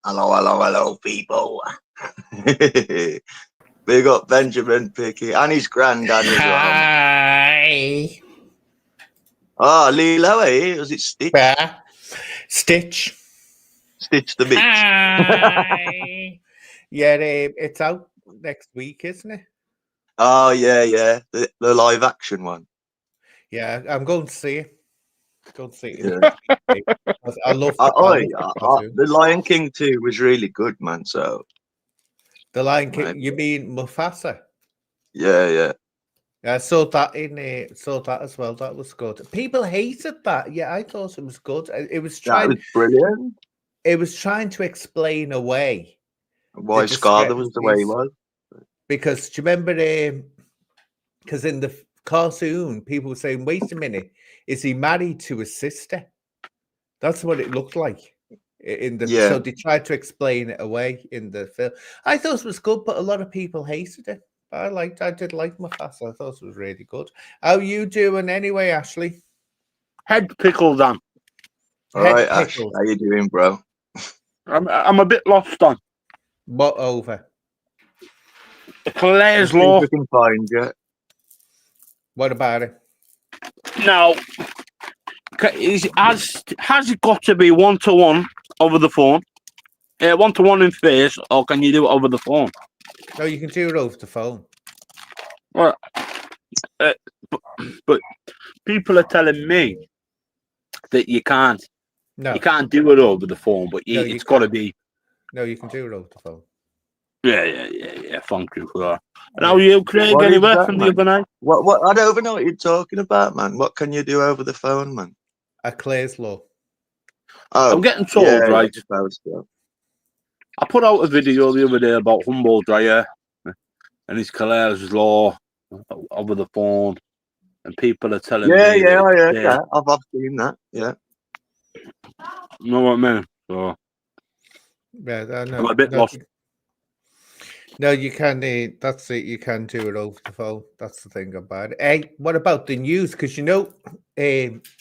Hello, hello, hello, people. Big up Benjamin Pickey and his granddad as well, man. Hi. Oh, Lilo, eh? Was it Stitch? Yeah. Stitch. Stitch the bitch. Hi. Yeah, it's out next week, isn't it? Oh, yeah. The live action one. Yeah, I'm going to see it. Go and see it in Yeah. 3D because I love the cartoon. The Lion King 2 was really good, man. So, The Lion King. maybe. You mean Mufasa? Yeah. Yeah, I saw that saw that as well. That was good. People hated that. Yeah, I thought it was good. It was That was trying. brilliant. It was trying to explain away the Why Scar was the way he discrepancies was. because do you remember? Because in the cartoon, people were saying, "Wait a minute, is he married to his sister?" That's what it looked like in the. Yeah. So they tried to explain it away in the film. I thought it was good, but a lot of people hated it. I did like Mufasa. I thought it was really good. How you doing anyway, Ashley? Head pickled on. All right, Head Ash. pickled. How you doing, bro? I'm a bit lost on. What over? Claire's Let's see if Law. we can find you. What about it? Now, has it got to be 1-to-1 over the phone? 1-to-1 in face, or can you do it over the phone? No, you can do it over the phone. Well, but people are telling me that you can't. No, You can't do it over the phone, but No, it's got to be. no, you can do it over the phone. Yeah. Thank you for that. And Yeah. how are you, Craig? What is Anywhere that, from man? the other night? What? I don't even know what you're talking about, man. What can you do over the phone, man? A Claire's Law. Oh, I'm getting told, yeah, right? I suppose so. I put out a video the other day about Humboldt Dryer and his Claire's Law over the phone, and people are telling Yeah, me that I heard it's, that. I've seen that. Yeah. you know what I mean? So Yeah, I'm a bit lost. No, you can. That's it. You can do it over the phone. That's the thing about it. Hey, what about the news? Because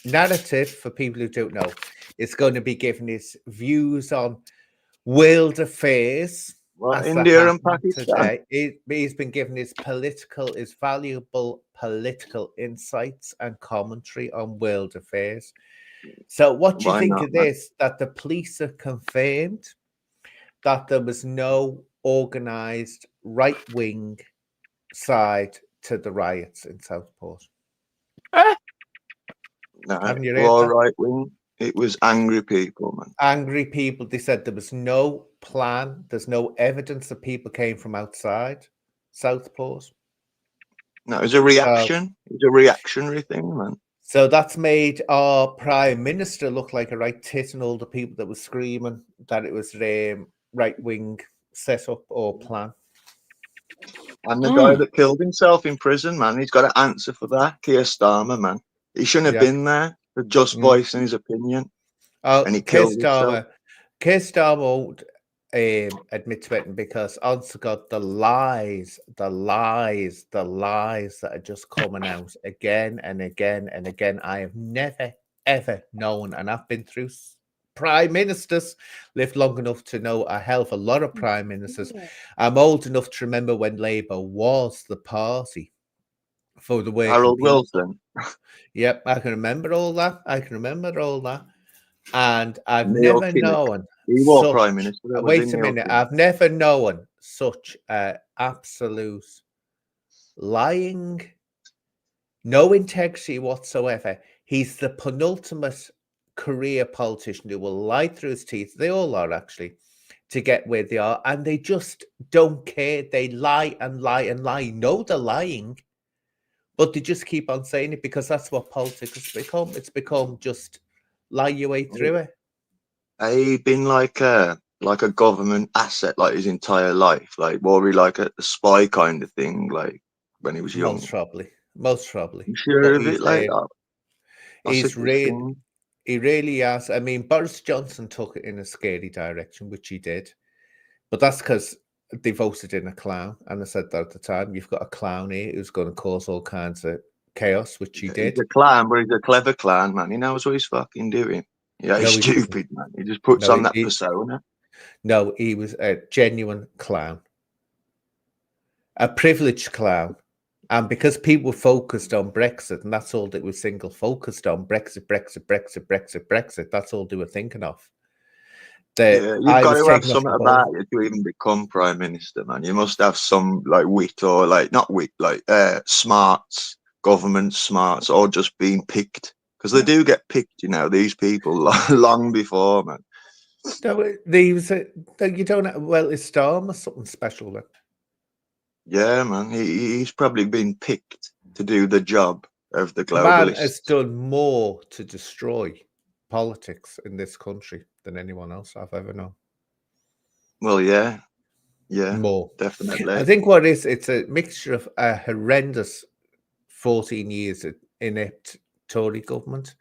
narrative for people who don't know, is going to be giving his views on world affairs Well, as they India and happen Pakistan. today. He's been given his valuable political insights and commentary on world affairs. So, what do you Why think not, of man? this? That the police have confirmed that there was no organized right wing side to the riots in Southport. No, Haven't you heard all that? right wing. It was angry people, man. Angry people, they said there was no plan, there's no evidence that people came from outside Southport. No, it was a reaction. It was a reactionary thing, man. So that's made our prime minister look like a right tit and all the people that were screaming that it was right wing setup or plan. And the guy that killed himself in prison, man, he's got to answer for that. Keir Starmer, man. He shouldn't have been there for just voicing his opinion. And he killed himself. Keir Starmer won't admit to it because, honest to God, the lies that are just coming out again and again and again. I have never, ever known, and I've been through prime ministers, lived long enough to know a hell of a lot of prime ministers. I'm old enough to remember when Labour was the party for the working Harold people. Wilson. Yep, I can remember all that. And I've Neil never Kinnock. known He was such. prime minister. Wait a minute. I've never known such absolute lying, no integrity whatsoever. He's the penultimate career politician who will lie through his teeth. They all are actually to get where they are, and they just don't care. They lie and lie and lie. No, they're lying, but they just keep on saying it because that's what politics has become. It's become just lie your way through it. He been like a government asset like his entire life, like worry like a spy kind of thing, like when he was young. Most probably. You sure of it? Like that? He really has. I mean, Boris Johnson took it in a scary direction, which he did, but that's because they voted in a clown, and I said that at the time. You've got a clown here who's going to cause all kinds of chaos, which he did. He's a clown, but he's a clever clown, man. He knows what he's fucking doing. Yeah, he's stupid, man. He just puts on that persona. No, he was a genuine clown, a privileged clown. And because people were focused on Brexit, and that's all they were single focused on, Brexit, that's all they were thinking of. You've got to have something about you to even become prime minister, man. You must have some like wit or like not wit, like smarts, government smarts, or just being picked, because they do get picked. You know, these people long before, man. No, you don't have, well, is Starmer something special then? Yeah, man. He's probably been picked to do the job of the globalists. Man has done more to destroy politics in this country than anyone else I've ever known. Well, yeah, more, definitely. I think what it's a mixture of a horrendous 14 years of inept Tory government.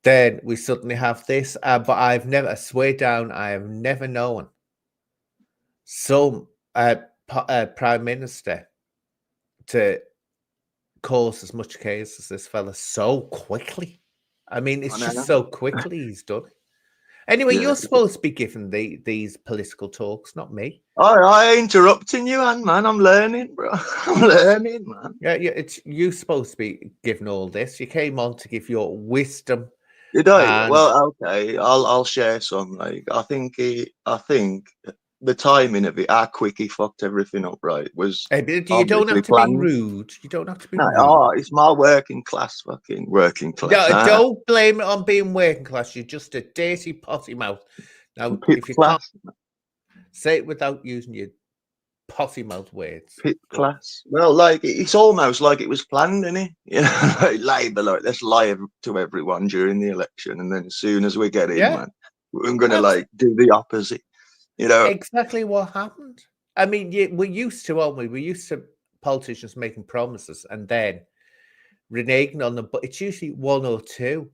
Then we suddenly have this, but I've never, I swear down, I have never known some prime minister to cause as much chaos as this fella so quickly. I mean, it's just so quickly he's done it. Anyway, you're supposed to be giving these political talks, not me. I interrupting you, man. I'm learning, bro. I'm learning, man. Yeah, it's you supposed to be giving all this. You came on to give your wisdom. Did I? Well, okay. I'll share some. Like, I think the timing of it, how quick he fucked everything up, right? Was you don't have to be rude. You don't have to be rude. Oh, it's my working class. No, don't blame it on being working class. You're just a dirty potty mouth. Now, if you can't say it without using your potty mouth words. Pit class. Well, like it's almost like it was planned, isn't it? You know, like Labour, like let's lie to everyone during the election, and then as soon as we get in, man, we're gonna like do the opposite. You know, exactly what happened. I mean, we're used to, aren't we? We're used to politicians making promises and then reneging on them, but it's usually one or two.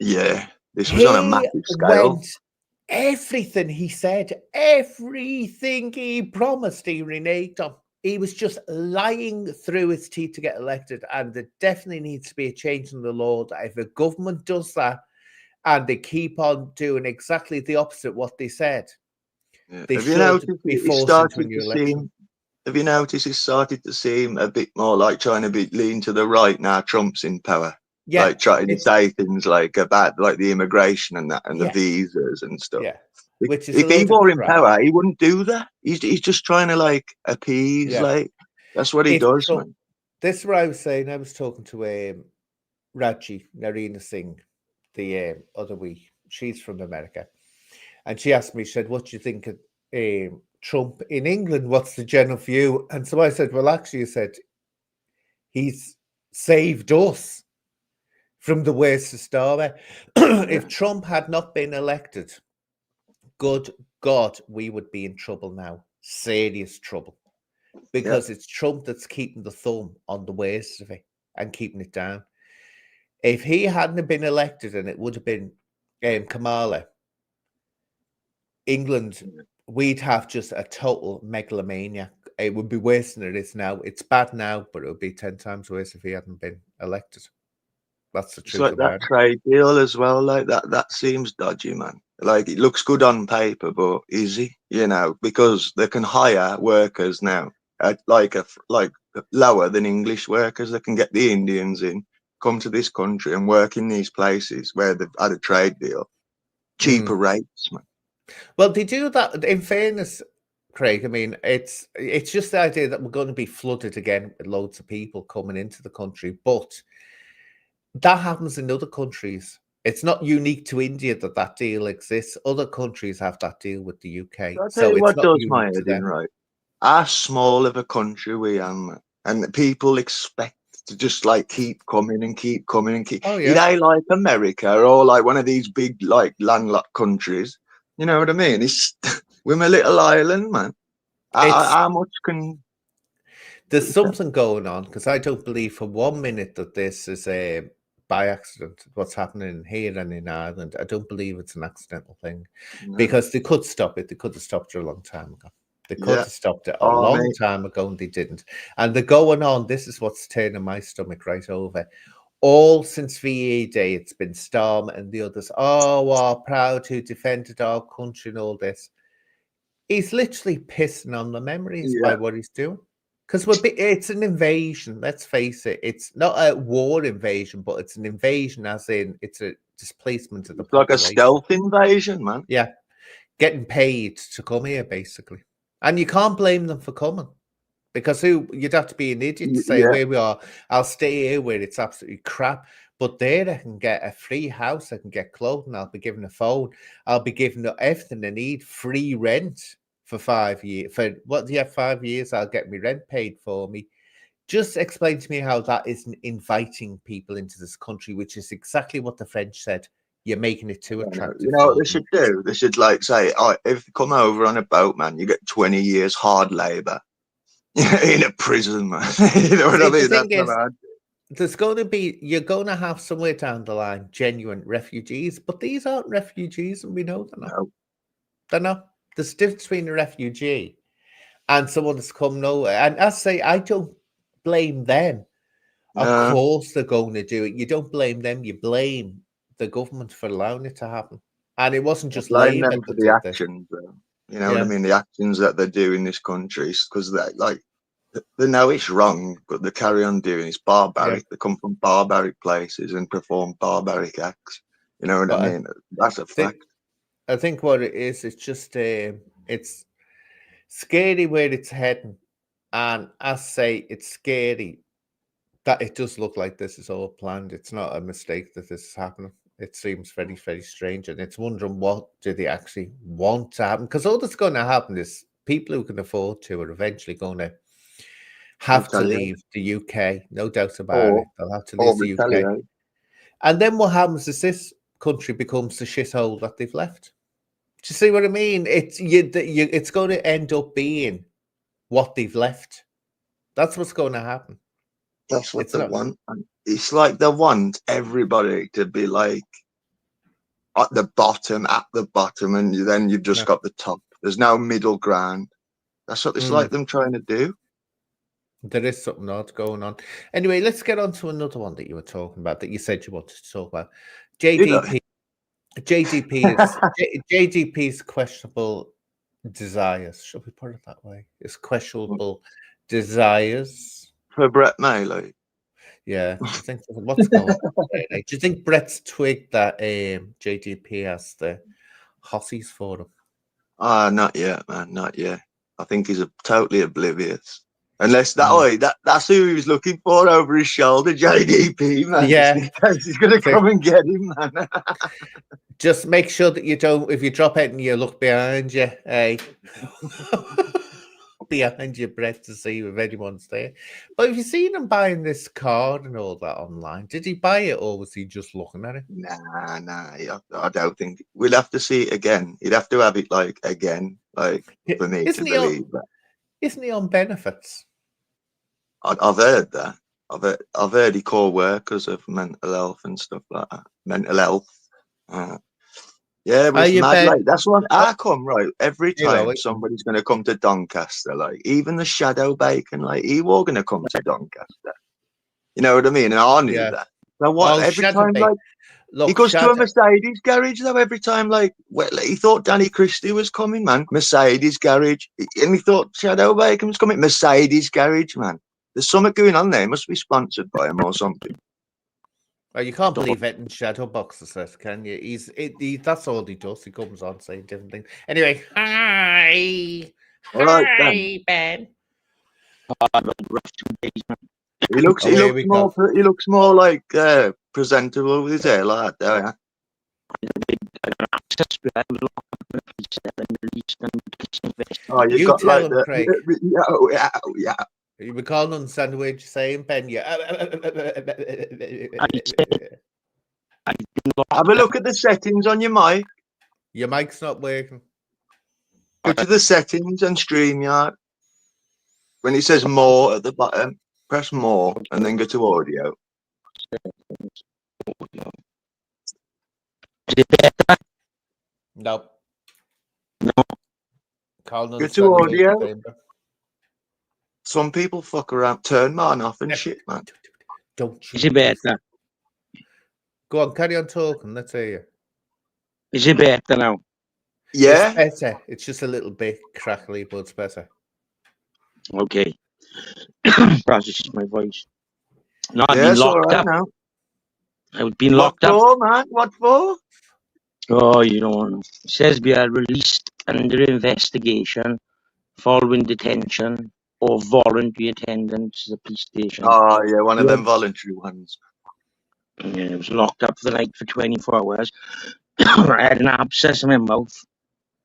Yeah, this was on a massive scale. Everything he said, everything he promised, he reneged on. He was just lying through his teeth to get elected, and there definitely needs to be a change in the law that if a government does that and they keep on doing exactly the opposite of what they said, they should be forced into a new election. Have you noticed it started to seem a bit more like trying to lean to the right now Trump's in power? Yeah, like trying to say things like about like the immigration and that and the visas and stuff. Yeah, which is if he were in power, he wouldn't do that. He's just trying to like appease. Like that's what he does, man. This is what I was saying. I was talking to Raji Narina Singh the other week. She's from America, and she asked me. She said, "What do you think of Trump in England? What's the general view?" And so I said, "Well, actually, I said he's saved us from the worst of Starmer. If Trump had not been elected, good God, we would be in trouble now. Serious trouble. Because it's Trump that's keeping the thumb on the worst of it and keeping it down. If he hadn't been elected and it would have been Kamala, England, we'd have just a total megalomania. It would be worse than it is now. It's bad now, but it would be 10 times worse if he hadn't been elected. That's the truth. It's like that trade deal as well. Like that seems dodgy, man. Like it looks good on paper, but is he? You know, because they can hire workers now at like lower than English workers. They can get the Indians in, come to this country and work in these places where they've had a trade deal, cheaper rates, man. Well, they do that. In fairness, Craig, I mean, it's just the idea that we're going to be flooded again with loads of people coming into the country, but that happens in other countries. It's not unique to India that deal exists. Other countries have that deal with the UK. So what does my head in, right? How small of a country we are, and people expect to just like keep coming and keep coming and keep. Oh, yeah. They like America or like one of these big like landlocked countries. You know what I mean? It's we're a little island, man. How much can? There's something going on because I don't believe for 1 minute that this is a by accident. What's happening here and in Ireland, I don't believe it's an accidental thing because they could stop it. They could have stopped it a long time ago. They could have stopped it a long time ago and they didn't. And they're going on. This is what's turning my stomach right over. All since VE Day, it's been Storm and the others. Oh, proud who defended our country and all this. He's literally pissing on the memories Yeah. by what he's doing. Because it's an invasion, let's face it. It's not a war invasion, but it's an invasion as in it's a displacement of the It's like a population. stealth invasion, man. Yeah. Getting paid to come here, basically. And you can't blame them for coming. Because you'd have to be an idiot to say, Yeah. where we are, I'll stay here where it's absolutely crap. But there I can get a free house, I can get clothing, I'll be given a phone, I'll be given everything I need, free rent for 5 years. For what do you have 5 years? I'll get my rent paid for me. Just explain to me how that isn't inviting people into this country, which is exactly what the French said. You're making it too attractive. You know what they should do? They should like say, "Oh, if you come over on a boat, man, you get 20 years hard labor in a prison, man." You know what I mean? That's what I there's going to be, you're going to have somewhere down the line genuine refugees, but these aren't refugees, and we know they're not. No. They're not. There's a difference between a refugee and someone that's come nowhere. And I say, I don't blame them. Of course, they're going to do it. You don't blame them. You blame the government for allowing it to happen. And it wasn't just blame Labour them for that the did this. actions, though. You know what I mean? The actions that they do in this country, because they like they know it's wrong, but they carry on doing it's barbaric. Yeah. They come from barbaric places and perform barbaric acts. You know what I mean? That's a fact. I think what it is, it's just it's scary where it's heading, and I say it's scary that it does look like this is all planned. It's not a mistake that this is happening. It seems very, very strange, and it's wondering what do they actually want to happen? Because all that's going to happen is people who can afford to are eventually going to have to leave the UK, no doubt about it. They'll have to leave the UK. And then what happens is this country becomes the shithole that they've left. Do you see what I mean? It's going to end up being what they've left. That's what's going to happen. That's what they want. And it's like they want everybody to be like at the bottom, and then you've just got the top. There's no middle ground. That's what it's like them trying to do. There is something odd going on. Anyway, let's get on to another one that you were talking about that you said you wanted to talk about. JDP's questionable desires. Shall we put it that way? It's questionable desires for Brett Mayley. Yeah, I think what's going on? Do you think Brett's twigged that JDP has the hossies for him? Not yet, man. Not yet. I think he's totally oblivious. Unless that's who he was looking for over his shoulder, JDP, man. Yeah. He's going to come and get him, man. Just make sure that you don't, if you drop it and you look behind you, behind your breath to see if anyone's there. But have you seen him buying this card and all that online? Did he buy it or was he just looking at it? Nah. I don't think. We'll have to see it again. He'd have to have it again, for me to believe that. Isn't he on benefits? I've heard that. I've heard he call workers of mental health and stuff like that. Mental health. Yeah, it was mad. That's what I come right. Every time somebody's going to come to Doncaster, even the Shadow Bacon, he was going to come to Doncaster. You know what I mean? And I knew that. So what? Every time, he goes to a Mercedes garage though. Every time, he thought Danny Christie was coming, man. Mercedes garage, and he thought Shadow Bacon was coming. Mercedes garage, man. There's something going on there. It must be sponsored by him or something. Well, you can't believe it in shadow boxes, can you? That's all he does. He comes on saying different things. Anyway, hi. All right, Ben. He looks more presentable with his hair like that. Oh, you got tell him, Craig. Yeah. We can't understand what you're saying, Ben. Have a look at the settings on your mic. Your mic's not working. Go to the settings and StreamYard. When it says more at the bottom, press more and then go to audio. Nope. No. Go to audio. Some people fuck around, turn mine off and shit, man. Don't you? Is it better? Go on, carry on talking. Let's hear you. Is it better now? Yeah. It's better. It's just a little bit crackly, but it's better. Okay. Perhaps it's just my voice. No, I've Yeah, been it's all locked right up. now. I've been What locked up. for, man? What for? Oh, you don't know. It says we are released under investigation following detention or voluntary attendance to the police station. Oh, yeah, one of Yeah. them voluntary ones. Yeah, I was locked up for the night for 24 hours. I had an abscess in my mouth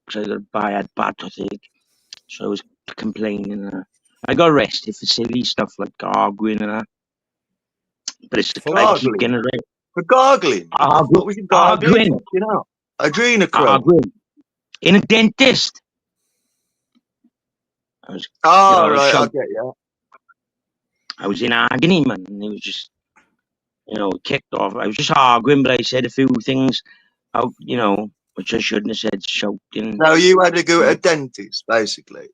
because I had bad toothache. So I was complaining. I got arrested for silly stuff like arguing and that. But it's For I what? keep Gargling. getting arrested. For gargling. Argu- What was you gargling? arguing. You know, adrenochrome. Arguing. In a dentist. I was, Oh, I was right, I shocked. get you. I was in agony, man. And it was just, kicked off. I was just arguing, but I said a few things out, which I shouldn't have said, shouting. So you had to go to a dentist, basically.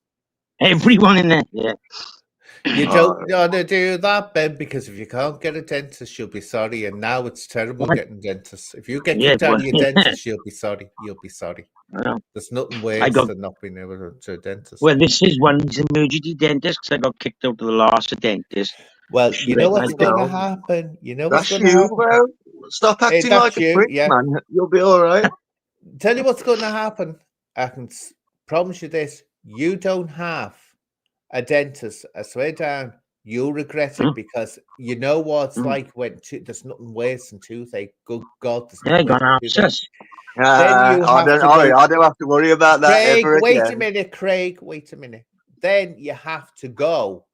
Everyone in there, yeah. You Oh. don't want to do that, Ben, because if you can't get a dentist, you'll be sorry. And now it's terrible What? getting dentists. If you get Yeah, kicked out of but- your dentist, you'll be sorry. You'll be sorry. I know. There's nothing worse got- than not being able to a dentist. Well, this is one of these emergency dentists because I got kicked out of the last dentist. Well, She you know reckon what's I going to don't. happen. You know what's That's going to you, happen. bro. Stop acting that's like a you, prick, yeah. man. You'll be all right. Tell you what's going to happen. I can promise you this. You don't have a dentist. I swear down. You'll regret it because you know what it's like when there's nothing worse than toothache. Good God, there's Yeah, I nothing got an worse than toothache. abscess. you I have don't. to go- I don't have to worry about that Craig, ever wait again. a minute, Craig. Wait a minute. Then you have to go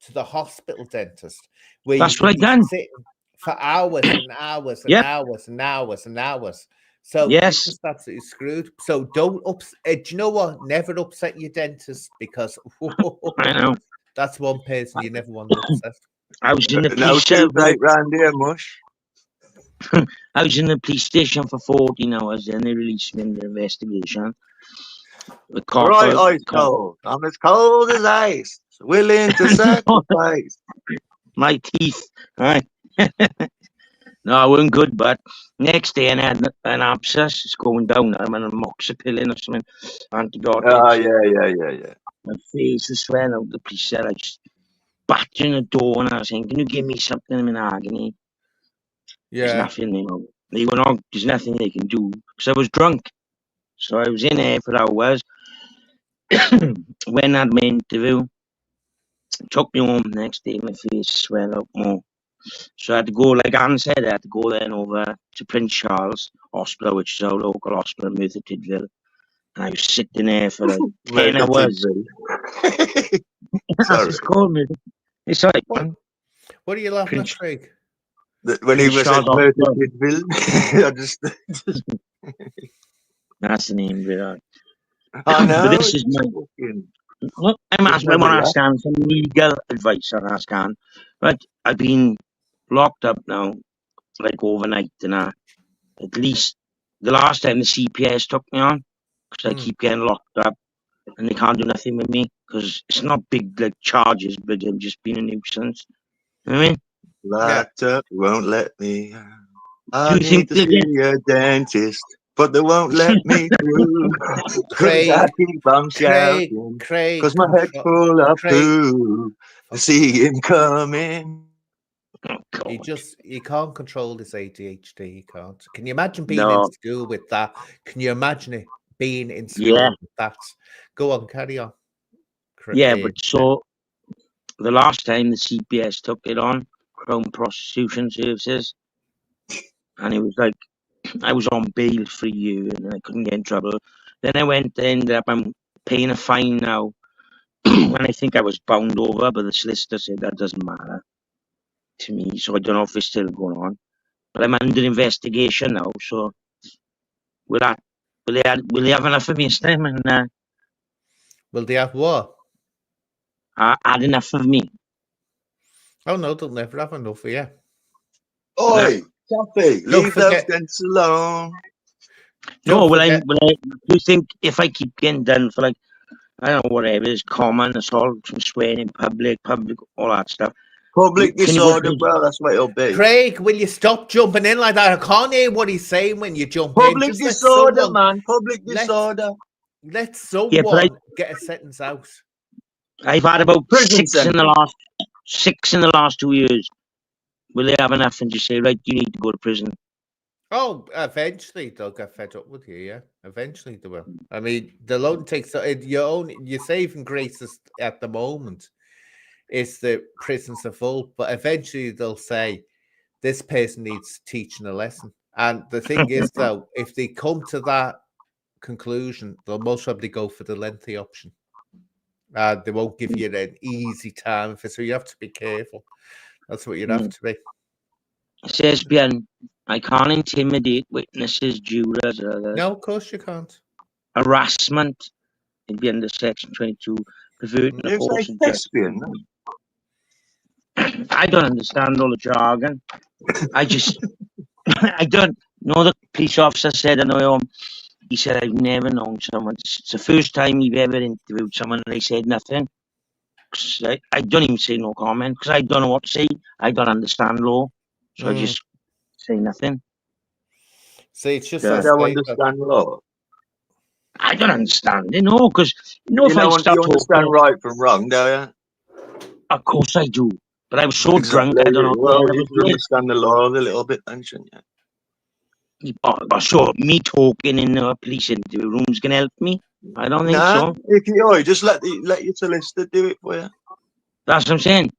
to the hospital dentist where That's you what can I be done. sitting for hours and hours and Yep. hours and hours and hours. So Yes. you're just absolutely screwed. So don't do you know what? Never upset your dentist because I know. that's one person you never want to upset. I was in the No police cell. toothache round here, mush. I was in the police station for 14 hours. Then they released me in the investigation. The cop, Right, ice cold. I'm as cold as ice. Willing to sacrifice. my teeth. Right. No, I wasn't good, but next day I had an abscess. It's going down. I'm on a moxapillin or something. Antibiotics. Oh, yeah. My face was swelling out. The police said I just backed in the door and I was saying, "Can you give me something?" I'm in agony. There's Yeah. nothing, They went on. There's nothing they can do because I was drunk. So I was in there for hours. When I had my interview, took me home the next day. My face swelled up more. So I had to go, like Anne said, I had to go then over to Prince Charles Hospital, which is our local hospital in Merthyr Tydfil. And I was sitting there for like 10 hours. That's Sorry. it's called me. It's like, What are you laughing at, Prince- Craig? When he Prince was at Charles Merthyr Tydfil, I just. that's the name of it. I know. But this is it's my. fucking- Look, I want to ask Anne some legal advice on ask Anne. But I've been locked up now, like overnight, and at least the last time the CPS took me on, because I keep getting locked up, and they can't do nothing with me because it's not big like charges, but I'm just being a nuisance. You know what I mean? Locked up, won't let me. Do I you think need to they see a dentist, but they won't let me through. Craig, I keep on shouting, Craig, because my head's full of Craig. poo. I see him coming. Oh, God. He can't control his ADHD. He can't. Can you imagine being No. in school with that? Can you imagine it being in school Yeah. with that? Go on, carry on. Yeah, but so the last time the CPS took it on, Crown Prostitution Services, and it was like I was on bail for a year and I couldn't get in trouble. Then I ended up I'm paying a fine now, and I think I was bound over, but the solicitor said that doesn't matter to me, so I don't know if it's still going on. But I'm under investigation now, so will they have enough of me this time and will they have what? had enough of me? Oh no, they'll never have enough of you. Oi, Chappy, Don't leave those forget- No, dents alone. Don't will forget- do you think if I keep getting done for like, I don't know, whatever, it's common assault, from swearing in public, all that stuff, Public Can you go disorder, to- well, that's what it'll be. Craig, will you stop jumping in like that? I can't hear what he's saying when you jump in. Public Just let disorder, someone, man. Public let's- disorder. let Yeah, but someone get a sentence out. I've had about Prison six in the last 2 years. Will they have enough and just say, right, you need to go to prison? Oh, eventually they'll get fed up with you. Yeah, eventually they will. I mean, they'll only take your saving grace is, at the moment is the prisons are full, but eventually they'll say this person needs teaching a lesson. And the thing is, though, if they come to that conclusion, they'll most probably go for the lengthy option. They won't give you an easy time for, so you have to be careful. That's what you'd have to be. It says, Bien, I can't intimidate witnesses, jurors, or others. No, of course you can't. Harassment would be under section 22. Perverting the You course say of justice. thespian, no? I don't understand all the jargon. I just, I don't know. The police officer said, I know him. He said, I've never known someone. It's the first time you've ever interviewed someone and they said nothing. 'Cause I don't even say no comment because I don't know what to say. I don't understand law. So I just say nothing. See, it's just You that don't statement. understand law. I don't understand it, no, because You if I know, start you understand talking, right from wrong, do you? of course I do. But I was so drunk, I don't know. Well, what you should understand the law a little bit, then, shouldn't you? So me talking in a police interview room's gonna help me? I don't think Nah, so. if you just let your solicitor do it for you. That's what I'm saying.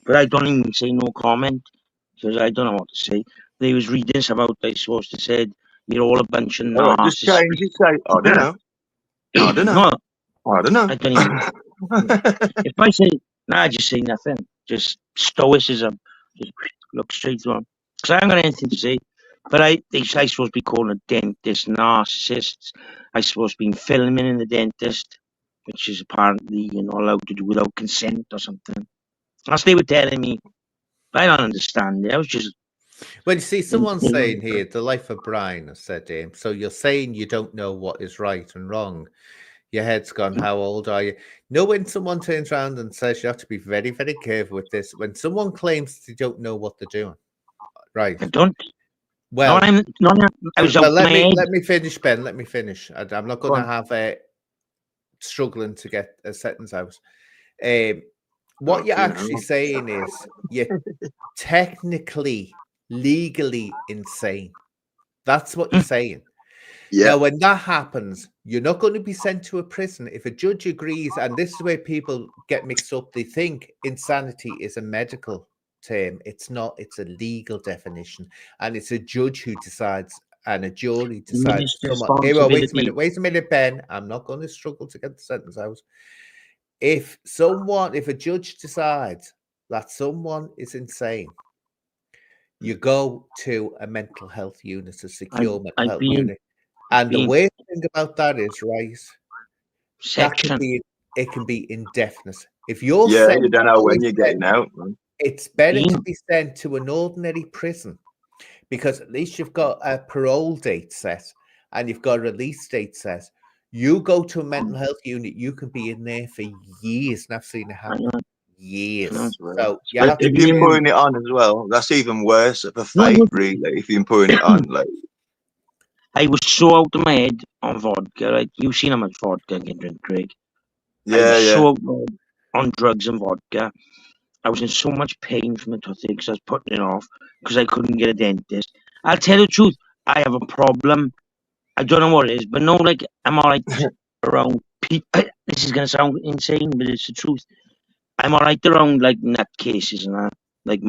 But I don't even say no comment because I don't know what to say. They was reading some out. They supposed to said you're all a bunch of All right, just narcissists. change it. Say, I don't know. I don't know. No, I don't know. I don't even. If I say, I just say nothing. Just stoicism. Just look straight through them. Because I haven't got anything to say. But I supposed to be calling a dentist narcissists. I supposed to be filming in the dentist, which is apparently you're not allowed to do without consent or something. That's what they were telling me. I don't understand it. I was just. Well, you see, someone's saying here, the life of Brian has said to him, so you're saying you don't know what is right and wrong. Your head's gone, how old are you? No, when someone turns around and says you have to be very, very careful with this, when someone claims they don't know what they're doing, right? I don't. Well, I was out let my head. me finish, Ben. Let me finish. I'm not going to have a struggling to get a sentence out. What you're actually saying is you're technically, legally insane. That's what you're saying. Yeah. Now, when that happens, you're not going to be sent to a prison. If a judge agrees, and this is where people get mixed up, they think insanity is a medical term. It's not, it's a legal definition. And it's a judge who decides and a jury decides. Wait a minute, Ben. I'm not going to struggle to get the sentence out. If a judge decides that someone is insane, you go to a mental health unit, a secure mental health unit. And the weird thing about that is, right, it can be indefinite. If you're you don't know when you're getting out, man. It's better to be sent to an ordinary prison because at least you've got a parole date set and you've got a release date set. You go to a mental health unit, you can be in there for years, and I've seen it happen. Years. So if you're putting it on as well, that's even worse of a fate, really. If you're putting it on, like. I was so out of my head on vodka. Right? You've seen how much vodka I can drink, Craig. Yeah, so out on drugs and vodka. I was in so much pain from the toothache because I was putting it off because I couldn't get a dentist. I'll tell you the truth. I have a problem. I don't know what it is, but no, like I'm alright around people. This is gonna sound insane, but it's the truth. I'm alright around like nutcases and that, like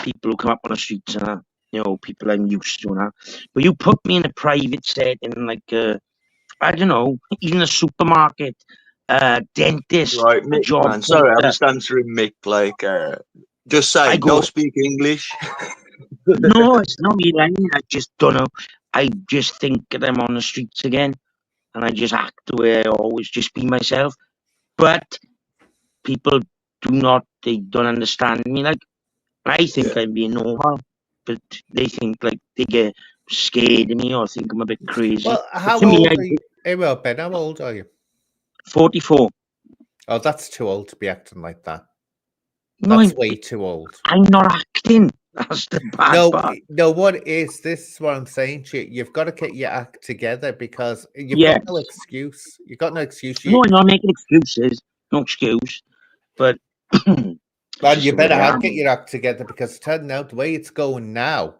people who come up on the streets and that. You know, people I'm used to and that. But you put me in a private setting, like I don't know, even a supermarket, dentist, right, Mick, job. Man, sorry, I'm just answering Mick. Like, just say, don't speak English. No, it's not me lying. I just don't know. I just think that I'm on the streets again, and I just act the way I always just be myself. But people they don't understand me. Like, I think I'm being normal, but they think like they get scared of me or think I'm a bit crazy. Well, how old are you? Hey, well, Ben, how old are you? 44. Oh, that's too old to be acting like that. No, That's way too old. I'm not acting. That's the bad No, part. no. What is this? Is what I'm saying to you. You've got to get your act together because you've Yeah. got no excuse. You've got no excuse. No, I'm not making excuses. No excuse. But And just you the way better I have am. get your act together because turning out the way it's going now,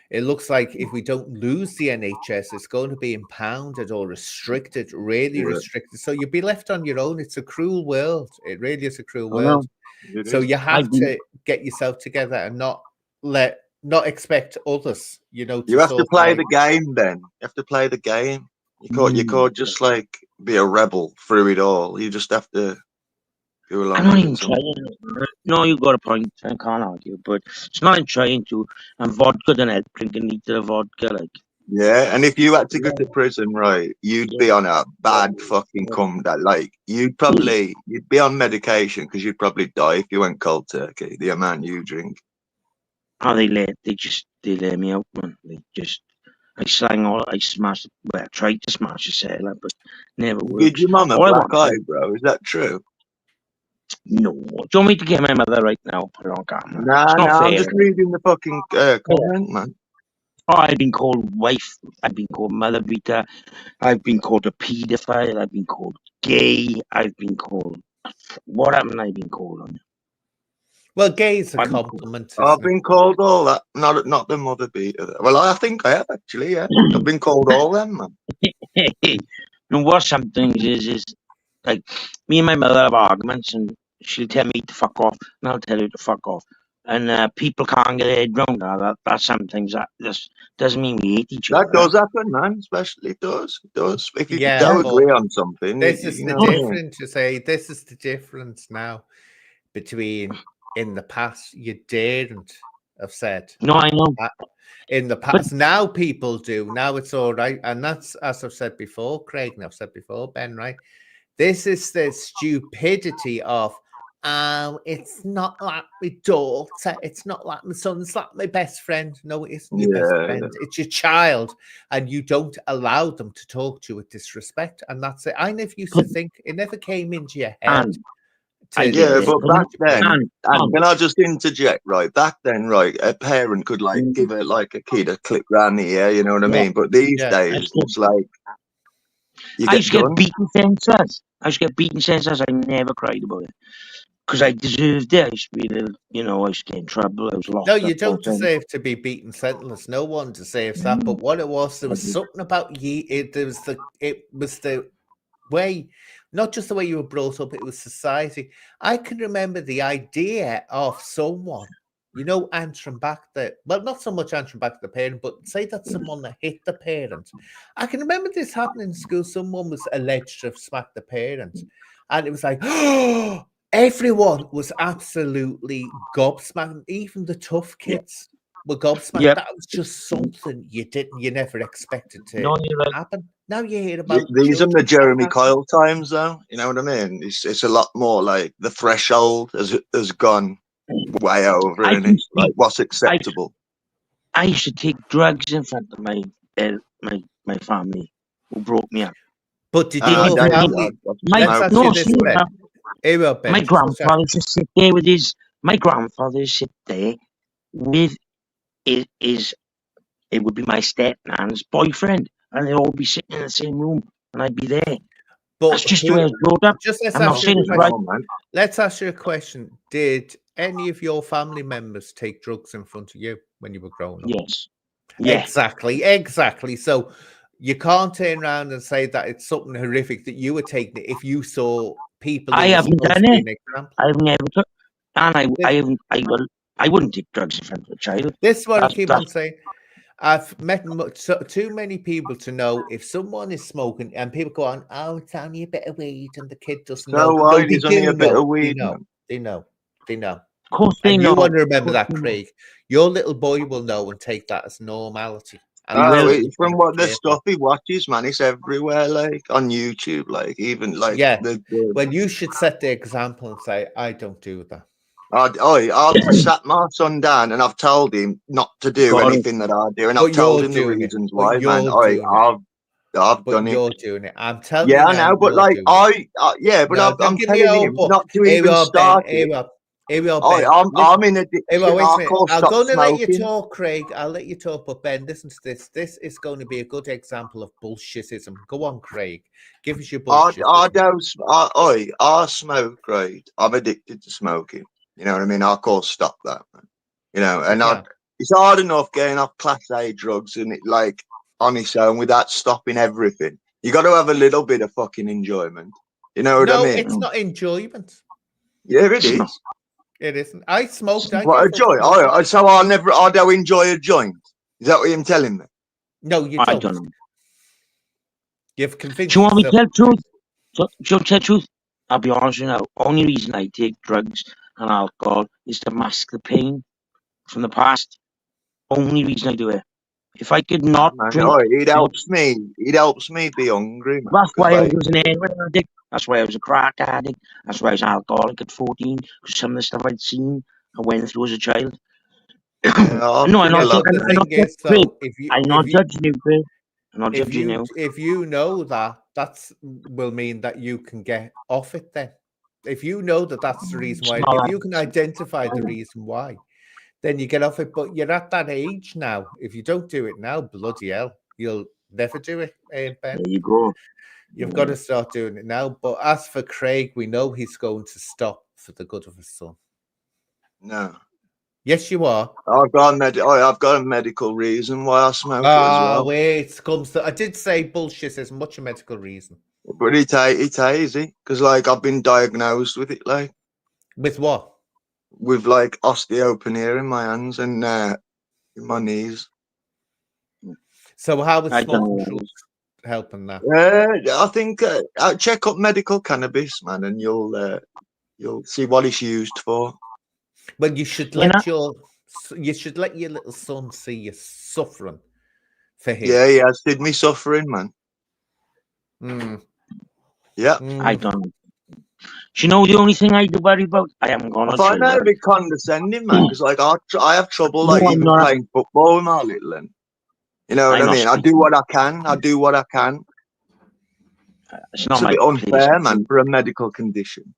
it looks like if we don't lose the NHS, it's going to be impounded or restricted, really Yeah. restricted. So you'll be left on your own. It's a cruel world. It really is a cruel I know. world. It So is. you have I've been- to get yourself together and not expect others, you know, You have to sort of play like- the game then. You have to play the game. You Mm. can't just like be a rebel through it all. You just have to go along I'm not with even it sometimes. trying. No, you got a point. I can't argue. But it's not in trying to. And vodka don't help drinking liter of vodka. Like, Yeah, and if you had to go to prison, right, you'd be on a bad fucking come that like you'd be on medication because you'd probably die if you went cold turkey. The amount you drink. how they lay me out, man. I smashed, well, I tried to smash a sailor, but never Did works. your mum a All I black want- eye, bro? Is that true? No. Do you want me to get my mother right now? Put her on camera. Nah, It's not nah. I'm fair. just reading the fucking comment, man. Oh, I've been called wife. I've been called mother beater. I've been called a paedophile. I've been called gay. I've been called. What haven't I been called on? Well, gay is a I've been- compliment. I've isn't it? been called all that. Not the mother beater. Well, I think I have actually. Yeah, I've been called all them, man. And what some things is like me and my mother have arguments, and she'll tell me to fuck off, and I'll tell her to fuck off. And people can't get their head round that. That's some things that just doesn't mean we hate each other. That does happen, man. Especially it does. It does. If you Yeah, don't but agree on something, This you is know the what I mean? difference. You say this is the difference now between in the past you daren't have said. No, I know. In the past, now people do. Now it's all right, and that's as I've said before, Craig, and I've said before, Ben. Right? This is the stupidity of, it's not like my daughter, it's not like my son, it's like my best friend. No, it isn't your best Yeah, friend. It's your child, and you don't allow them to talk to you with disrespect, and that's it. I never used to think it never came into your head. And to Yeah, do but this. back then, and can I just interject? Right, back then, right, a parent could like give it like a kid a clip round the ear, you know what I Yeah. mean? But these Yeah. days, it's like you I get used to get done. beaten senseless. I never cried about it because I deserved it. I used to be, I used to get in trouble. I was locked No, up. you don't all the time. deserve to be beaten senseless. No one deserves that. But what it was, there was something about you. It was the way, not just the way you were brought up. It was society. I can remember the idea of someone, answering back not so much answering back to the parent, but say that someone that hit the parent. I can remember this happening in school. Someone was alleged to have smacked the parent, and it was like, oh. Everyone was absolutely gobsmacked. Even the tough kids were gobsmacked. Yep. That was just something you never expected to No, you're right. happen. Now you hear about These are the children Jeremy that Kyle times, though. You know what I mean? It's a lot more like the threshold has gone way over, I and can it's like see- what's acceptable. I used to take drugs in front of my family who brought me up. But did Ah, your Dave, family? My, Let's ask no, you this, see, Ben. Here we are, Ben. my Just grandfather used to sit there with his. My grandfather used to sit there with his. It would be my stepnan's boyfriend, and they'd all be sitting in the same room, and I'd be there. But That's just the way I was brought up. just let's I'm not ask saying you a it's question. right. man. Let's ask you a question. Did any of your family members take drugs in front of you when you were growing up? Yes. Yeah. Exactly. So you can't turn around and say that it's something horrific that you were taking it if you saw people. I who were haven't supposed done to be it. an example. I've never took, and I haven't. I wouldn't take drugs in front of a child. This is what I That's- keep on saying. I've met too many people to know if someone is smoking and people go on, oh, it's only a bit of weed, and the kid doesn't know. So why they is only do a bit know. of weed? They know. Of course they And know. you want to remember Of that, course they know. Craig. Your little boy will know and take that as normality. And He will. From what the careful. stuff he watches, man, it's everywhere. Like on YouTube, like even like Yeah. the Well, you should set the example and say, I don't do that. I've sat my son down and I've told him not to do Got it. anything that I do, and But I've told you're him the doing it. reasons But why, man. you're doing it. I've But done you're it. doing it. I'm telling Yeah, you. I now, know, but you're like doing it. yeah, but No, I'm don't give telling me all him but- not to Here we even are, Ben. start Here it. we are. Here we are, Ben. I'm in addiction. Hey, well, wait a minute. Hardcore I'm stop going to let you smoking. talk, Craig. I'll let you talk, but Ben, listen to this. This is going to be a good example of bullshitism. Go on, Craig. Give us your bullshit. I smoke, right? I'm addicted to smoking. You know what I mean? Hardcore stop that, man. You know, and it's hard enough getting off class A drugs and it like on its own without stopping everything. You got to have a little bit of fucking enjoyment. You know what I No, mean? it's not enjoyment. Yeah, it is. It isn't. I smoked. What a joy! So I don't enjoy a joint. Is that what you're telling me? No, you I don't. don't know. You've convinced Do you want me to yourself. tell the truth? Do you want to tell the truth? I'll be honest with you now. Only reason I take drugs and alcohol is to mask the pain from the past. Only reason I do it. If I could not Man, drink, it helps me. It helps me be hungry, man. that's 'Cause, why I like, was an heroin addict. That's why I was a crack addict. That's why I was alcoholic at 14. Because some of the stuff I'd seen, I went through as a child. I No, I'm feel not. like The I'm thing is, Craig, though, if I'm not judging you, Craig. I'm not judging you. if you know that will mean that you can get off it. Then, if you know that that's the reason why, if you can identify the reason why, then you get off it. But you're at that age now. If you don't do it now, bloody hell, you'll never do it, Ben. There you go. You've got to start doing it now. But as for Craig, we know he's going to stop for the good of his son. no. Yes, you are. I've got a medical reason why I smoke it as well. Wait, comes to, I did say bullshit isn't much a medical reason. But it's easy because like I've been diagnosed with it, like With what? with like osteopenia in my hands and in my knees. So how is I don't smoking know. drugs helping that? I think check up medical cannabis, man, and you'll see what it's used for. Well, you should You let your little son see you suffering for him. Yeah, he has seen me suffering, man. Mm. Yeah. I don't know. Do you know the only thing I do worry about? I haven't gone I on find that a children. bit condescending, man, because like I have trouble No, like I'm even not. playing football with my little one. You know what I'm I not mean? I do what I can. I do what I can. It's not It's a my bit place. unfair, man, for a medical condition.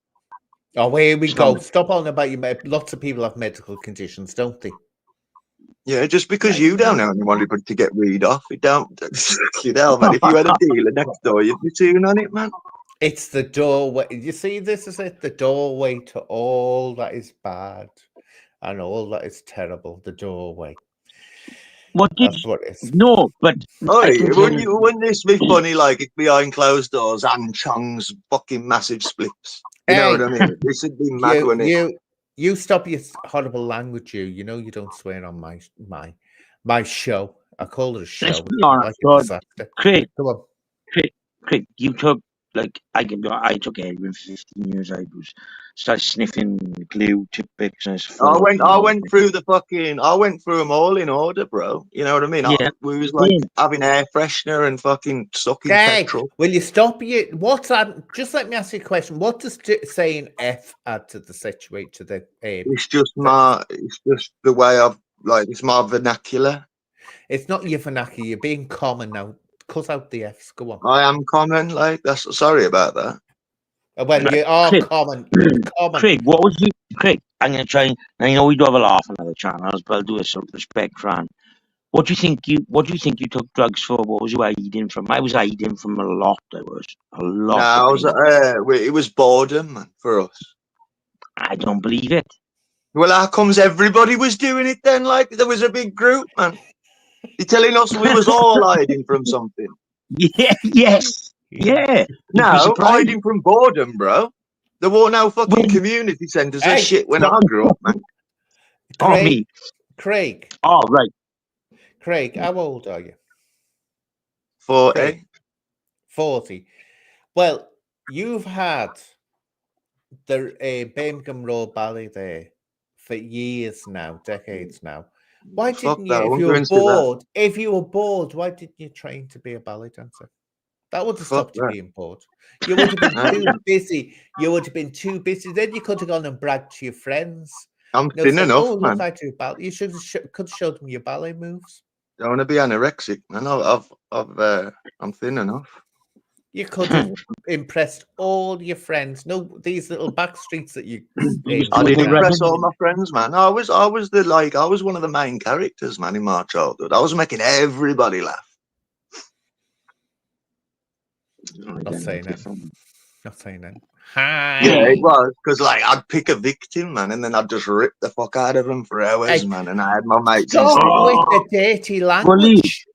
Oh, here we It's go. not- Stop on about you. Lots of people have medical conditions, don't they? Yeah, just because you don't know anyone to get rid of, it don't. You know, man. If you had a dealer next door, you'd be tuning on it, man. It's the doorway. You see, this is it. The doorway to all that is bad and all that is terrible. The doorway. What did That's what it is. No, but Oh, I can tell you. wouldn't this be funny? Like it's behind closed doors and Chong's fucking massive spliffs. You know Hey, what I mean? This would be mad, wouldn't it? You stop your horrible language. You know you don't swear on my show. I call it a show. Let's be honest, Like God. a disaster. Craig, Come on. Craig, you took I took heroin for 15 years. I started sniffing glue, tip picks, and I went through them all in order, bro. You know what I mean? Yeah. We was like having air freshener and fucking sucking petrol. Will you stop you? What's that? Just let me ask you a question. What does saying F add to the situation to the It's just the way I've like it's my vernacular. It's not your vernacular. You're being common now. Cut out the F's. Go on. I am common, like that's sorry about that. Well, you are Craig, common. Common. Craig, what was you? Craig, I'm gonna try. I know we do have a laugh on other channels, but I'll do it some respect, Fran. What do you think you took drugs for? What was you hiding from? I was hiding from a lot. It was boredom, man, for us. I don't believe it. Well, how comes everybody was doing it then? Like there was a big group, man. You're telling us we was all hiding from something? Yeah. Yes. Yeah. No, hiding from boredom, bro. There were no fucking community centres and shit when I grew up, man. Craig. Oh, right. Craig, how old are you? 40. 40. Well, you've had the Birmingham Royal Ballet there for years now, decades now. Why didn't you, if you were bored, why didn't you train to be a ballet dancer? That would have stopped you being bored. You would have been too busy. You would have been too busy. Then you could have gone and bragged to your friends. I'm thin enough, man. I do ballet. You could have showed them your ballet moves. I want to be anorexic, man. I'm thin enough. You could have impressed all your friends. No, these little back streets that you. I With did the impress rebel- all my friends, man. I was one of the main characters, man, in my childhood. I was making everybody laugh. Not saying it. Not saying it. Hi. Yeah, it was because like I'd pick a victim, man, and then I'd just rip the fuck out of them for hours, Hey, man. And I had my mates. Stop inside. with the dirty language.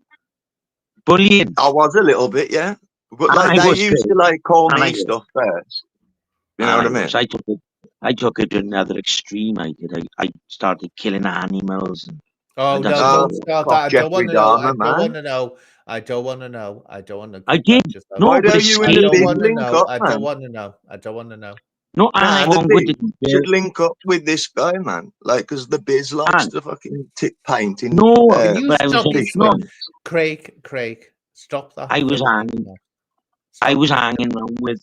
Bullying. I was a little bit, yeah, but And like I they was used too. to like call And I me was. stuff first. You know what I mean? I took it to another extreme. I did. I started killing animals. Oh And no! that's Don't Oh, start fuck that. I don't want Jeffrey to know. I Dahmer, don't man. want to know. I don't want to know. I don't want to. I did. No, Why but don't it's you and I the don't big want to link know. up, I man? don't want to know. I don't want to know. No, and Nah, I the won't go big to should link up with this guy, man. Like, because the biz likes And to fucking tip painting. no, Can you but I was stop saying, this, no, Craig? Stop that. I was for the hanging. people. I Stop. was hanging around with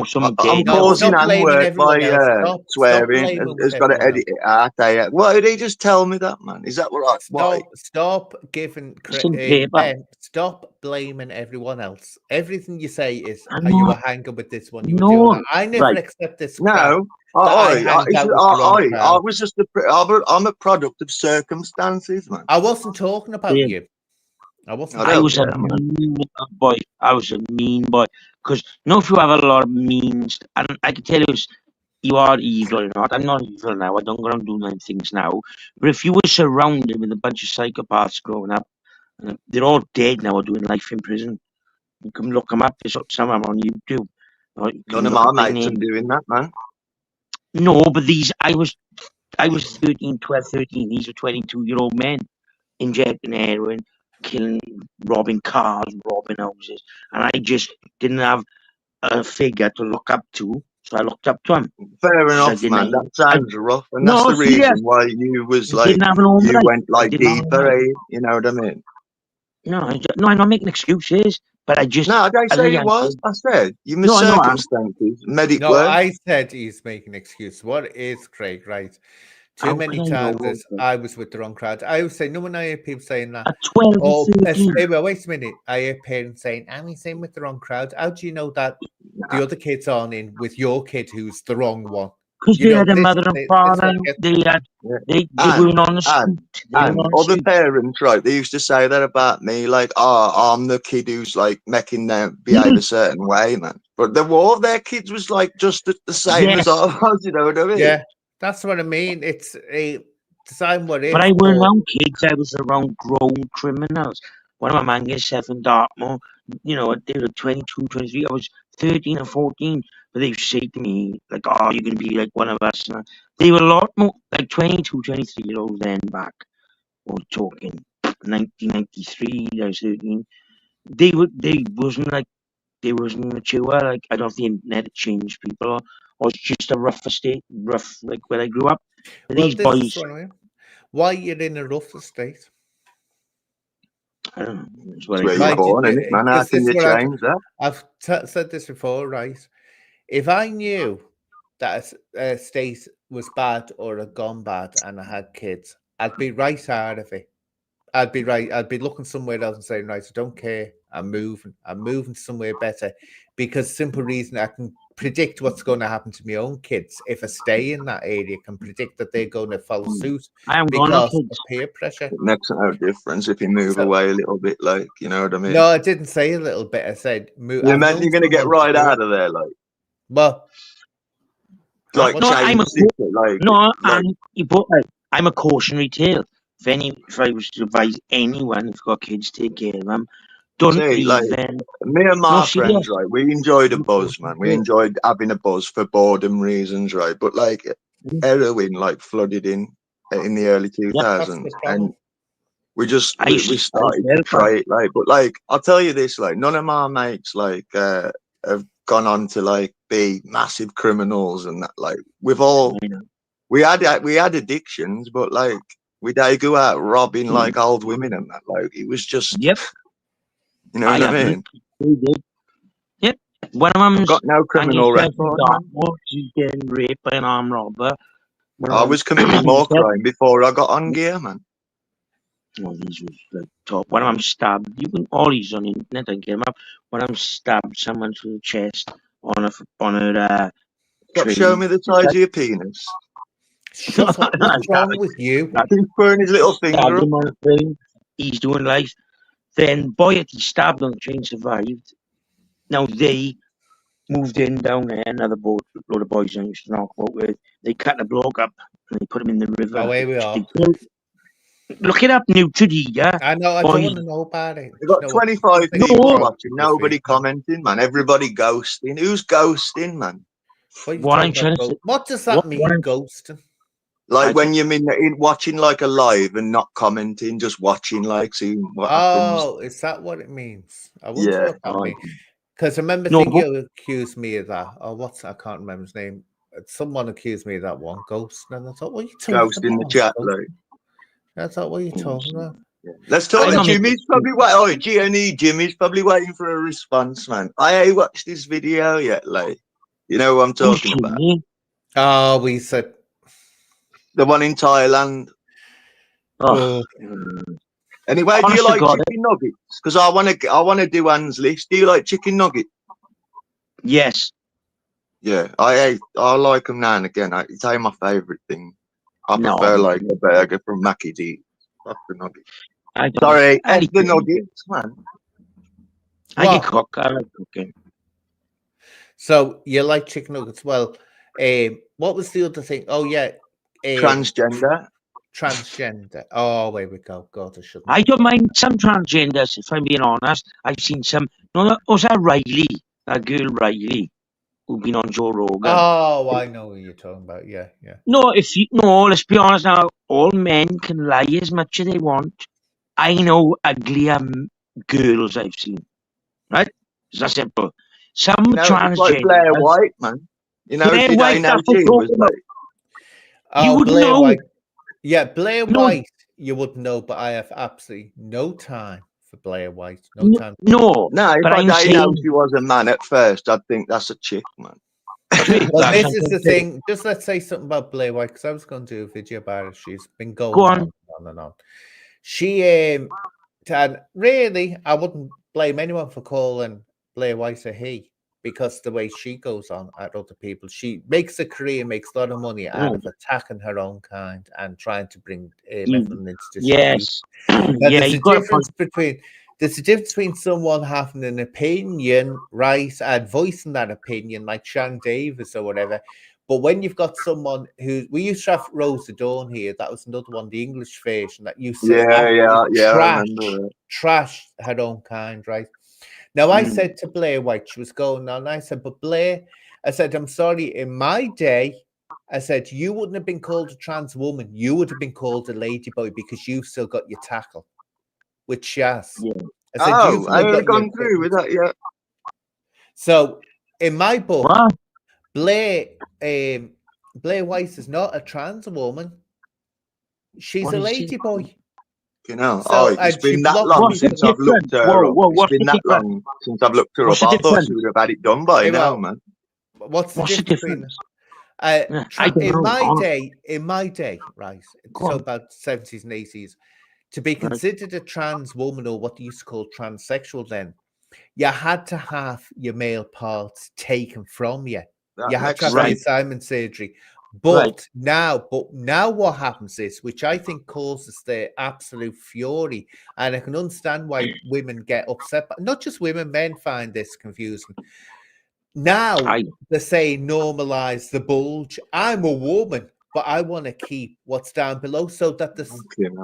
some I'm dead. No, causing stop blaming handwork everyone by else. Stop swearing. blaming Has with got to everyone edit it out. Why did he just tell me that, man? Is that right? Why? Stop giving Some paper. Ben, stop blaming everyone else. Everything you say is I'm you were not. hanging with this one, you were No, doing that. I never right. accept this crap. No, I hanged out with the wrong crowd. I was just I'm a product of circumstances, man. I wasn't talking about Yeah. you. I wasn't. I I don't was a care, man. mean boy. I was a mean boy. Because if you have a lot of means, and I can tell you are evil or not. I'm not evil now. I don't go around doing things now. But if you were surrounded with a bunch of psychopaths growing up, and they're all dead now or doing life in prison, you can look them up. There's some of them on YouTube. Or you None can of look my up their mates are names. doing that, man. No, but I was 13, 12, 13. These were 22-year-old men injecting heroin, robbing cars, robbing houses. And I just didn't have a figure to look up to. So I looked up to him. Fair I enough, didn't man. have- That sounds rough, and No, that's the serious. reason why you was I like didn't have an home you life. went I like didn't have an deeper, home life. You know what I mean? No, I'm not making excuses. But I just, No, I don't as a say it young was. kid, I said you No, missed I know, circumstances, made it No, worse. I said he's making excuses. What is Craig? Right? Too how many could I know? times I was with the wrong crowd. I always say, no, when I hear people saying that, At 12 oh, or 13. wait a minute. I hear parents saying, I'm in with the wrong crowd. How do you know that the other kids aren't in with your kid who's the wrong one? Because You they know, had a this- mother and this father. what gets- They And- weren't on the street. They And weren't on the other street. parents, right? They used to say that about me, like, "Oh, I'm the kid who's like making them behave a certain way, man." But all of their kids was like just the same Yes. as I was. You know what I mean? Yeah, that's what I mean. It's a design what if. But I weren't or- around kids. I was around grown criminals. One of my man gets set in Dartmoor. They were 22, 23. I was 13 or 14. But they used to say to me, like, oh, you're going to be like one of us. And they were a lot more, like 22, 23-year-olds then back. We're talking 1993, I was 13. They wasn't mature. Like, I don't think the internet changed people. Or it's just a rough like where I grew up. But Well, these this is boys, what I mean. Why you're in a rough state? I don't know. That's what It's where I you're Right, born, you- isn't it, man? How this can is you what I- change that? I've said this before, right? If I knew that a state was bad or had gone bad and I had kids, I'd be right out of it. I'd be looking somewhere else and saying, right, I don't care. I'm moving somewhere better, because simple reason I can predict what's going to happen to my own kids if I stay in that area. I can predict that they're going to follow suit I am going to because of kids. peer pressure. It makes no difference if you move So- away a little bit, like, you know what I mean? No, I didn't say a little bit. I said move. You I've meant known you're gonna get someone right to do out it. of there, like Well, like No, I'm a change it, like No, like, I'm a cautionary tale. If I was to advise anyone who's got kids, take care of them. Don't See, leave like, them. me and my No, friends, serious. right? We enjoyed a buzz, man. We enjoyed having a buzz for boredom reasons, right? But like heroin, like flooded in the early 2000s, that's the problem. and we just I we used to- started I to used to try it, like. But like, I'll tell you this, like, none of my mates like have gone on to like be massive criminals and that. Like, we've all we had addictions, but like we did go out robbing like old women and that. Like, it was just, Yep. you know what I haven't. mean? They did. Yep. One of them's Got no criminal record. man. She's getting raped by an armed robber. I was committing more crime before I got on gear, man. Well, these was like top. One of them stabbed. You can all these on the internet and get them up. One of them stabbed someone through the chest on her Stop train. showing me the size of your penis. Shut up. What's wrong with you? He's putting his little finger Stabbed up. him on the train. He's doing life. Then boy that he stabbed on the train survived. Now they moved in down there, another boat, load of boys I used to knock about with. They cut the bloke up and they put him in the river. Oh, here we are. Look it up, Nutridita. I know. I Boy. don't want to know about it. We've got No, 25 no. people watching, nobody Defeat. commenting, man. Everybody ghosting. Who's ghosting, man? What, are you What talking I'm trying about, to say- ghost- what does that what- mean, what I'm- ghosting? Like I when you're in watching like a live and not commenting, just watching, like seeing what happens. Oh, is that what it means? I wonder Yeah. what that Oh, means. Because I remember No, thinking you accused me of that. Or what's I can't remember his name. Someone accused me of that one, ghost. And I thought, what are you talking Ghost about? in the chat, Ghost? like. I thought, what are you talking about? Let's talk I to know. Jimmy's probably waiting. Oh, G&E Jimmy's probably waiting for a response, man. I ain't watched this video yet, like. You know what I'm who's talking about? Jimmy? Oh, we said, The one in Thailand. Oh, Anyway, do Honest you to like God, chicken nuggets? Because I wanna do Anne's list. Do you like chicken nuggets? yes. Yeah, I like them now and again. It's ain't my favourite thing. I No. prefer like a burger from Mackie D. Fuck the nuggets. I don't Sorry, I the nuggets, man. I What? can cook. I like cooking. so you like chicken nuggets? Well, what was the other thing? Oh, yeah. Transgender. Transgender. Oh, there we go. God, I shouldn't. I don't mind some transgenders, if I'm being honest. I've seen some. No, was that Riley? That girl Riley, who's been on Joe Rogan. Oh, I know what you're talking about. Yeah, yeah. No, let's be honest now. All men can lie as much as they want. I know uglier girls I've seen. Right? It's that simple. Some You know, it's like Blair transgenders. White, man. You know, Blair did I White, know that's what she I'm was talking like? Oh, wouldn't Blair know. White. Yeah, Blair No. White, you wouldn't know, but I have absolutely no time for Blair White. No No, time. no. No, if But I I'm didn't know saying- she was a man at first, I'd think that's a chick, man. Well, That's this is the something- thing. Just let's say something about Blair White, because I was going to do a video about her. She's been going Go on. and on. She, and really, I wouldn't blame anyone for calling Blair White a he, because the way she goes on at other people, she makes a career, makes a lot of money out of attacking her own kind and trying to bring Methylene into distribution. Yes. Now, Yeah, there's you a got a difference between someone having an opinion, right, and voicing that opinion, like Shan Davis or whatever. But when you've got someone who we used to have Rosa Dawn here, that was another one, the English version that used to Yeah, I remember it. trash her own kind, right? Now I Mm. said to Blair White, she was going on. I said, but Blair, I said, I'm sorry, in my day, I said, you wouldn't have been called a trans woman. You would have been called a ladyboy because you've still got your tackle, which she has. Yeah. I said, Oh, you've I still haven't got your gone through with equipment. that yet. So in my book, What? Blair White is not a trans woman. She's What a is she? ladyboy. You know, So, it's and been she that blocked long me. What's the since I've looked difference? her Whoa, up. whoa, It's what's been the that difference? long since I've looked her What's up. the I thought she difference? would have had it done by Hey, now, well, man. What's the What's the difference? difference? Between, I don't in know, my honestly. day, right? Go So on. about 70s and 80s, to be considered a trans woman or what they used to call transsexual, then you had to have your male parts taken from you. That You had makes to have sense. reassignment surgery. But now what happens is, which I think causes the absolute fury, and I can understand why women get upset, but not just women, men find this confusing. Now they say normalize the bulge. I'm a woman, but I want to keep what's down below so that the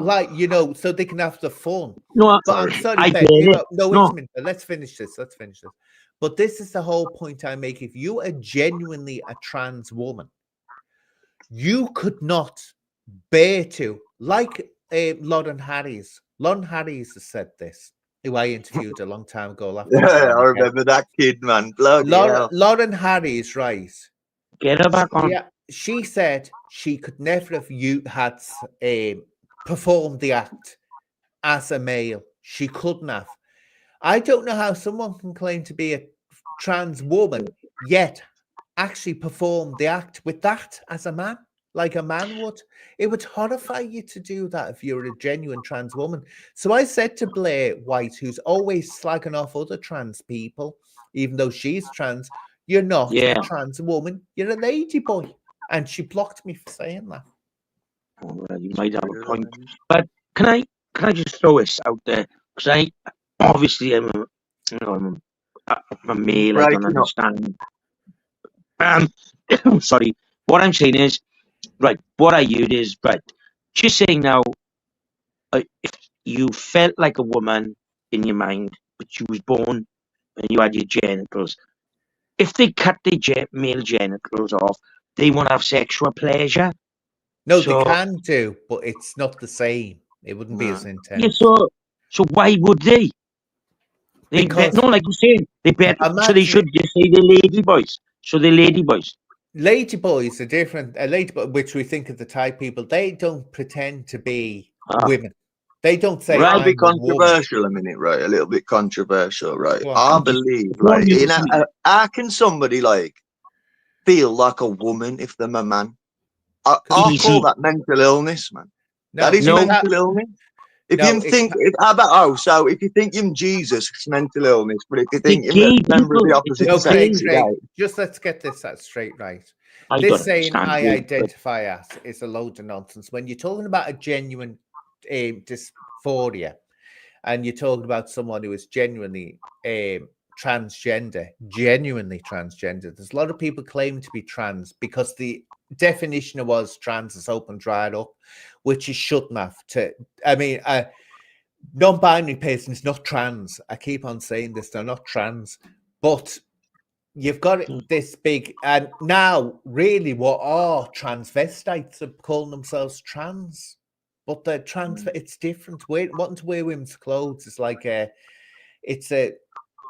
like, you know, so they can have the fun. No, But I'm sorry, I Ben, get you it. know, no, No. wait a minute. Let's finish this. But this is the whole point I make. If you are genuinely a trans woman, you could not bear to, like Lauren Harris. Lauren Harris has said this, who I interviewed a long time ago. Yeah, I remember that kid, man. Bloody hell. Lauren Harris, right? Get her back on. Yeah, she said she could never have performed the act as a male. She couldn't have. I don't know how someone can claim to be a trans woman yet actually perform the act with that as a man. like a man would. It would horrify you to do that if you're a genuine trans woman. So I said to Blair White, who's always slagging off other trans people, even though she's trans, you're not Yeah. a trans woman, you're a lady boy. And she blocked me for saying that. Oh, well, you might have a point. But can I just throw this out there? Because I obviously I'm a male. I don't Breaking up. understand. Sorry. What I'm saying is, right. What I heard is, right. Just saying now, if you felt like a woman in your mind, but you was born and you had your genitals, if they cut their male genitals off, they won't have sexual pleasure. No, So- they can do, but it's not the same. It wouldn't be as intense. Yeah, so why would they? Because- no, like you're saying, they bet. So they Imagine- should just say they're lady boys. So they're lady boys. Lady boys are different. A lady boy, which we think of the Thai people, they don't pretend to be women. They don't say, Right. A I'm bit a woman. controversial a minute, right? A little bit controversial, right? Go I on. believe, What like, do you you know, think? how can somebody like feel like a woman if they're a man? I Easy. call that mental illness, man. No, That is No. mental illness. If No, you it's think, so if you think you're Jesus, it's mental illness. But if you think The you're a gay member of the people, opposite it's okay, sex, Craig, right? just let's get this straight right. I This don't saying understand I gay, but identify as is a load of nonsense. When you're talking about a genuine dysphoria and you're talking about someone who is genuinely transgender, there's a lot of people claim to be trans because the definition of was trans is open dried up, which is shouldn't have to. I mean, non-binary person is not trans. I keep on saying this, they're not trans, but you've got this big, and now really what are transvestites are calling themselves trans, but they're trans. It's different. Wanting to wear women's clothes is like it's a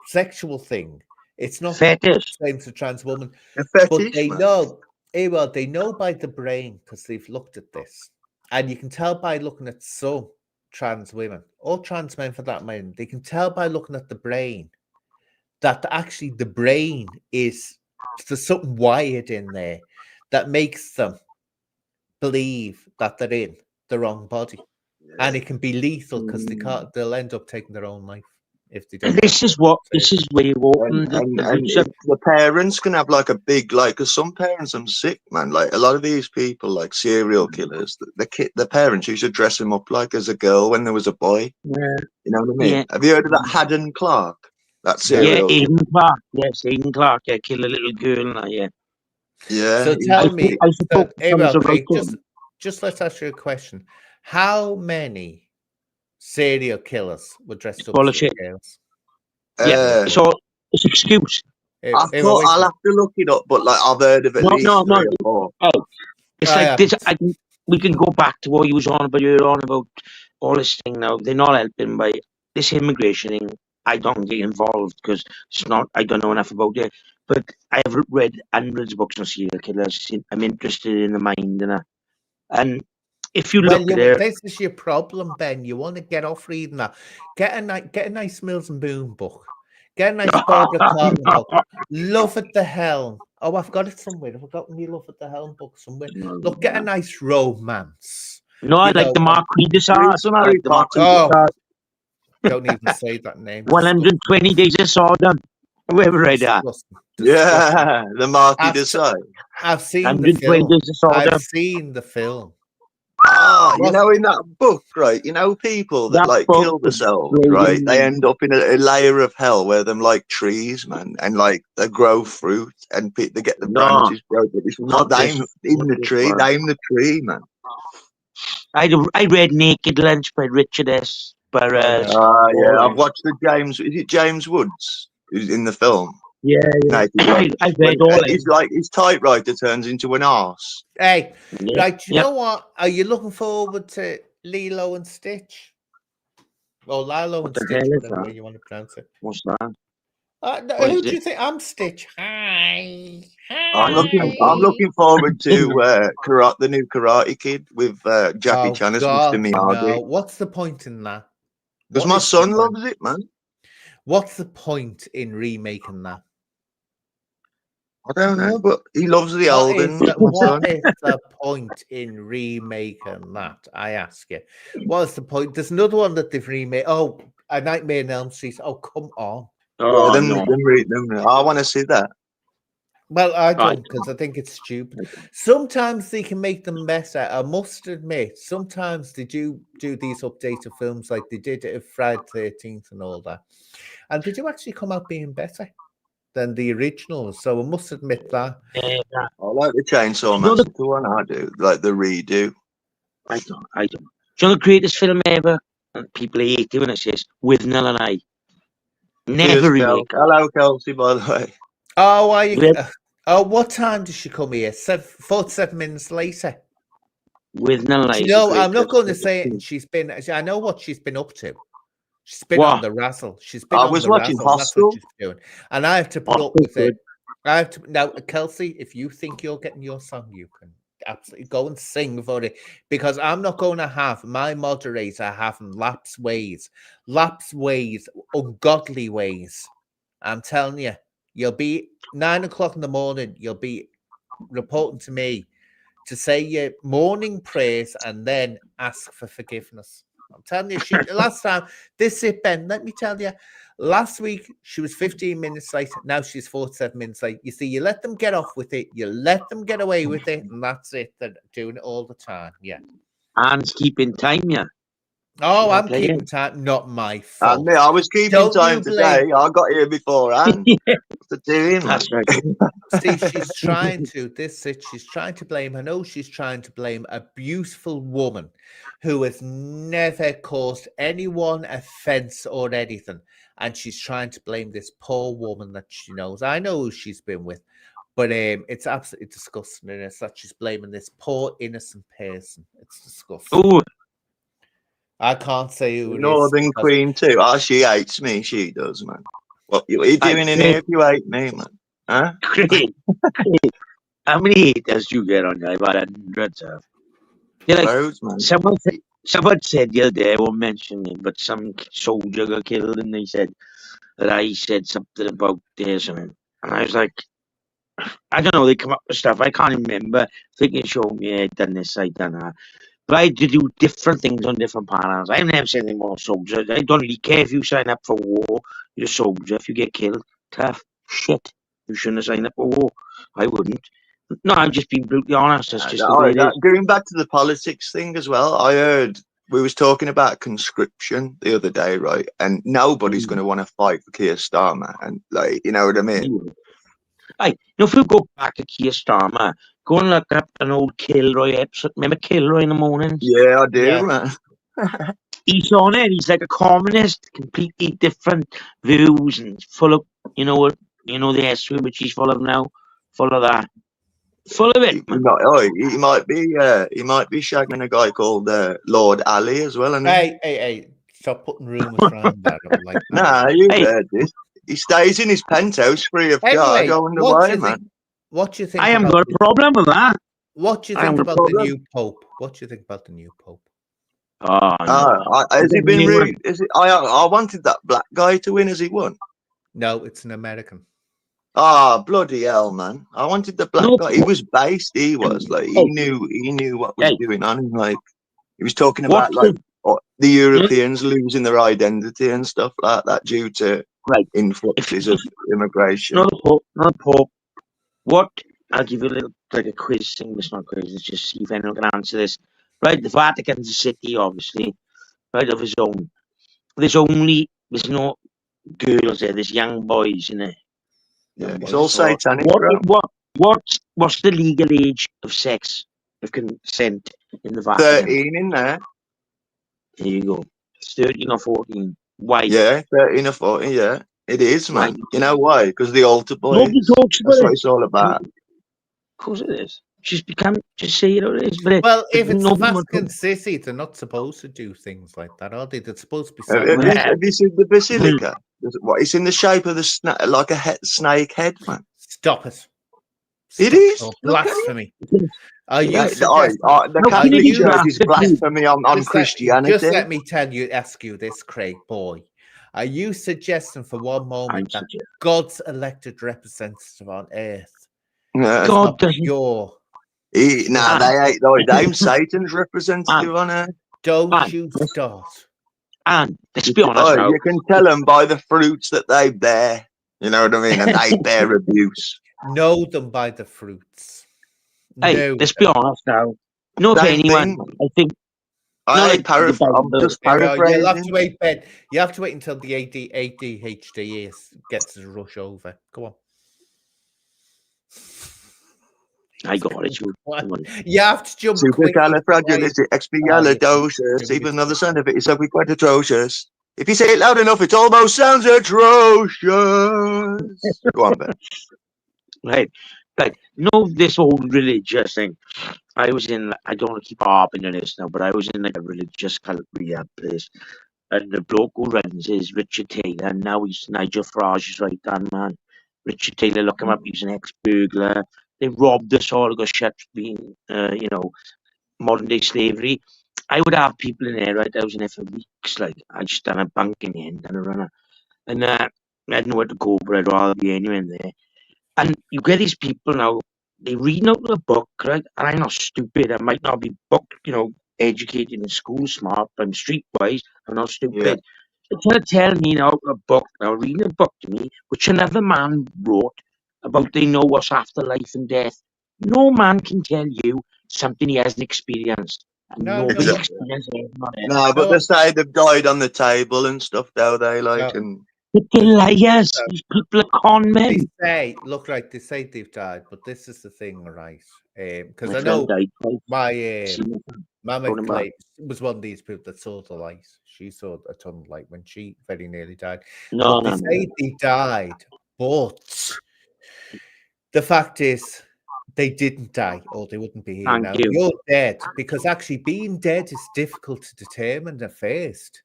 sexual thing. It's not fetish. the same as a trans woman, A but fetish, they man. know. Well, they know by the brain because they've looked at this, and you can tell by looking at some trans women or trans men for that matter. They can tell by looking at the brain that actually the brain there's something wired in there that makes them believe that they're in the wrong body, and it can be lethal because they'll end up taking their own life if they don't. And this is where you open And the the parents can have like a big, like, because some parents are sick, man. Like a lot of these people, like serial killers, the parents used to dress him up like as a girl when there was a boy. Yeah. You know what I mean? Yeah. Have you heard of that Haddon Clark? That Yeah, serial killer? Aidan Clark. Yes, Aidan Clark. Yeah, kill a little girl. Yeah. Yeah. So tell me, I suppose Craig, just let's ask you a question. How many serial killers were dressed up Full as of shit. girls? Yeah. So it's an excuse. I'll have to look it up, but like I've heard of at least 3 or 4. Oh, it's like this. We can go back to what you was on about. You're on about all this thing now. They're not helping by this immigration thing. I don't get involved because it's not. I don't know enough about it. But I have read hundreds of books on serial killers. I'm interested in the mind and if you look there, this is your problem, Ben. You want to get off reading that. Get a nice Mills and Boone book. Get a nice Barbara Cotton book. Love at the Helm. Oh, I've got it somewhere. I've forgotten you Love at the Helm book somewhere. Look, get a nice romance. No, I like the Marquis de Sade. Don't even say that name. 120 Days of Sodom. Whoever read that. Yeah, the Marquis de Sade. I've seen the film. I've seen the film. You know, in that book, right? You know, people that like kill themselves, right? They end up in a layer of hell where them like trees, man, and like they grow fruit and they get the branches broken. It's not in the tree. They in the tree, man. I read Naked Lunch by Richard S. Burroughs. Yeah, I've watched the James. Is it James Woods who's in the film? Yeah. I read all it. It's like his typewriter turns into an arse. Hey, like, you know what? Are you looking forward to Lilo and Stitch? Or Lilo and Stitch, whatever way you want to pronounce it. What's that? Who do you think? I'm Stitch. Hi. I'm looking forward to the new Karate Kid with Jackie Chan as Mr. Miyagi. No. What's the point in that? Because my son loves it, man. What's the point in remaking that? I don't know, but he loves the old ones, my son. What is the point in remaking that? I ask you. What's the point? There's another one that they've remade. Oh, A Nightmare on Elm Street. Oh, come on. Oh, Them, no. I want to see that. Well, I Right. don't, because I think it's stupid. Sometimes they can make them better. I must admit, sometimes they do these updated films like they did at Friday the 13th and all that. And they do actually come out being better than the originals. So I must admit that. Yeah, I like the Chainsaw You know the- Massacre one. I do like the redo. I don't. Do you know the greatest film ever? And people hate it when it says With Nell and I. Never Cheers, remake. Kel. Hello, Kelsey. By the way, Oh, why you? Yeah. What time does she come here? 47 minutes later. With Nell and I. You is a know, great I'm not film. going to say it. She's been. I know what she's been up to. She's been What? on the razzle. She's been I on was the watching razzle. That's Hostel. what she's doing. And I have to put up Hostel's with it. good. I have to now, Kelsey. If you think you're getting your song, you can absolutely go and sing for it, because I'm not going to have my moderator having lapse ways, ungodly ways. I'm telling you, you'll be 9 o'clock in the morning. You'll be reporting to me to say your morning prayers and then ask for forgiveness. I'm telling you, last time, this is Ben. Let me tell you, last week she was 15 minutes late. Now she's 47 minutes late. You see, you let them get off with it, you let them get away with it, and that's it. They're doing it all the time. Yeah. And keeping time, yeah. Oh, You're I'm playing. keeping time. Not my fault. I was keeping Don't time you today. blame- I got here beforehand. What's the doing, man? That's right. See, she's trying to, she's trying to blame, I know she's trying to blame a beautiful woman who has never caused anyone offense or anything. And she's trying to blame this poor woman that she knows. I know who she's been with, but it's absolutely disgusting. And it's that she's blaming this poor innocent person. It's disgusting. Oh, I can't say who it is. Northern because- Queen too. Oh, she hates me. She does, man. What are you doing in here if you hate me, man? Huh? Craig. How many haters do you get on you? I've had hundreds of. You're like, Loads, man. someone said the other day, I won't mention it, but some soldier got killed, and they said that I said something about this, and I was like, I don't know, they come up with stuff, I can't remember. I think it showed me I'd done this, I'd done that. But I had to do different things on different panels. I never said anything about soldiers. I don't really care if you sign up for war, you're a soldier. If you get killed, tough shit. You shouldn't have signed up for war. I wouldn't. No, I'm just being brutally honest. That's just the way it is. Going back to the politics thing as well, I heard we was talking about conscription the other day, right? And nobody's going to want to fight for Keir Starmer, and like, you know what I mean? Hey, if you go back to Keir Starmer, go and look up an old Kilroy episode. Remember Kilroy in the mornings? Yeah, I do, Yeah. man. He's on it. He's like a communist, completely different views and full of, the history which he's full of now, full of that, full of it. Man. He might be shagging a guy called Lord Ali as well. And Hey, stop putting rumours around that. Like that. nah, you Hey. heard this. He stays in his penthouse free of charge. Anyway, I wonder what do why, you man. think? What do you think? I haven't about got a problem with that. What do you I think haven't got a about the problem. new pope? What do you think about the new pope? Oh, no. Has he been New rude? one. Is it? I wanted that black guy to win. Has he won? No, it's an American. Ah, bloody hell, man! I wanted the black No. guy. He was based. He was like Hey. he knew what was Hey. going on. And, like he was talking What about like the- the Europeans losing their identity and stuff like that due to Right. influxes of immigration. Not a pope. What? I'll give you a little, like a quiz thing, but it's not quiz, it's just see if anyone can answer this. Right, the Vatican's a city, obviously, right, of its own. There's no girls there, there's young boys in it. Yeah, Young it's boys. all So satanic, bro. what's the legal age of sex, of consent in the Vatican? 13 in there. There you go. 13 or 14. Why? Yeah, 13 or 14. Yeah, it is, man. Right. You know why? Because the altar boys. Nobody talks That's about what it. it's all about. Of course it is. Just say it how it is. But Well, if it's nobody Vatican wants City, they're not supposed to do things like that, are they? They're supposed to be Have, silent. have you seen the basilica? What? It's in the shape of the like a snake head, man. Stop it. It Stop is. your Look at blasphemy. Are you Yeah, suggesting- the No, Catholic you Church have is to- blasphemy on Just let- Christianity. Just let me ask you this, Craig boy. Are you suggesting for one moment that God's elected representative on earth Yeah. God doesn't. Pure. Nah, they ain't. Like, I'm Satan's representative on Earth. Don't Man, you start. And let's be honest now. You can tell them by the fruits that they bear. You know what I mean? And they bear abuse. Know them by the fruits. Hey, Know let's be them. honest now. Not Same anyone. thing. I think. I'm the just You'll have paraphrasing. to wait, Ben. You have to wait until the ADHD gets to rush over. Go on. I got it. You have to jump quick. Supercalifragilisticexpialidocious. Even though the sound of it is something quite atrocious. If you say it loud enough, it almost sounds atrocious. Go on, Ben. Right. Like, this whole religious thing. I was in, I don't want to keep harping on this now, but I was in like a religious cult rehab place. And the bloke who runs is Richard Taylor, and now he's Nigel Farage's right hand man. Richard Taylor, look him up, he's an ex-burglar. They robbed us all, got shut for being, modern day slavery. I would have people in there, right? I was in there for weeks, like, I just done a bunk in the end, done a runner. And I had nowhere to go, but I'd rather be anywhere in there. And you get these people now, they read out the book, right? And I'm not stupid. I might not be educated in school, smart, but I'm streetwise. I'm not stupid. Yeah. They're trying to tell me now a book, now reading a book to me, which another man wrote about they know what's after life and death. No man can tell you something he hasn't experienced. And No, nobody no. experienced it. No, but they say they've died on the table and stuff, though they like No. and But they're liars. These people are con men. They say they've died, but this is the thing, right? Because My I know friend died twice. my Mama Going back. Clay was one of these people that saw the light. She saw a ton of light when she very nearly died. No, But they say they died, but the fact is they didn't die, or they wouldn't be here Thank now. you. You're dead, because actually being dead is difficult to determine at first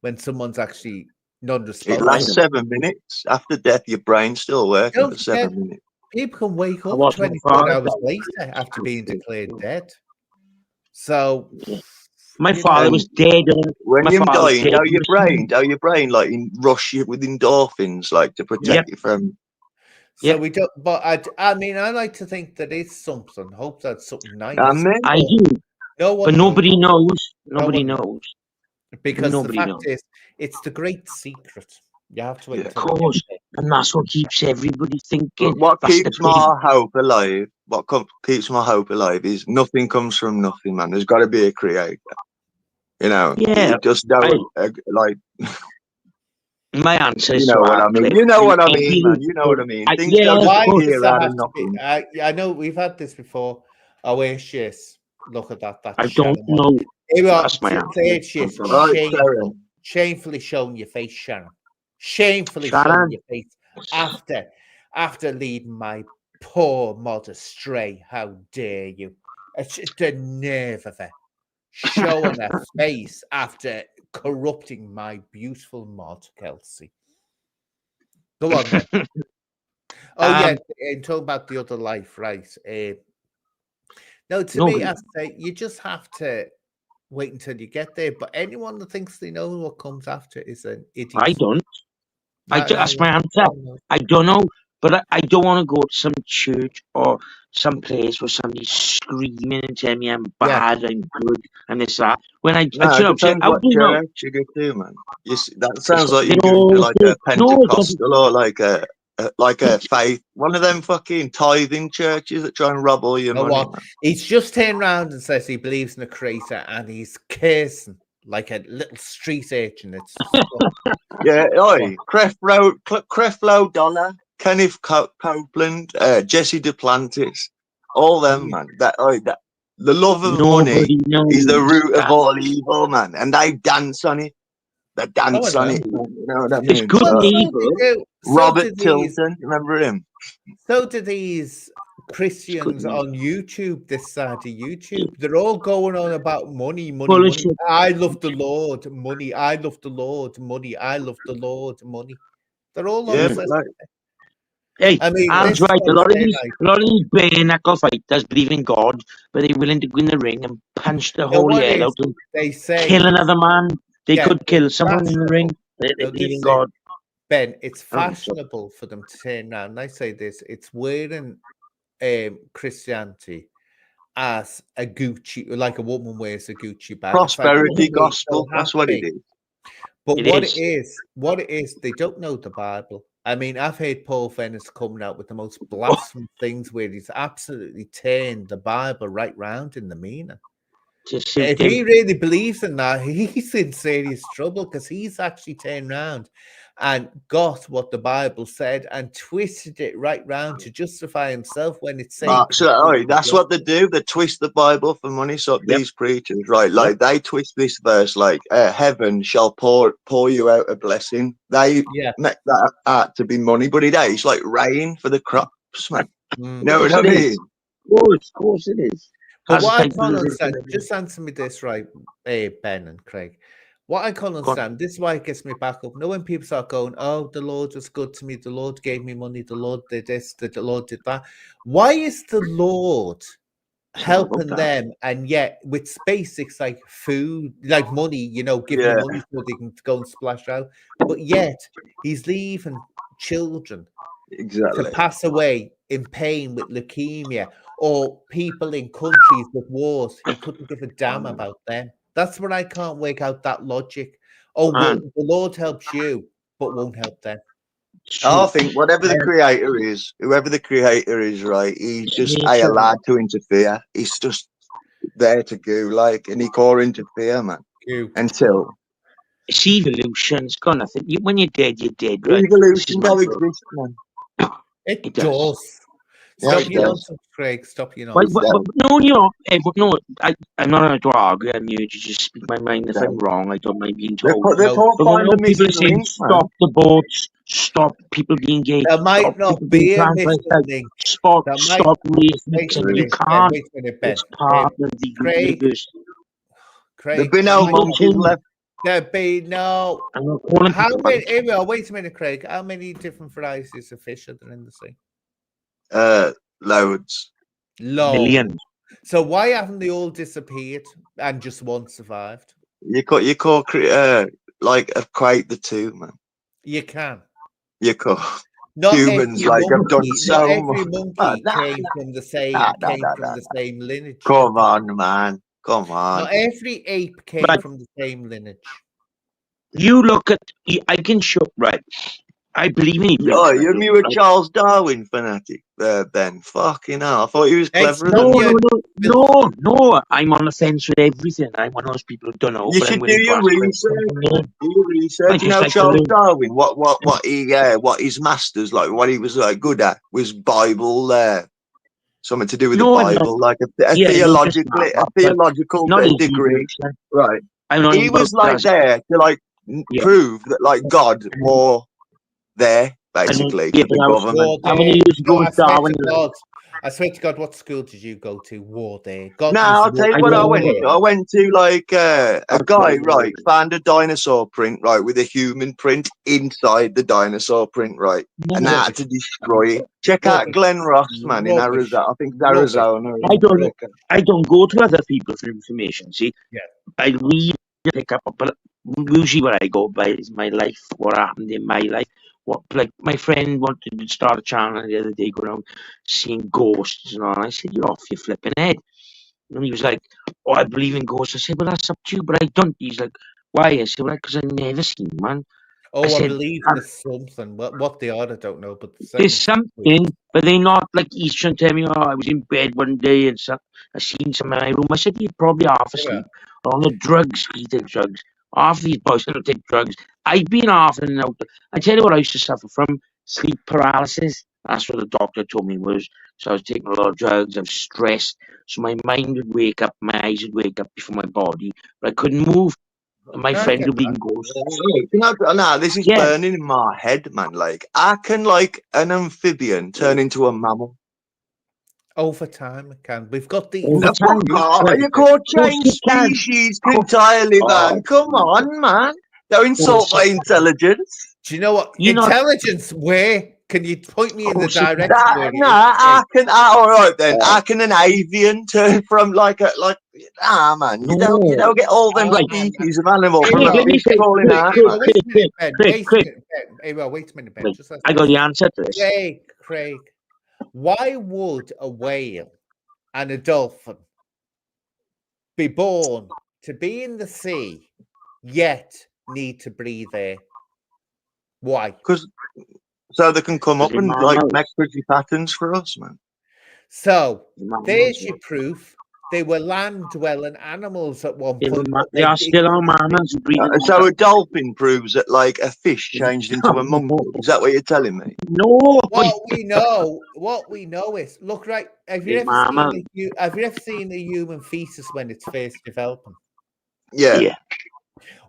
when someone's actually it non-responsive. lasts 7 minutes. After death, your brain's still working Don't for 7 minutes. People can wake I up watched my 24 father hours die. later after being declared dead. So My you father know, was dead. When My you're father was dying, dead. how your brain like rush you with endorphins, like to protect you from. so Yep. we don't. But I mean, I like to think that it's something. Hope that's something nice. Amen. I do, No one, but nobody knows. No Nobody one knows. because Nobody the fact knows. is, it's the great secret. You have to wait Yeah. Of until you course, get and that's what keeps everybody thinking. But what That's the keeps thing. my hope alive? Keeps my hope alive is nothing comes from nothing, man. There's got to be a creator. You know, Yeah, you just don't like. my answer You is know what I mean. You know what I mean, man. You know what I mean. Things yeah, don't Why just does appear that out have of to be? nothing. I know we've had this before. Oh, where's Shiz? Look at that. I Shannon don't one. know. Here we are. That's my Say it, Shiz. Right, Shameful. Sharon. Shamefully showing your face, Sharon. Shamefully Sharon. showing your face after leading my poor mod astray. How dare you? It's just the nerve of her showing her face after corrupting my beautiful mod, Kelsey. Go on then. And talk about the other life, right? No, to me, I say you just have to wait until you get there. But anyone that thinks they know what comes after is an idiot. I don't. That's my answer. I don't know, but I don't want to go to some church or some place where somebody's screaming and telling me I'm bad and good and this that. When it depends what church you go to, man. That sounds like you go to like a Pentecostal or like a faith, one of them fucking tithing churches that try and rob all your money. Man. He's just turned around and says he believes in a creator, and he's cursing like a little street urchin. It's yeah, Creflo Dollar, Kenneth Copeland, Jesse Duplantis, all them, man. That the love of money is the root of all evil, man, and they dance on it. They dance on it. You know what I mean? It's good and evil. Robert Tilton, remember him? So do these Christians on YouTube, this side of YouTube. They're all going on about money. I love the Lord, money. I love the Lord, money. I love the Lord, money. They're all on Hey, I mean, Al's right. A lot of these bare knuckle fighters believe in God, but they're willing to go in the ring and punch the whole head out and kill another man. They could kill someone in the ring. They believe in God. Ben, it's fashionable for them to turn around. And I say this: it's wearing Christianity as a Gucci, like a woman wears a Gucci bag. It's like, Prosperity woman, you're gospel. so That's what it happy. is. But It what it is, they don't know the Bible. I mean, I've heard Paul Venice coming out with the most blasphemous things where he's absolutely turned the Bible right round in the meaning. To suit If him. he really believes in that, he's in serious trouble because he's actually turned around and got what the Bible said and twisted it right round to justify himself when it's saying. That's what they do. They twist the Bible for money. So these preachers, right? Like they twist this verse, like heaven shall pour you out a blessing. They make that out to be money, but it is like rain for the crops, man. You know what I mean? Of course it is. But what I can't understand, just answer me this, right, Ben and Craig. What I can't understand, this is why it gets me back up. When people start going, oh, the Lord was good to me, the Lord gave me money, the Lord did this, the Lord did that. Why is the Lord helping them, and yet with basics like food, like money, you know, giving them money so they can go and splash out, but yet he's leaving children to pass away in pain with leukemia, or people in countries with wars? He couldn't give a damn about them. That's what I can't work out, that logic. Oh, well, the Lord helps you, but won't help them. I think whatever the creator is, whoever the creator is, right, he's just allowed to interfere. He's just there to go, like, and he can't interfere, man. Until it's evolution. It's got nothing. When you're dead, right? Evolution don't exist, man. It does. Stop your nonsense, Craig. Stop your nonsense. No, you know, no, I'm not going to argue. I'm here to just speak my mind. If I'm wrong, I don't mind being told. But when people are saying, stop the boats, stop people being gay. There might not be a missing link. Stop racism. You can't. Wait a minute, Ben. It's part of the universe. Craig. There've been no monkeys left. There'd be no. How many? Wait a minute, Craig. How many different varieties of fish are there in the sea? Loads. Millions. So why haven't they all disappeared and just one survived? You can't like equate the two, man. You can. You can't. Not humans like have done so every much. Monkey came from the same lineage. Come on, man. Come on. Not every ape came from the same lineage. You look at. I can show right. I believe in evolution. Oh, you were a Charles Darwin fanatic there, Ben. Fucking hell. I thought he was cleverer than you. No. I'm on the fence with everything. I'm one of those people who don't know. You should do your research. You know, Charles Darwin, what his masters, like, what he was like good at was Bible, something to do with the Bible, like a theological degree. Right. He was like there to like prove that like God more there, basically, to the government. How many years ago was Darwin? I swear to God, what school did you go to? War there. No, I'll tell you what I went to. I went to like a guy, right, found a dinosaur print, right, with a human print inside the dinosaur print, right, and I had to destroy it. Check out Glen Ross, man, in Arizona. I think it's Arizona. I don't go to other people for information. See, I read, pick up, but usually what I go by is my life, what happened in my life. What, like my friend wanted to start a channel the other day, go around seeing ghosts and all. And I said, "You're off your flipping head." And he was like, "Oh, I believe in ghosts." I said, "Well, that's up to you, but I don't." He's like, "Why?" I said, "Well, because I've never seen one." Oh, I believe there's something. What they are, I don't know, but there's something, but they're not like he's trying to tell me. Oh, I was in bed one day and I seen some in my room. I said, "You're probably half asleep or on the drugs. You take drugs. Half these boys don't take drugs. I've been half and out. I tell you what I used to suffer from: sleep paralysis. That's what the doctor told me was. So I was taking a lot of drugs. I was stressed. So my mind would wake up, my eyes would wake up before my body, but I couldn't move. And my friend would be in ghosts. No, this is burning in my head, man. Like, I can, like, an amphibian turn into a mammal. Over time, it can. We've got the. You can't change species entirely, man. Come on, man. Don't insult my intelligence. Do you know what? Intelligence, where? Can you point me in the direction? I can. All right then. I can an avian turn from like man. You don't get all them species of animals. Wait a minute, Ben. I got the answer to this. Craig. Why would a whale and a dolphin be born to be in the sea, yet need to breathe air? Why? Because so they can come up They're and like mammals. make pretty patterns for us, man. So They're mammals, there's man. your proof. They were land-dwelling animals at one They, were point. ma- but they are still our mammals and breathing So water. a dolphin proves that like a fish changed into a monkey. Is that what you're telling me? No, What we know is look right. Have you they're ever mammals. seen a human fetus when it's first developing? Yeah, Yeah,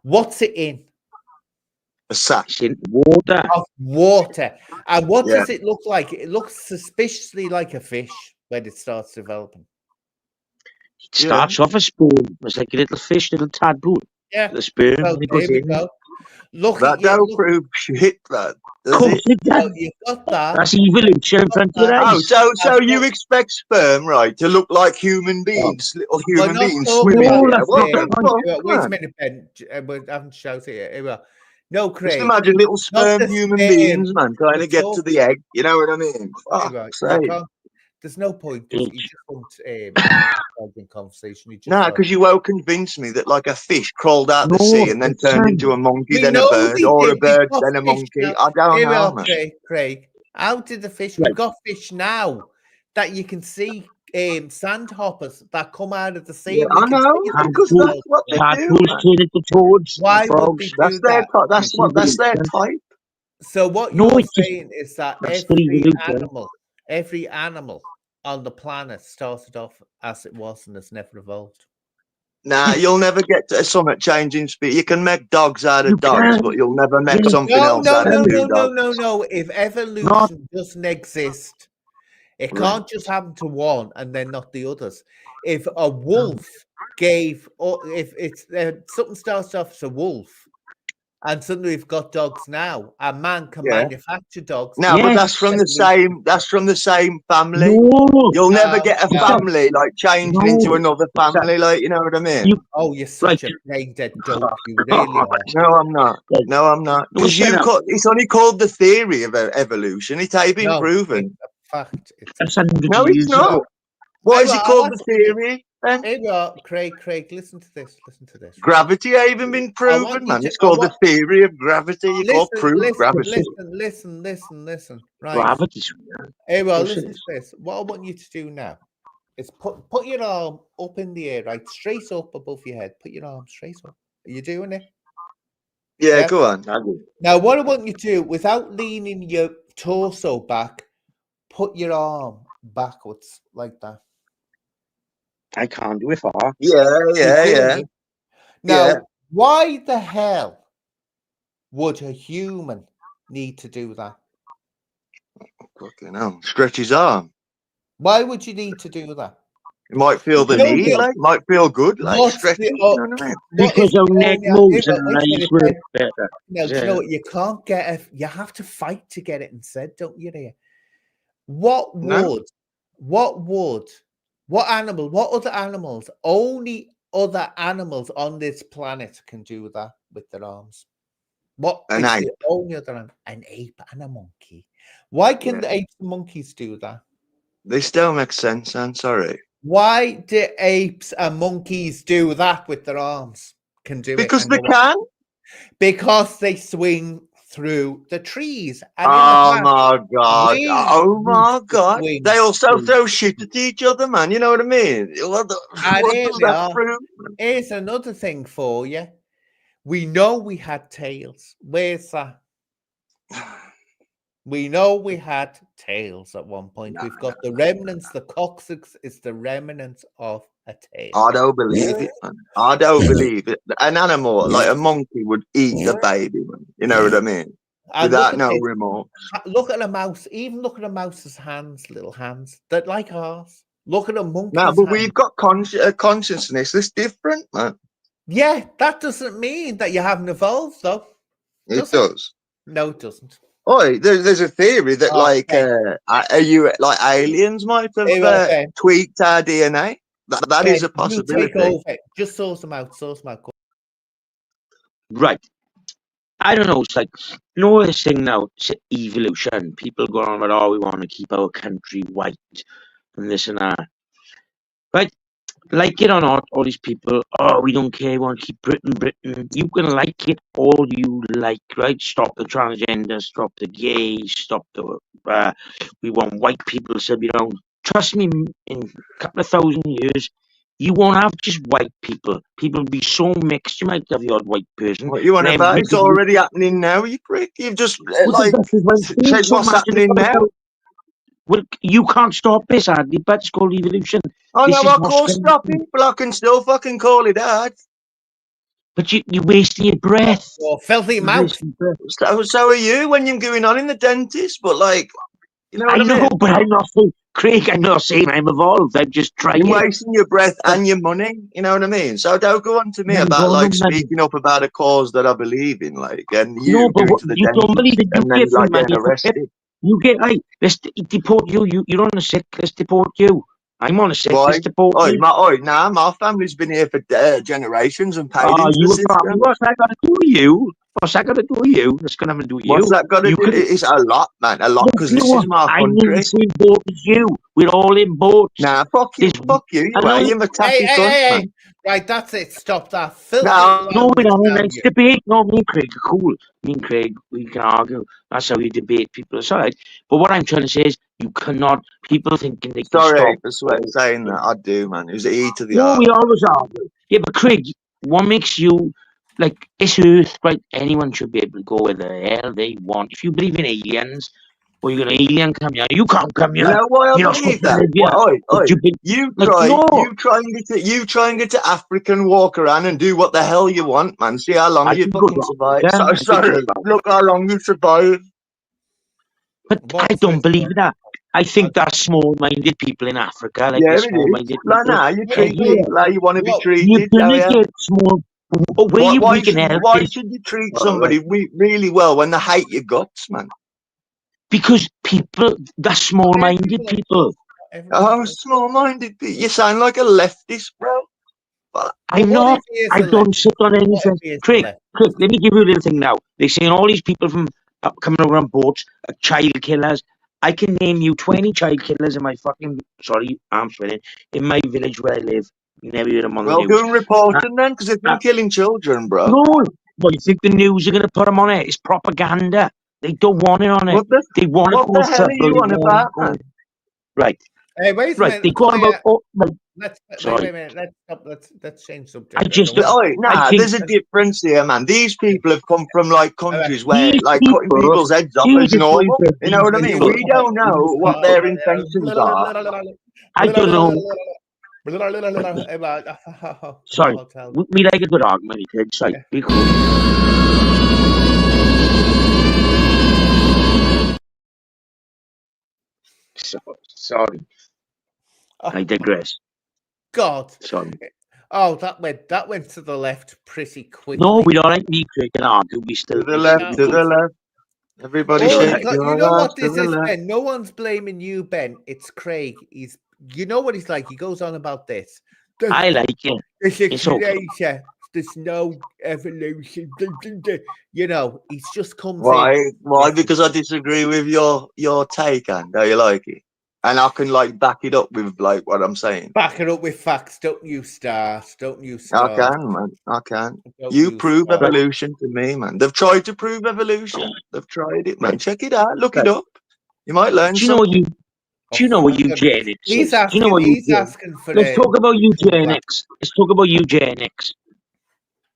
What's it in? a sack. it's in water. Of water. And what Yeah. does it look like? It looks suspiciously like a fish when it starts developing. It starts off a spoon. It's like a little fish, little tadpole. Yeah. The sperm. So and it there goes we in. go. Look That at you. don't Look, prove shit, man. Of Does course it? it does. so you've got that. That's evolution in front of your Oh, eyes. so you expect sperm, right, to look like human beings, little We're human not beings talking swimming about here? that's What the the point. fuck, Wait a man? minute, Ben. We haven't shouted it. Here we are. No, Just Craig. imagine little Not sperm the human sperm. beings, man, trying We're to get to the egg. You know what I mean? Hey, right, Fuck's you sake. can't, there's no point. You It's- just want in conversation. You just No, because you won't convince me that like a fish crawled out the No, sea and then it's turned fine. into a monkey, We then a know bird, we or a did. We've bird, got then a fish monkey. now. I don't Here we know, are, man. Craig. How did the fish? Right. We've got fish now that you can see sandhoppers that come out of the sea. Yeah, and we I can know, see them because as that's what they do, Tadpoles man. turn into toads. Why and would frogs. they do That's their that? type. That's their evolution. type. So what No, you're it's just- saying is that that's the evolution. every animal on the planet started off as it was and has never evolved. Nah, you'll never get to something changing speed. You can make dogs out You of dogs, can. but you'll never make Yeah. something else out of two dogs. No. If evolution doesn't exist, it Right. can't just happen to one and then not the others. If a wolf if it's something starts off as a wolf, and suddenly we've got dogs now, a man can Yeah. manufacture dogs. No, but Yes. that's from the same. That's from the same family. No. You'll never get a no. family like changing No. into another family. Like, you know what I mean? You- Oh, you're such Right. a brain dead dope. You really are. No, I'm not. No, I'm not. No, Because shut up. it's only called the theory of evolution. It's ain't been No, proven. it's a fact. It's That's 100 No, it's years not. ago. What is Well, it called? I The theory? Then Here we are, Craig. Listen to this. gravity ain't even been I want proven, you man. to- It's I called want- the theory of gravity. You can't prove gravity. Listen. Right. Gravity's Hey, well, course it listen to this. What I want you to do now is put your arm up in the air, right, straight up above your head. Put your arm straight up. Are you doing it? Yeah, Yeah. go on. Now, what I want you to do, without leaning your torso back, put your arm backwards like that. I can't do it far. Yeah. You're doing it. Now, Yeah. why the hell would a human need to do that? Fucking hell. Stretch his arm. Why would you need to do that? You might feel the No, need, yeah. like, might feel good, like What's stretching. the- You know what I mean? What Because is our the neck only- moves Hey, and wait our a eyes minute, work Ben. better. No, do you know what? You can't get you have to fight to get it instead, don't you? There. What No. other animals, only other animals on this planet can do that with their arms? What An is ape. the only other animal? An ape and a monkey. Why can Yeah. the apes and monkeys do that? They still make sense, I'm sorry. Why do apes and monkeys do that with their arms? Can do Because it. they and go can. Because they swing through the trees. And Oh in the my god. we Oh my used to god. swing They also through- throw shit at each other, man. You know what I mean? What And what here does we that are. prove? Here's another thing for you. We know we had tails. Where's that? We know we had tails at one point. No, We've got the remnants. The coccyx is the remnants of a tail. I don't believe it, man. I don't believe it. An animal, like a monkey, would eat the baby, man. You know what I mean? And Without look no at this. remorse. Look at a mouse. Even look at a mouse's hands, little hands. They're like ours. Look at a monkey's No, but hands. we've got consciousness that's different, man. Yeah, that doesn't mean that you haven't evolved, though. It Does it? does. No, it doesn't. Oh, there's a theory that Oh, like Ben. are you like aliens might have Hey, well, Ben. tweaked our DNA. That is a Ben, you take possibility. over. Just source them out. Right. I don't know. It's like, you know this thing now, it's evolution. People go on about, oh, we want to keep our country white and this and that. Right? Like it or not, all these people, oh, we don't care, we want to keep Britain, Britain. You can like it all you like, right? Stop the transgender, stop the gays, stop the, we want white people to be around. Trust me, in a couple of thousand years, you won't have just white people. People will be so mixed, you might have the odd white person. What you want Then about? you It's could- already happening now, you prick. You've just Well, like that's what I'm saying, said so what's imagine happening if I now. go- Well, you can't stop this, Andy, but it's called evolution. Oh This no, is of what's course gonna stop happen. it, but I can still fucking call it out. But you're wasting your breath. Your filthy You're mouth. wasting your breath. So are you when you're going on in the dentist, but like, you know what I I know, mean? but I'm not saying, Craig, I'm not saying I'm evolved. I'm just trying. You're wasting your breath and your money, you know what I mean? So don't go on to me Yeah, about go like on, man. speaking up about a cause that I believe in, like, and No, you but going what, to the you don't believe dentist it. You and then give free like money getting for it. arrested. You get, like, let's deport you. You're on a sick, let's deport you. I'm on a sick, Why? let's deport Oh, you. my family's been here for generations and paid Oh, into you the a family. system. What's that got to do with you? What's that got to do with you? That's going to have to do with What's you. that got to You do? could, It's a lot, man, a lot, no, because you know this is what? my I'm in the country. same boat as you. We're all in boats. Nah, fuck you, There's- fuck you. I know- You're a tacky Hey, cunt, hey, man. hey. Right, that's it. Stop that. Filthy No, No, we language don't. now, It's you. debate. No, me and Craig are cool. Me and Craig, we can argue. That's how we debate people aside. But what I'm trying to say is, you cannot. People thinking they can sorry stop. for saying that. I do, man. It was E to the No, R. we always argue. Yeah, but Craig, what makes you like this Earth? Right? Anyone should be able to go where the hell they want. If you believe in aliens, or you're an alien come here, you can't come You here. know why I You're not believe supposed to that? live here. Oi, But you like, try, no. you try and get to Africa and walk around and do what the hell you want, man. See how long I you can go fucking to survive. Africa, I So can go look how long you survive. But I What's don't with believe you? that. I think that's small-minded people in Africa, like Yeah, the it is. small-minded Like, people. nah, you Wait, treat Yeah, people how you want to be What? you're treated. gonna Yeah. get small. A way we can help Why is should you treat All right. somebody really well when they hate your guts, man? because people, that's small-minded Everyone people. does. Everyone Oh, does. small-minded. You sound like a leftist, bro. I'm What not. if he is I a don't left? sit on What if anything. he is a Craig, left? let me give you a little thing now. They're saying all these people from coming over on boats are child killers. I can name you 20 child killers in my fucking, sorry, I'm swearing, in my village where I live. You never hear them on the Well, news. go and report them then, because they've been killing children, bro. No, what you think the news are going to put them on it? It's propaganda. They don't want it on it. They want to What the cause hell are trouble. you They on want about, to go- man? Hey, Right, wait a right. minute. They got about. Quiet. Oh, right. Wait Sorry. a minute. Let's stop. Let's change subject. I I just- don't want- Nah, think- there's a difference here, man. These people have come from like countries where These like cutting people- people's heads off Jesus is normal. Christ, You know what I these mean? people- We don't know what their intentions are. I don't know. Sorry. Hotel. We like a good argument, kid. Sorry. Yeah. Be cool. Sorry. I digress. God. Sorry. Oh, that went to the left pretty quickly. No, we don't like me, Craig, and argue. We still. To the left, to the left. Everybody Oh, shake you your know ass what to this the is, left. Ben? No one's blaming you, Ben. It's Craig. You know what he's like. He goes on about this. I like it. There's It's okay. creator. There's no evolution. You know, he's just comes in. Why? Because I disagree with your take, and do you like it? And I can like back it up with like what I'm saying. Back it up with facts. Don't you start. Don't you I start. can, man. I can. Don't You prove start. evolution to me, man. They've tried to prove evolution. They've tried it, man. Check it out. Look it up. You might learn Do you know something. what eugenics He's is? Do you asking. know what He's eugenics? asking for. Let's talk about eugenics. Let's talk about eugenics.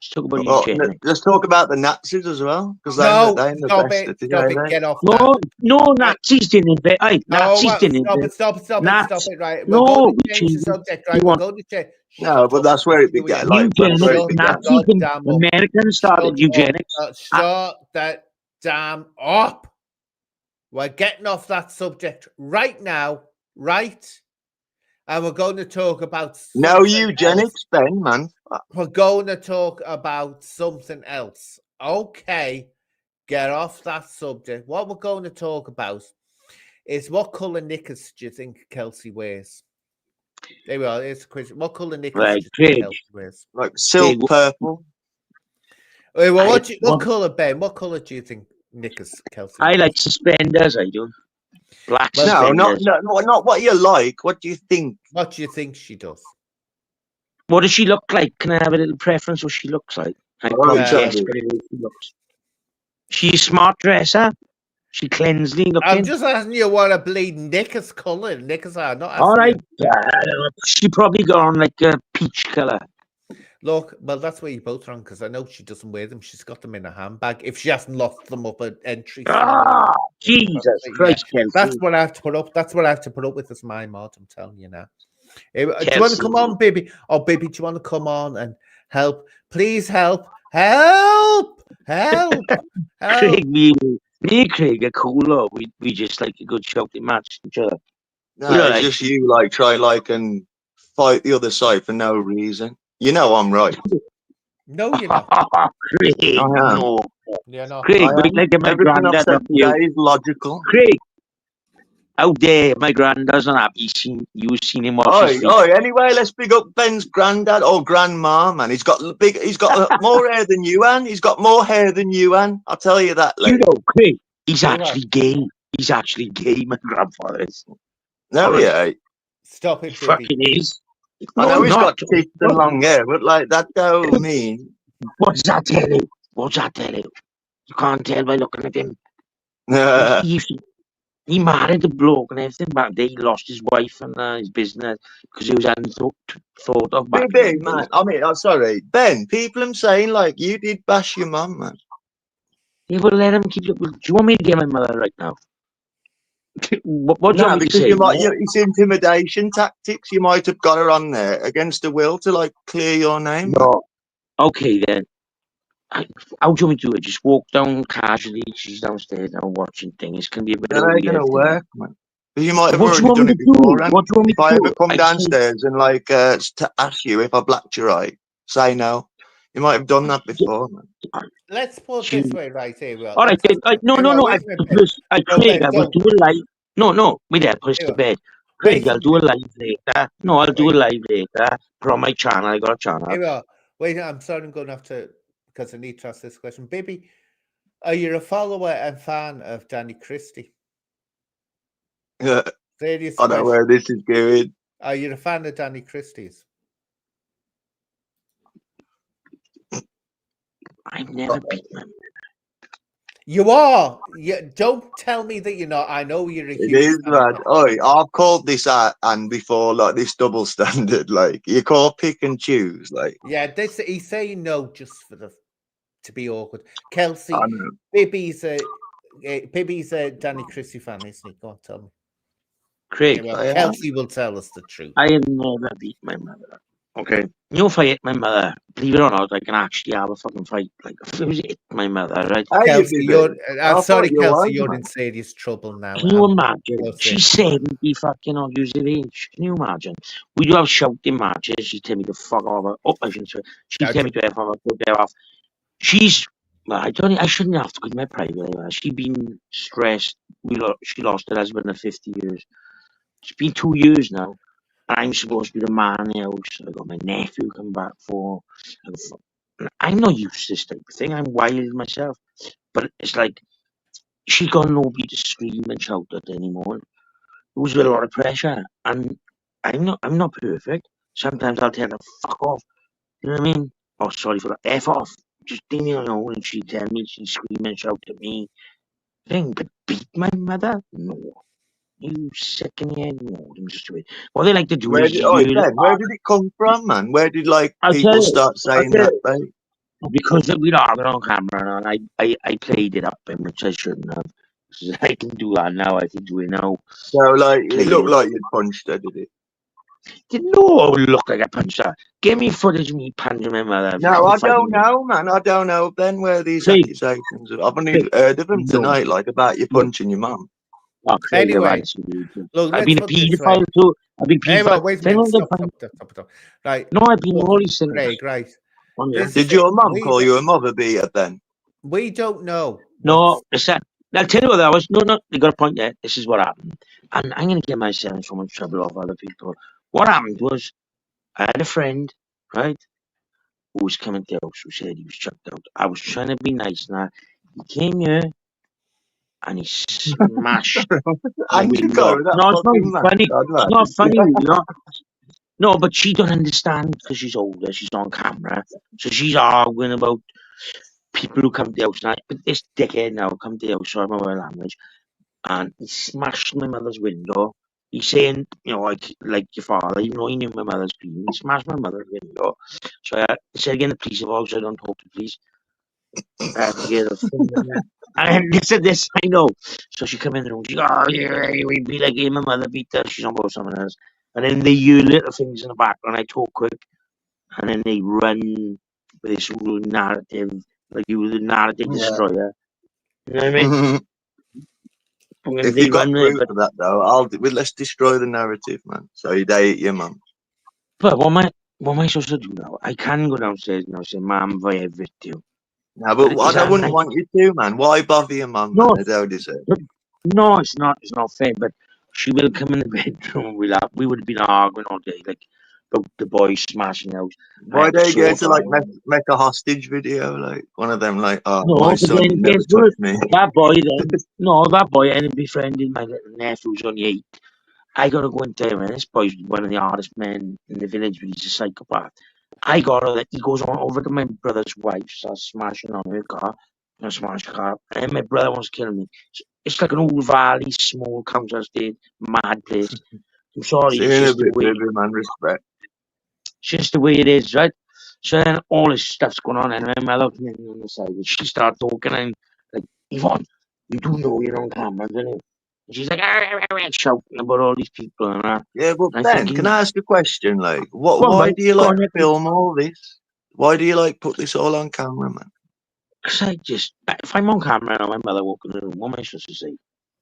Let's talk about Oh, eugenics. let's talk about the Nazis as well, because No, they're the stop best it. at the Stop it. game. Get off that. No, Nazis didn't invent. Hey, No, Nazis didn't invent. stop it. Stop it. Right. No, We're going we to change the changed it. subject. You Right. We're want- going to change. No, but that's where it began. Like that's where it Eugenics. began. Nazis and Americans started eugenics. Shut that damn up. We're getting off that subject right now, right? And we're going to talk about No something eugenics, else. Ben, man. We're going to talk about something else. Okay, get off that subject. What we're going to talk about is what colour knickers do you think Kelsey wears? There we are. It's a question. What colour knickers Right, do you think Craig. Kelsey wears? Like silk Big- purple. Wait, well, I- what colour, Ben? What colour do you think knickers, Kelsey? I like suspenders, I do. Black Well, No, suspenders. not what you like. What do you think? What do you think she does? What does she look like? Can I have a little preference what she looks like? I All probably right, guess Charlie. what it is she looks. She's a smart dresser. She cleanly I'm looking. just asking you what a bleeding knickers colour knickers are. Not asking All right. you. She probably got on like a peach colour. Look, well, that's where you both wrong because I know she doesn't wear them. She's got them in her handbag. If she hasn't lost them up at entry. Ah, Jesus Yeah, Christ, Kelsey. that's what I have to put up. That's what I have to put up with as my mod. I'm telling you now. Do you want to Kelsey. come on, baby? Oh, baby, do you want to come on and help? Please help! Help! Help! Help! Craig, me and Craig are cool, though. We just like a good shouting match to each other. No, You know, it's like- just you like try like and fight the other side for no reason. You know I'm right. No, you're not. Craig, I am. no. You're not. Craig, I wait am. till I get my Everything I've granddad said up you. today is logical. Craig, how dare my granddad's not happy. You seen him watch his feet. Anyway, let's big up Ben's granddad or grandma, man. He's got more hair than you, Ann. He's got more hair than you, Ann. I'll tell you that. You Like, know, Craig, he's Yeah. actually gay. He's actually gay, my grandfather is. no, yeah. Stop He it, baby. fucking is. I know he's not. got teeth and long hair, but like that don't mean. What does that tell you? What's that tell you? You can't tell by looking at him. He married the bloke and everything, but then he lost his wife and his business because he was hadn't thought of back. Baby, man. I mean, I'm sorry, Ben. People are saying like you did bash your mum, man. He would let him keep. Do you want me to get my mother right now? What do you No, want me to because say? it's intimidation tactics. You might have got her on there against her will to like clear your name. No. Okay then. How do you want me to do it? Just walk down casually. She's downstairs now watching things. It's gonna be a bit That of a ain't weird gonna thing. work, man. But you might have What do you already want done me it to do? before. And What do you want me if I to ever do? come I'd say- downstairs and like to ask you if I blacked your eye, say no. You might have done that before, man. Let's put it this way, right here. Will. All right, Let's- no. Hang on, I wait a minute, Craig, Ben, I will don't. do a live. No, me there, put us Hang to on. bed. Craig, Wait a I'll do a minute. live later. No, I'll do a live later. Put on my channel. I got a channel. Hey, well, wait, I'm sorry, I'm going to have to, because I need to ask this question. Baby, are you a follower and fan of Danny Christie? Yeah, Serious I know question. where this is going. Are you a fan of Danny Christie's? I've never beat my You are. Don't tell me that you're not. I know you're a It huge is, fan of man. Danny. Oi, I've called this out and before, like this double standard. Like you call pick and choose. Like Yeah, he's saying no just for to be awkward. Kelsey, I know. Bibby's a Danny Christie fan, isn't he? Go on, tell me. Craig. Yeah, well, I am. Kelsey will tell us the truth. I have never beat my mother. Okay. You know, if I hit my mother, believe it or not, I can actually have a fucking fight. Like if it was hit my mother, right? Hey, Kelsey, you you're. did. I'm I sorry, thought you Kelsey, was, you're man. in serious trouble now. Can you imagine? What's She's 70 fucking odd years of age. Can you imagine? We do have shouting matches. She'd tell me to fuck off. Oh, I shouldn't say. She'd tell me to F off. Go there off. She's. Well, I shouldn't have to give my private life. She's been stressed. She lost her husband at 50 years. It's been 2 years now. I'm supposed to be the man in the house. I got my nephew come back for. I'm not used to this type of thing. I'm wild myself. But it's like she got nobody to scream and shout at anymore. It was a lot of pressure. And I'm not perfect. Sometimes I'll tell her fuck off. You know what I mean? Oh, sorry for that. F off. Just leave me alone. And she'd tell me, she'd scream and shout at me. Thing, but beat my mother? No. You sick in the head? No, I'm just doing. What they like to do Where is did, Ben, where did it come from, man? Where did like I'll tell people you, start saying I'll that? Babe? because we'd argued on camera and I played it up, which I shouldn't have. I can do that now. I can do it now. So like it Played looked it. like you'd punched her, did it? Didn't know look like I punched her. Give me footage of me punching my mother. No, I don't know, man. I don't know, Ben, where these Craig. accusations are. I've only Craig. heard of them No. tonight, like about you punching your mum. Oh, Craig, Anyway, I've actually- Look, I've been a let's put this way. paedophile too. I've been Hey, paedophile. well, wait a If anyone minute. get Stop. Right. No, I've been Look, all these things. Craig, right. Oh, yeah. This Did is your it. mum We call don't- you a mother beater, Ben? We don't know. No, listen. I'll tell you what that was. No, you got a point there. This is what happened. And I'm going to get myself in so much trouble off other people. What happened was, I had a friend, right? who was coming to the house who said he was chucked out. I was trying to be nice now. He came here and he smashed the And you go window. with that No, it's not fucking funny. bastard, It's not funny, you know. No, but she don't understand because she's older. She's on camera. So she's arguing about people who come to the house now. But this dickhead now come to the house, sorry about my language, and he smashed my mother's window. He's saying, you know, like your father, even though he knew my mother's clean, he smashed my mother's window. So I said again, the police involved, so I don't talk to police. I had to get a phone in there. And this, I know. So she come in the room, she go, oh, yeah, we'd be like, hey, my mother beat her, she's on about someone else. And then they hear little things in the background, I talk quick, and then they run with this whole narrative, like you were the narrative Yeah. destroyer. You know what I mean? And If they you got run with it, proof of that though, let's destroy the narrative, man. So you date your mum. but what am I supposed to do now? I can go downstairs now and say, Mum, have I ever you? No, but Is I that wouldn't nice? want you to, man. Why bother your mum, man? No, They don't deserve. no, it's not. It's not fair. But she will come in the bedroom. And we would have been arguing all day, like the boys smashing out. I Why had to they go sort to like out. make a hostage video, like one of them, like, oh, No, my but son then never guess what? touched me. That boy then. No, that boy ended up befriending my little nephew who's only 8. I gotta go and tell him, man, this boy's one of the hardest men in the village, but he's a psychopath. I got her that he goes on over to my brother's wife, starts smashing on her car, and smash the car, and then my brother wants to kill me. It's like an old valley, small council estate, mad place. I'm sorry, it's Seeing a just the bit, way baby, man, respect. it's just the way it is, right? So then all this stuff's going on, and my mother came in on the side, and she started talking, and like, Yvonne, you do know you're on camera, don't you? And she's like, shouting about all these people, and Yeah, but I'm Ben, can thinking, I ask a question? Like, go on, why mate, do you go like on, film all this? Why do you like put this all on camera, man? because if I'm on camera and my mother walking in the room, what am I supposed to say?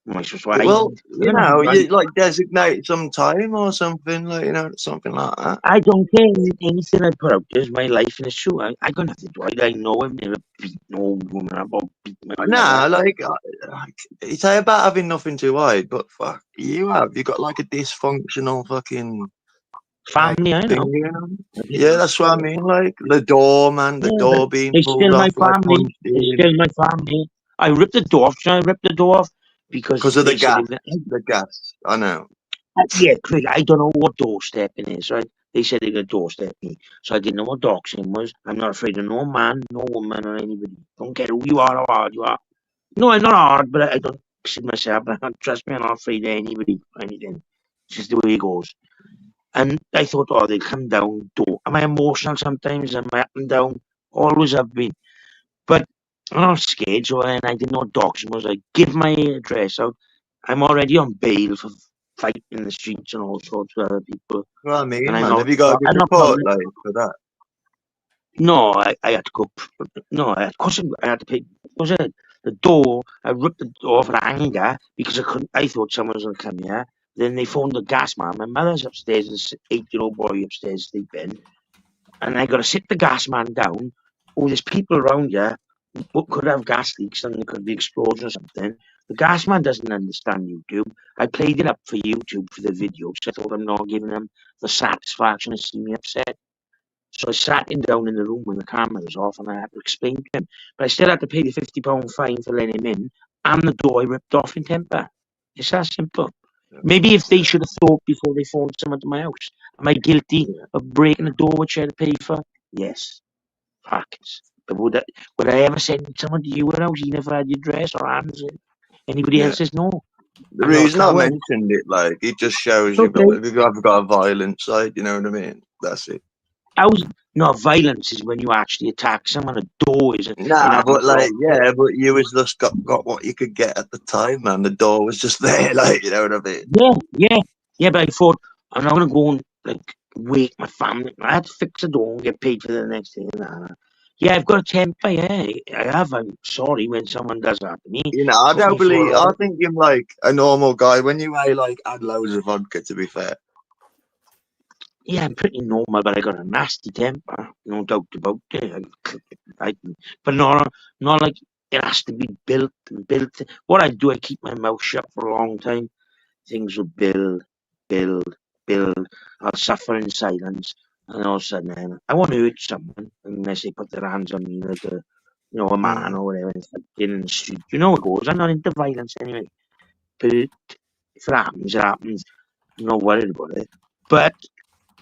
Am I supposed to hide? Well, I don't know, you like designate some time or something, like something like that. I don't care anything I put out there is my life and it's true. I got nothing to hide. I know I've never beat no woman up or beat my Nah, mother. like it's about having nothing to hide, but fuck, you got like a dysfunctional fucking like Family, I thing, know. Yeah, that's what I mean. Like the door, man, the Yeah, but door being it's pulled still my off, like family. punched It's in still my family. I ripped the door off. So I ripped the door off because because of the they said, gas. The gas, I know. yeah, Craig, I don't know what doorstepping is, right? They said they're going to doorstep me. So I didn't know what doxing was. I'm not afraid of no man, no woman, or anybody. Don't care who you are or how hard you are. No, I'm not hard, but I don't consider myself. Trust me, I'm not afraid of anybody or anything. It's just the way it goes. And I thought, oh, they'll come down. Am I emotional sometimes? Am I up and down? Always have been. But I'm not scared, so and I didn't know what doxing was. I give my address out. I'm already on bail for fighting in the streets and all sorts of other people. What I mean, And I'm man, not. have you got a good I'm not report proud. like for that? No, I had to go. No, of course I had to pay. Was it the door? I ripped the door for anger because I couldn't. I thought someone was going to come here. Then they phoned the gas man. My mother's upstairs, this 8-year-old boy upstairs sleeping, and I got to sit the gas man down. Oh, there's people around here who could have gas leaks and there could be explosion or something. The gas man doesn't understand YouTube. I played it up for YouTube for the video because I thought I'm not giving him the satisfaction to see me upset. So I sat him down in the room when the camera was off and I had to explain to him. But I still had to pay the £50 fine for letting him in and the door I ripped off in temper. It's that simple. Maybe if they should have thought before they phoned someone to my house. Am I guilty of breaking a door which I had to pay for? Yes. Facts. But would I ever send someone to your house even if I had your address or hands in anybody Yeah. else's? No. The I'm not a reason I coward. mentioned it, like, it just shows It's okay. you've got a violent side. You know what I mean? That's it. Violence is when you actually attack someone. A door is Nah, but like, yeah, but you was just got what you could get at the time, man. The door was just there, like, you know what I mean? Yeah. But I thought I'm not gonna go and like wake my family. I had to fix the door and get paid for the next thing. Yeah, I've got a temper. Yeah, I have. I'm sorry when someone does that to me. You know, I Put don't me for believe. a- I think you're like a normal guy. When you add loads of vodka, to be fair. Yeah, I'm pretty normal, but I got a nasty temper. No doubt about it. But not like it has to be built. What I do, I keep my mouth shut for a long time. Things will build. I'll suffer in silence, And all of a sudden, then, I want to hurt someone unless they put their hands on me like a, a man or whatever. It's like in the street. You know what goes. I'm not into violence anyway. But if it happens, it happens. I'm not worried about it. But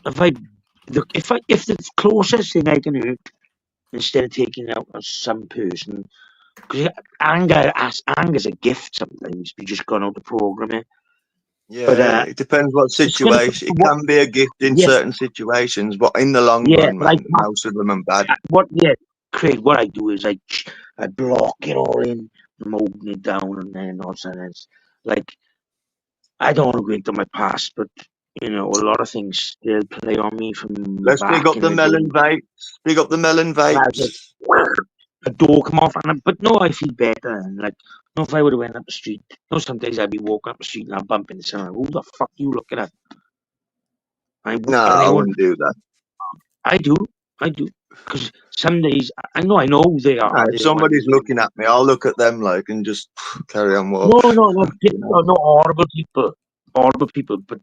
if the closest thing I can hurt instead of taking it out on some person, because anger's a gift sometimes. You just got out to program it. Yeah, But it depends what situation. It can be a gift in Yes. certain situations, but in the long Yeah, run, like man, most of them are bad. Craig, what I do is I block it all in, molding it down, and then all of a sudden it's like, I don't want to go into my past, but a lot of things still play on me from Let's back big up in the the melon day. vapes. Big up the melon And I vapes. just, a door come off, but no, I feel better. And like, no, if I would have went up the street, some days I'd be walking up the street and I'm bumping into someone. Who the fuck you looking at? No, I wouldn't do that. I do, because some days I know who they are. No, if They're somebody's ones- looking at me, I'll look at them like and just carry on walking. no, horrible people, but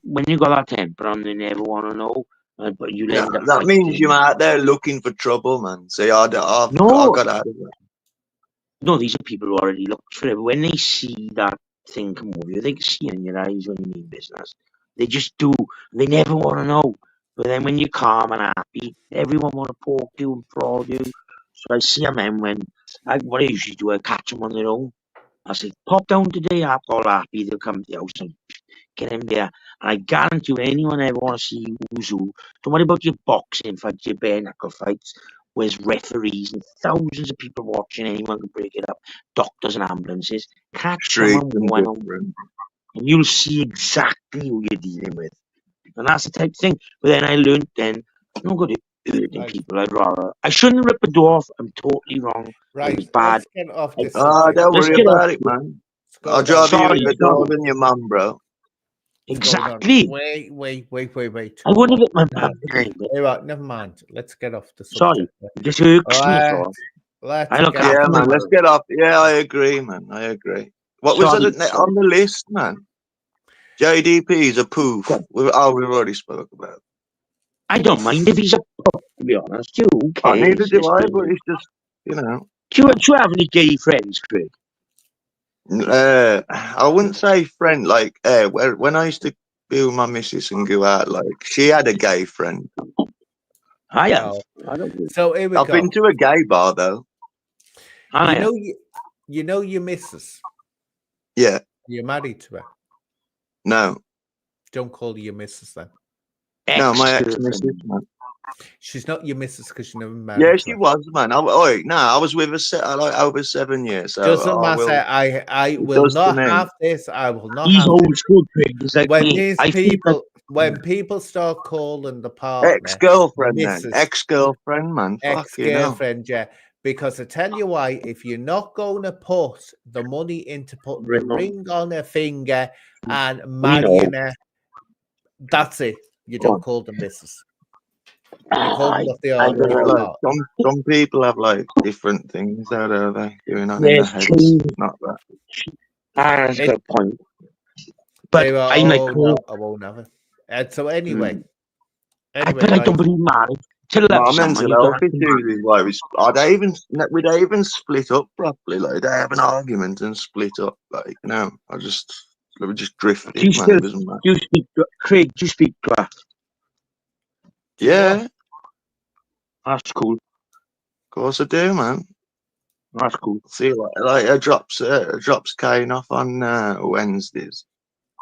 when you got that temper on, they never want to know. But you Yeah, end up that means fighting. you're out there looking for trouble, man. See, I got No. out of it. No, these are people who already looked for it. When they see that thing come over you, they can see in your eyes when you mean business. They just do. They never want to know. But then when you're calm and happy, everyone want to poke you and prod you. So I see them then what I usually do, I catch them on their own. I say, pop down today, I'm all happy. They'll come to the house and get in there. And I guarantee you, anyone ever want to see who's who, don't worry about your boxing fights, your bare knuckle fights. Where's referees and thousands of people watching, anyone can break it up. Doctors and ambulances. Catch someone Street and one on different. and you'll see exactly who you're dealing with. And that's the type of thing. But then I learned then, I'm not good at hurting Right. people. I shouldn't rip a door off. I'm totally wrong. It Right, was bad. let's get off this Oh, subject. don't Let's worry get about off. it, man. Let's go I'll down. drive you Sorry, a bit sorry. more than your mum, bro. What's going on? Exactly. Wait. I wouldn't have hit my No. mum behind it. Hey, right, never mind. Let's get off the Sorry. subject. It just irks me. Let's, So. let's I look get after Yeah, them. man. Let's get off. Yeah, I agree, man. I agree. What was it on the list, man? JDP's a poof. We've already spoke about it. I don't mind if he's a pup, to be honest. Who cares? Neither do I, but it's just, Do you have any gay friends, Craig? I wouldn't say friend, like, when I used to be with my missus and go out, like, she had a gay friend. I have. No. I don't know. So here we I've go. been to a gay bar, though. You know your missus. Yeah. You're married to her. No. Don't call her your missus then. No, my ex-missus, man. She's not your missus because you never married. Yeah, to she her. was, man. I was with her like over 7 years. So Doesn't matter. I will not have this. I will not He's have old this. school, Craig. He's like me. When people start calling the partner ex-girlfriend, then ex-girlfriend, man, ex-girlfriend, yeah. Because I tell you why, if you're not going to put the money into putting the ring on her finger and marrying her, that's it. You don't call them missus. You call them what they are. Some people have like different things out there going on in their heads. Not that. That's a good point. But I won't have it. And so anyway, but I don't believe marriage. My mental health issues is why we'd even split up properly. Like they have an argument and split up. Like we just drifted. Craig, do you speak to her? Yeah. That's cool. Of course I do, man. That's cool. See, like it drops Kane off on Wednesdays.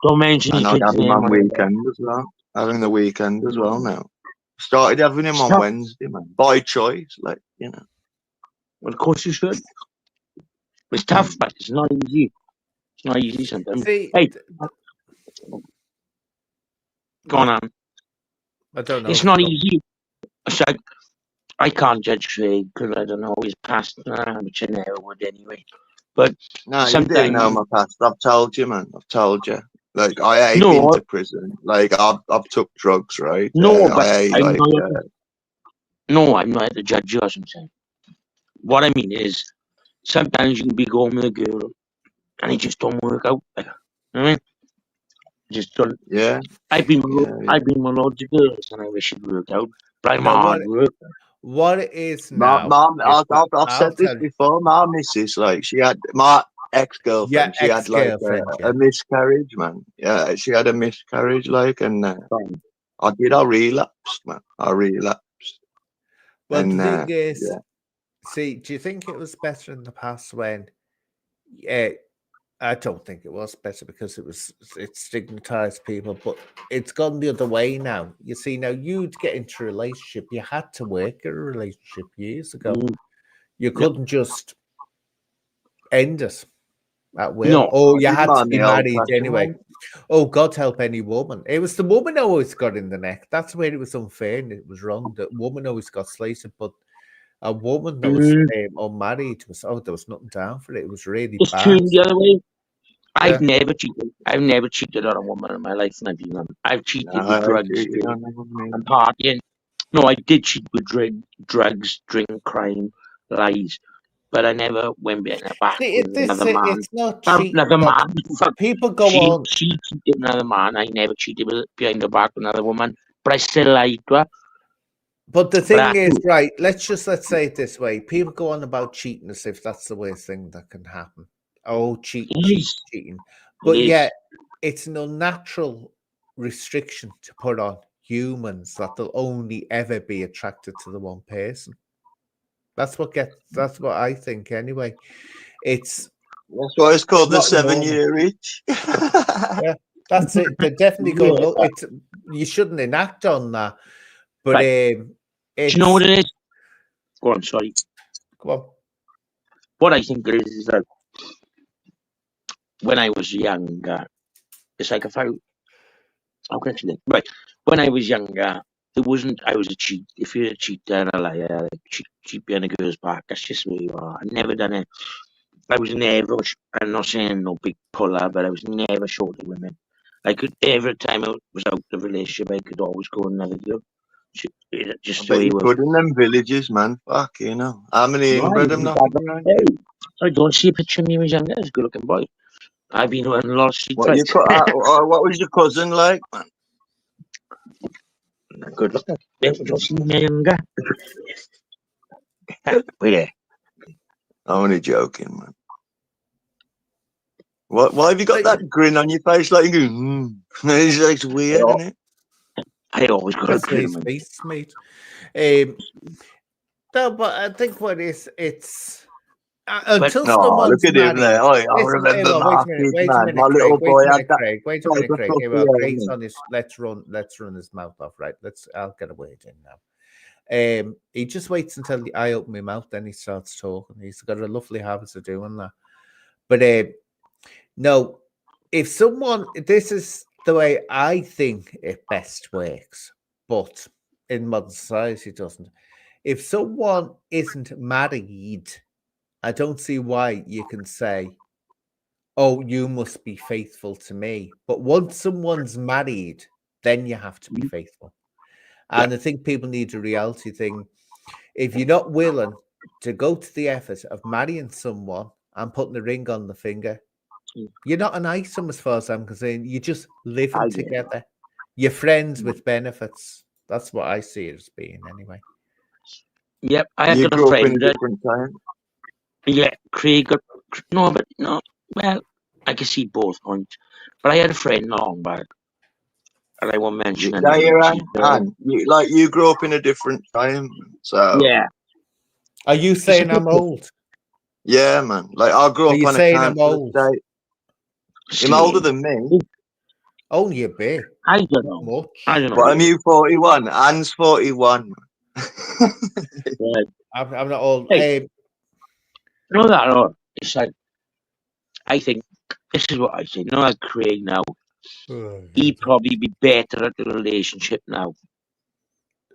Don't mention and I'd have him on weekend as well. Having the weekend as well now. Started having him on Wednesday, man. By choice, like, Well, of course you should. It's tough, but it's not easy. It's not easy sometimes. Hey, go on. I don't know. It's not easy. So I can't judge Craig because I don't know his past, which I never would anyway. But no, you do know my past. I've told you, man. I've told you. Like I ain't been to prison. Like I've took drugs, right? No, I'm not the judge. Or something. What I mean is, sometimes you can be going with a girl, and it just don't work out. I mean, Just don't. Yeah, I've been yeah, yeah. I've been with loads of girls, and I wish it worked out. But I'm a No, hard worker. what it is Mom, now is I've I'll said this tell you. before. My missus, like, she had my ex-girlfriend. She had like Ex-girlfriend, a miscarriage, man. Yeah, she had a miscarriage, like, and I relapsed, man. I relapsed, Well, and the thing is, yeah. see, do you think it was better in the past when? I don't think it was better because it stigmatized people, but it's gone the other way now. You see, now you'd get into a relationship, you had to work in a relationship years ago. Mm. You couldn't just end it at will. No, Oh, I you did had to mine be the married old-fashioned anyway. way. Oh, God help any woman. It was the woman always got in the neck. That's where it was unfair and it was wrong. The woman always got slated, but a woman that was unmarried there was nothing down for it. It was really it's bad. turned the other way. Yeah. I've never cheated. I've never cheated on a woman in my life, and I've cheated No, with drugs cheated on them, man. and partying. No, I did cheat with drugs, drink, crime, lies, but I never went behind her back See, with another man. it's not cheating. Another man. People go on. She cheated with another man. I never cheated behind her back with another woman, but I still lied to her. But the But thing I is, do. right, let's say it this way. People go on about cheating as if that's the worst thing that can happen. Oh, cheating. But It yeah, is. it's an unnatural restriction to put on humans that they'll only ever be attracted to the one person. That's what I think anyway. That's why it's called the not normal. 7-year itch. Yeah, that's it. They're definitely going. Yeah. Look, you shouldn't enact on that. But Do you know what it is? Go on, sorry. Come on. What I think it is that when I was younger, it's like if I explain? Right. When I was younger, it wasn't I was a cheat. If you're a cheater and a liar, like cheat behind a girl's back, that's just where you are. I never done it. I was never. I'm not saying no big puller, but I was never short of women. I could every time I was out of a relationship, I could always go on another girl. Just I the bet way you it was. could in them villages, man. Fuck, you know. How many inbred them knocking around? Hey, I don't see a picture of me when I was younger. I was a good looking boy. I've been on a lot of street What you fights. what was your cousin like, man? Good looking. Don't see me when I was younger. Wait I'm only joking, man. Why have you got that grin on your face like you're going, It's weird, isn't it? I always got a That's grin, his man. face, mate. No, but I think what it's until No, someone's look at him married. there. I Listen, remember wait a Marcus, minute, man. My Craig. little boy had that. Wait a like minute, a Craig. puppy, Well, yeah, Craig's innit? on his. Let's run his mouth off, right? I'll get a word in now. He just waits until I open my mouth, then he starts talking. He's got a lovely habit of doing that. But no, if someone, this is the way I think it best works, but in modern society it doesn't. If someone isn't married, I don't see why you can say, oh, you must be faithful to me. But once someone's married, then you have to be faithful. And I think people need a reality thing. If you're not willing to go to the effort of marrying someone and putting a ring on the finger, you're not an item as far as I'm concerned. You're just living together. You're friends with benefits. That's what I see it as being anyway. Yep, I You had a grew up in friend. a different time. Yeah, Craig. No. Well, I can see both points. But I had a friend long back, and I won't mention There you are, anything. you grew up in a different time. So Yeah. Are you saying I'm old? yeah, man. Like I grew Are up you on a saying I'm council old? estate. I'm older than me. Only a bit. I don't know. Much. I don't know. But I'm you 41. Anne's 41. Yeah. I'm not old. Hey. No, that at all. It's like, I think, this is what I say. No, like Craig now. He'd probably be better at the relationship now.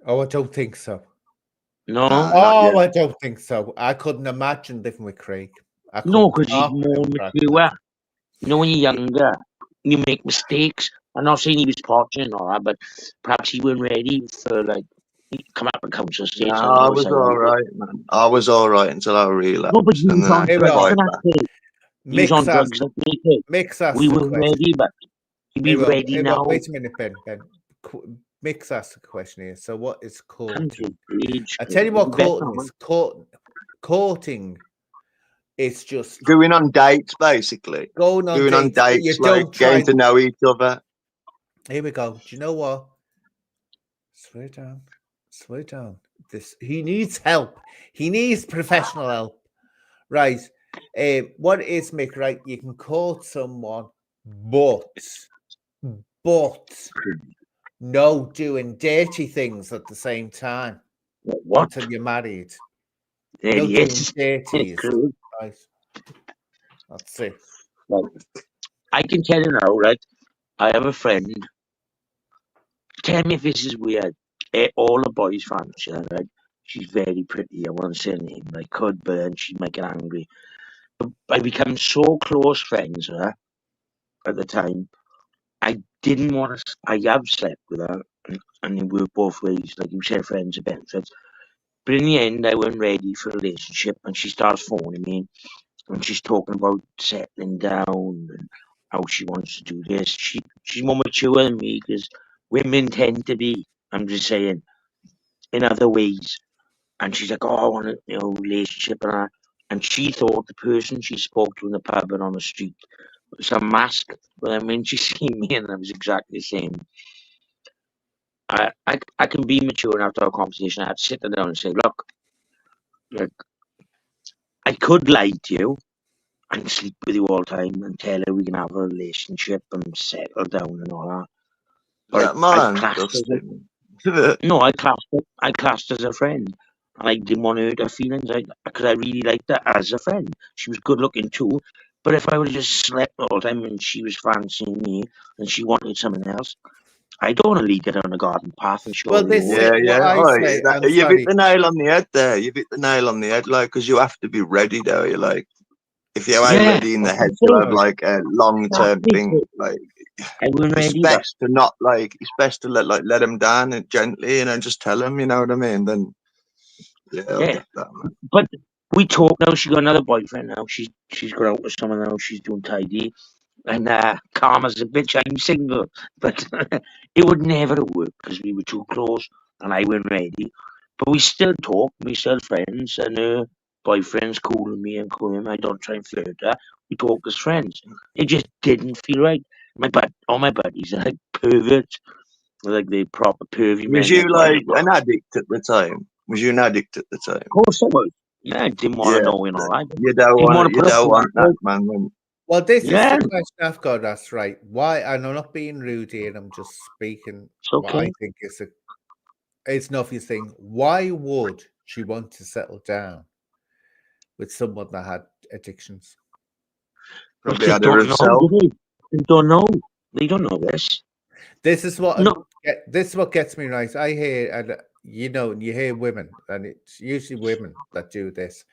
Oh, I don't think so. No? I don't think so. I couldn't imagine living with Craig. No, because he's more mature. You know, when you're younger, you make mistakes. I'm not saying he was potting and all that, but perhaps he wasn't ready for, like, come up and counsel stage. No, I was alright, man. I was alright until I relapsed. No, but he was on drugs. He was on drugs like me. We weren't ready, but You'd be Hey, Rob, ready hey, now. Rob, wait a minute, Ben. Mick's asked a question here. So, what is courting? I tell you what, courting is. Courting is just Going on dates, basically. going on Going on dates. But you dates, like don't try. getting to know each other. Here we go. Do you know what? Slow down. Slow down. He needs help. He needs professional help. Right. What is Mick? Right. You can court someone, but no doing dirty things at the same time What? until you're married. There No he doing is. dirties. True. Right. That's it. Well, I can tell you now, right? I have a friend. Tell me if this is weird. All the boys fancy her, right? She's very pretty. I won't say her name. I could, but then she might get angry. But I become so close friends with her at the time. I didn't want to. I have slept with her, and it worked both ways. Like you said, friends are benefits. But in the end, I wasn't ready for a relationship, and she starts phoning me, and she's talking about settling down and how she wants to do this. She's more mature than me because women tend to be. I'm just saying, in other ways. And she's like, "Oh, I want a relationship," and she thought the person she spoke to in the pub and on the street was a mask. But then when she seen me, and I was exactly the same. I can be mature enough to have a conversation. I had to sit her down and say, "Look, I could lie to you and sleep with you all the time and tell her we can have a relationship and settle down and all that." Yeah, But I man. classed as Dustin. I classed as a friend, and I didn't want to hurt her feelings. Because I really liked her as a friend. She was good looking too. But if I would have just slept all the time and she was fancying me and she wanted someone else, I don't want to lead her down a garden path and show Well, her this the is Yeah, road. yeah. what I Oh, say. I'm you sorry. hit the nail on the head there. You hit the nail on the head, like, because you have to be ready, though. You're like, if you ain't Yeah, ready in the that's head the to thing. have like a long-term Exactly. thing, like I wasn't it's ready. But best to not like. It's best to let them down and gently, just tell them. You know what I mean? Then yeah, I'll yeah, get that, man. but we talk now. She got another boyfriend now. She's got out with someone now. She's doing tidy. And Karma's a bitch. I'm single, but it would never have worked because we were too close and I wasn't ready. But we still talk. We still friends, and her boyfriend's cool with me and cool with him. I don't try and flirt her. We talk as friends. It just didn't feel right. All my buddies are like perverts, like they proper pervy Was men. you like Like, an addict at the time? Was you an addict at the time? of course I was. Yeah, I didn't want Yeah, to know and all that. you don't Didn't want want to put up with that, that. man. Then. Well, this is Yeah, the question I've got. That's right. Why? And I'm not being rude here. I'm just speaking it's what I okay. think is it's an obvious thing. Why would she want to settle down with someone that had addictions? Probably They had her don't know, herself. do they? They don't know. They don't know this. This is what No, this is what gets me right. I hear, and you hear women, and it's usually women that do this,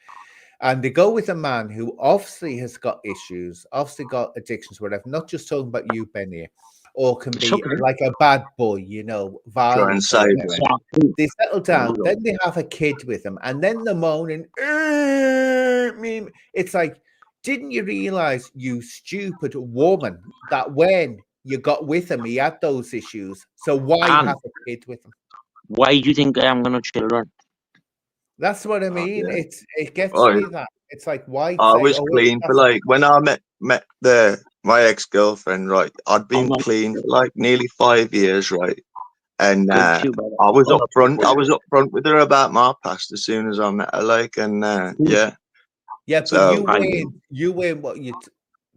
and they go with a man who obviously has got issues, obviously got addictions, whatever. Not just talking about you, Benny, or can it's be okay. like a bad boy, Try and violence or save whatever. them. Exactly. They settle down, Yeah. then they have a kid with him, and then they're moaning. It's like, didn't you realize, you stupid woman, that when you got with him, he had those issues? So why And have a kid with him? why do you think I am going to children? That's what I Oh, mean. yeah. It gets Oh, me that it's like, why I say, was oh, clean for that's a like when I met my ex-girlfriend, right? I'd been I'm clean for like nearly 5 years, right? And good too, brother. I was All the upfront. people. I was upfront with her about my past as soon as I met her, like, and yeah. yeah, but So you weren't what you'd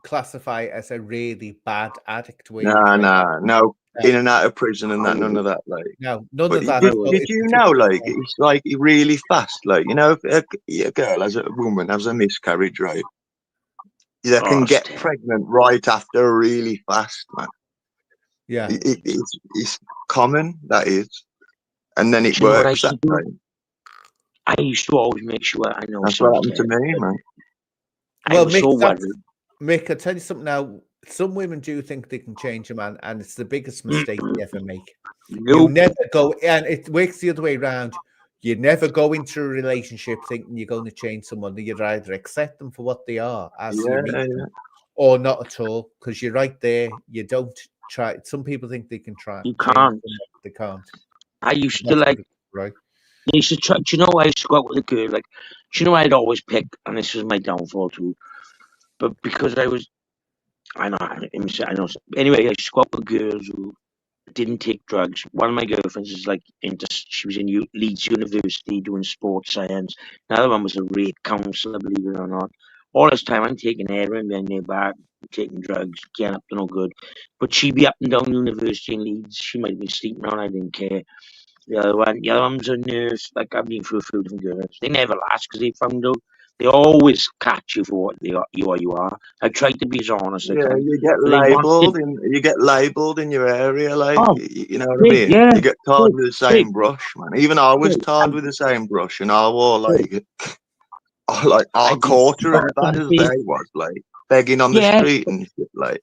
classify as a really bad addict, were you, no, Craig? no, No. in and out of prison and that, none of that, like. No, none But of that. did So you it's know, just like, it's like really fast, like, if a girl a woman has a miscarriage, right? They can get Still. pregnant right after really fast, man. yeah. It's common, that is, and then it Do you know what I works that used to do? way. I used to always make sure I know. That's what Sounds happened to terrible. me, man. I Well, was so worried. Mick, I'll tell you something now. Some women do think they can change a man, and it's the biggest mistake they ever make. You Nope. never go, and it works the other way around. You never go into a relationship thinking you're going to change someone. You'd either accept them for what they are as you Yeah, meet yeah. them, or not at all, because you're right there. You don't try. Some people think they can try. You change can't. them, they can't. I used to That's like. what it's right. I used to try. Do you know I used to go out with a girl? Like, do you know I'd always pick, and this was my downfall too. But because I was, I know, I know. Anyway, I used to go out with girls who didn't take drugs. One of my girlfriends is like she was in Leeds University doing sports science. Another one was a rape counselor, believe it or not. All this time I'm taking heroin behind their back, taking drugs, getting up to no good. But she'd be up and down university in Leeds. She might be sleeping on, I didn't care. The other one's a nurse. Like, I've been through a few different girls. They never last because they found out they always catch you for what you are. I tried to be as honest as I Yeah, can. you get But they wanted, labelled in your area, like oh, you know what I mean. yeah, You get tarred with the big, same brush, man. Even I was big. tarred with the same brush, and I wore Big. like I our did quarter as bad as something. they was, like begging on the Yeah, street and shit, like.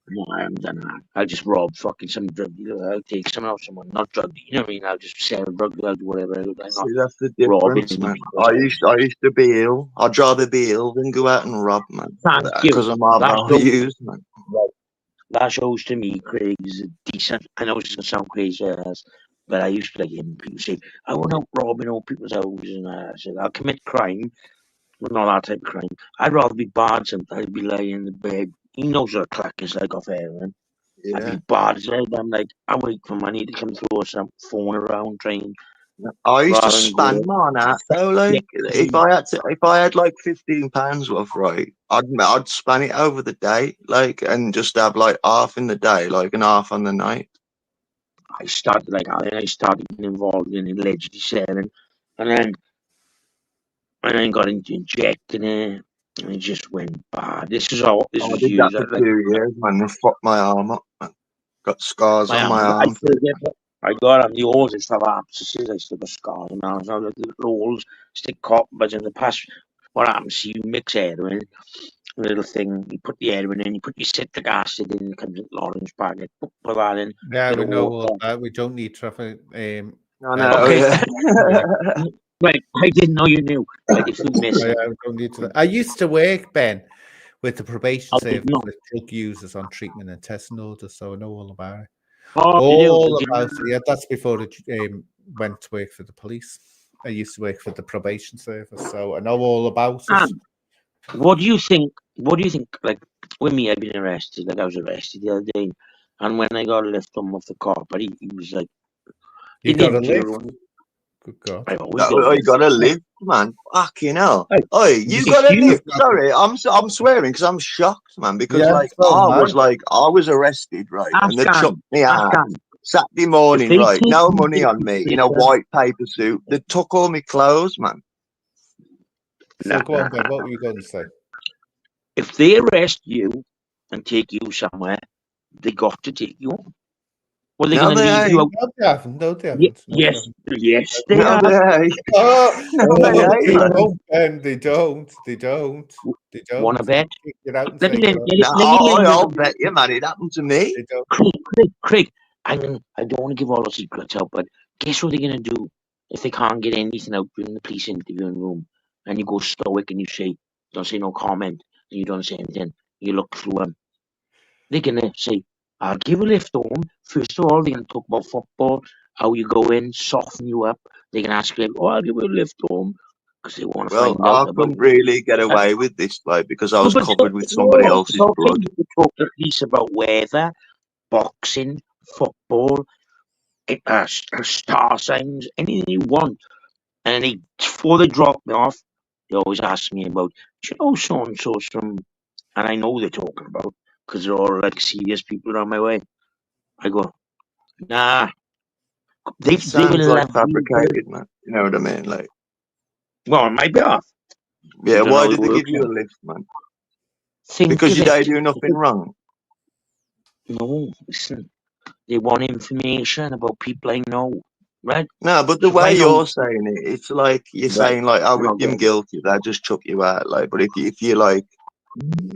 no, I haven't done that. I'll just rob fucking some drug dealer. I'll take someone off someone, not drug dealer. You know what I mean? I'll just sell drug dealer, do whatever. I'm not See, that's the robbing difference, man. people. I used to be ill. I'd rather be ill than go out and rob, man. Thank you. Because of my That shows, values, man. that shows to me Craig is a decent. I know it's gonna sound crazy, but I used to like him. People say, I went out robbing all people's houses, and I said, I'll commit crime, but not that type of crime. I'd rather be bad sometimes, be lying in the bed. He knows what a crack is like off heroin. I'd Yeah. be bad as hell. I'm like, I wait for money to come through or some phone around, trying I used to rather than go spend mine out though. Like if I had like £15 worth, right, I'd span it over the day, like, and just have like half in the day, like, and half on the night. I started like I started getting involved in allegedly selling, and then got into injecting it, and it just went bad. This I was did that years. for Like 2 years, man. It fucked my arm up, man. Got scars on my I arm. still get it. I got on the holes. I still have abscesses. I still got scars on my arms. I have little holes, stick cotton buds in the past. What happens? You mix heroin, a little thing. You put the heroin in. You put your citric acid in. It comes in an orange packet. Put that in. Yeah, Bit we of know water. all that. We don't need traffic. I know, Okay. yeah. Right. I didn't know you knew. Like if you missed. I don't need to. I used to work, Ben, with the probation I did service not. with drug users on treatment and testing orders, so I know all about it. Oh, you All do. about it. Yeah, that's before I went to work for the police. I used to work for the probation service, so I know all about it. What do you think? What do you think? Like with me, I've been arrested. Like I was arrested the other day, and when I got a lift off the cop, but he was like, You he got a didn't lift? feel. Good God. I always get a Oh, you lift. got a lift, man. Fucking hell. Hey, Oh, you it's got a you. lift. Sorry, I'm swearing because I'm shocked, man. Because Yeah, like so am I was arrested, right, and they Afghan, chucked me out Afghan. Saturday If morning, they right. take No you money to on the me in a station, white paper suit. They took all my clothes, man. So go on, Ben. What were you going to say? if they arrest you and take you somewhere, they got to take you home. Well, they're No, going to they leave you ain't. out. No, they haven't. No, they haven't. No, they Yes, haven't. yes, they No, are. they ain't. Oh, No, no, they they ain't, man. don't, Ben. They don't. They don't. They don't. Want to bet? Kick it out and Let me say, let, go. No, let me let I'll you. bet you, man. It happened to me. They don't. Craig, I don't want to give all the secrets out, but guess what they're going to do if they can't get anything out during the police interviewing room and you go stoic and you say, don't say no comment, and you don't say anything, you look through them. They're going to say, I'll give a lift home. First of all, they're going to talk about football, how you go in, soften you up. They can ask you, I'll give you a lift home because they want to Well, find I out about. couldn't really get away with this, like, because I was But covered with somebody else's blood. You talk to police about weather, boxing, football, star signs, anything you want. And before they drop me off, they always ask me about, do you know so and so's from, and I know they're talking about, because they're all like serious people around my way. I go, nah, they It sounds will like love you. fabricated, man. You know what I mean? Like, Well, on my behalf. yeah, don't why know did the they give works you a out. lift, man? Think Because of you it. didn't do nothing wrong. No, listen, they want information about people I know, right? No, but the So if I way know, you're saying it, it's like you're right, saying like, oh, if okay. you're guilty, they just chuck you out. Like, but if you like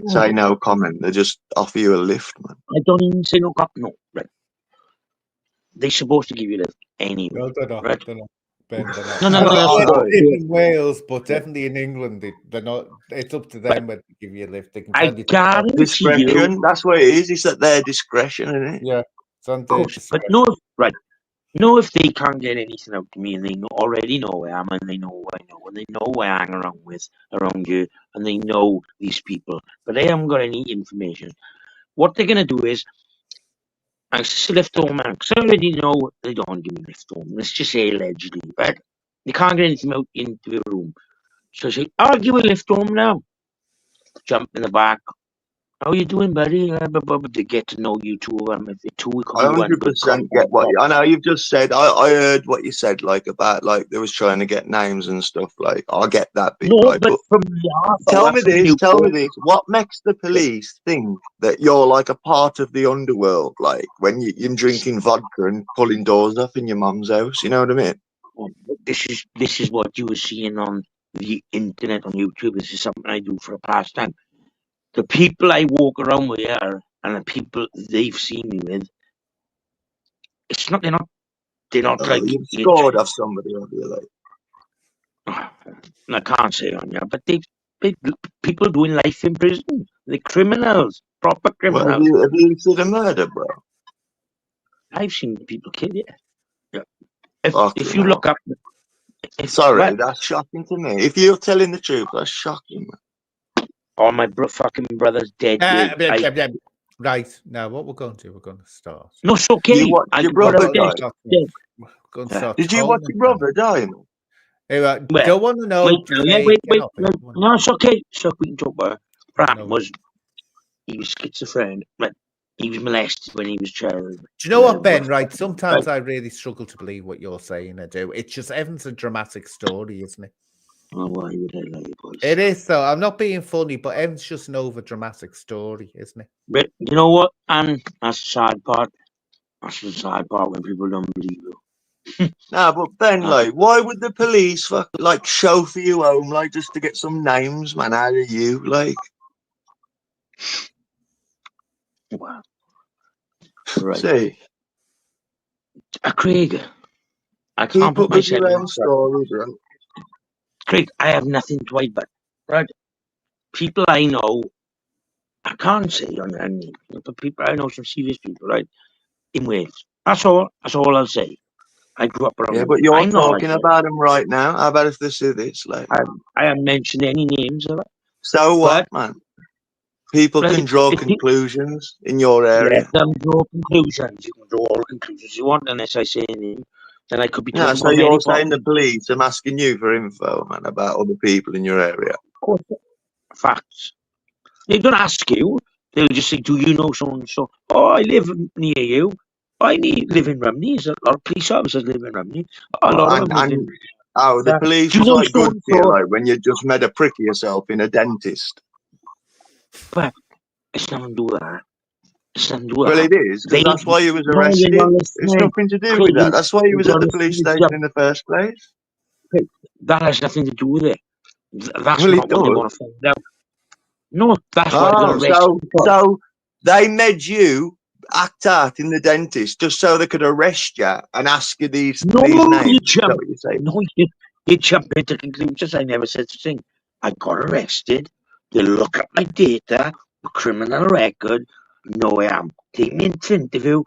say no comment, they just offer you a lift, man. I don't even say no, right. They're supposed to give you lift anyway, No, they're not. right? They're not. Ben, they're not. No, no, I'm no, not that's sure not if true. in Wales, but definitely in England, they're not. It's up to them whether to give you a lift. They can I tell you to stop. guarantee you, Discretion. That's what it is. It's at their discretion, isn't it? Yeah, it's on of their course, but discretion. no, if they can't get anything out of me and they already know where I am and they know who I know and they know who I hang around with around here and they know these people, but they haven't got any information. What they're going to do is, I still lift home, man, because I already know they don't give me lift home. Let's just say allegedly, but they can't get anything out into the room. So I say, I'll give a lift home now. Jump in the back. How you doing, buddy? To get to know you two. If the two, it could I be one, but 100% get what I know. You've just said. I heard what you said, like about like they was trying to get names and stuff. Like I get that bit, no, right? but But from the tell me this. What makes the police think that you're like a part of the underworld? Like when you're drinking vodka and pulling doors off in your mum's house. You know what I mean? This is what you were seeing on the internet on YouTube. This is something I do for a pastime. The people I walk around with here and the people they've seen me with, it's not. They're not like. You've scored off somebody, have you? Like I can't say on you, but they people doing life in prison. They're criminals, proper well, criminals. have you seen a murder, bro? I've seen people kill you. Yeah. If Fucking you hell. look up, Sorry, well, that's shocking to me. If you're telling the truth, that's shocking. all my fucking brother's dead. Right now, what we're going to start. No, it's okay. You watched your brother die? We're going to start. Did you watch your brother die? Man? Anyway, Well, don't want to know. wait, Craig, get off it. no, it's okay. So we can talk about it. Brad No. he was schizophrenic, but he was molested when he was a child. Do you know what, Ben? Right, sometimes I really struggle to believe what you're saying. I do. It's just Evan's a dramatic story, isn't it? Oh, why would I lie, boys? It is, though. I'm not being funny, but Evan's just an over dramatic story, isn't it? But you know what? And that's the sad part. That's the sad part when people don't believe you. Nah, but Ben, like, why would the police like chauffeur you home, like, just to get some names, man, out of you, like? Wow. Right. See, Craig, I keep can't put up with myself your in own story, bro. Craig, I have nothing to hide, but right, people I know, I can't say on any, but people I know, some serious people, right, in Wales. That's all. That's all I'll say. I grew up around. Yeah, but you're talking about them right now. How about if they see this, like? I haven't mentioned any names of it. So what, man? People can draw conclusions in your area. Let them draw conclusions. You can draw all the conclusions you want, unless I say anything. Then I could be talking No, so about you're saying the police are asking you for info, man, about other people in your area. Of course, facts. They don't ask you. They'll just say, "Do you know so and so?" Oh, I live near you. I live in Rumney. There's a lot of police officers live in Rumney. A lot of them live in. Oh, the police do you is know like good so-and-so? to you, like when you just made a prick of yourself in a dentist. But it's nothing to do with that. It's nothing to do with Well, that. it is, because that's why he was No, arrested. you're not It's listening. nothing to do with that. That's why he was at the police station in the first place. That has nothing to do with it. That's Well, not it what they does. want to find out. No, that's why Oh, they're arrested. so they made you act out in the dentist just so they could arrest you and ask you these No, names. you Is that jump. what you're saying? No, you jump into conclusions. I never said such a thing. I got arrested. They look at my data, the criminal record. No, I am. Take me into interview.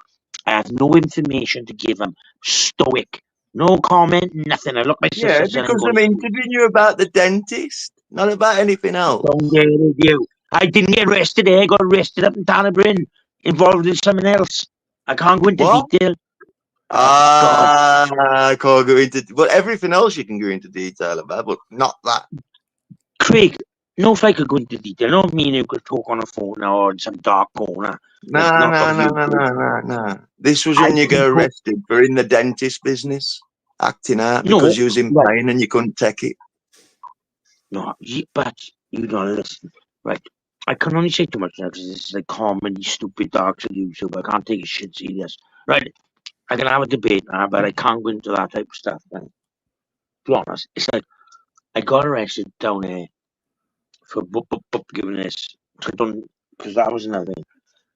I have no information to give them. Stoic. No comment, nothing. I look my Yeah, sister because I'm interviewing you about the dentist, not about anything else. Don't get it, you. I didn't get arrested there. I got arrested up in Tannebryn, involved in something else. I can't go into detail. I can't go into, but everything else you can go into detail about, but not that. Craig, no, if I could go into detail, no, me and you could talk on a phone now or in some dark corner. No. This was when you got arrested for in the dentist business, acting out because you was in pain and you couldn't take it. No, but you don't listen. Right. I can only say too much now because this is like comedy, stupid darks on YouTube. I can't take a shit serious. Right. I can have a debate now, but I can't go into that type of stuff. Man. To be honest, it's like I got arrested down there for giving this. Because that was another thing.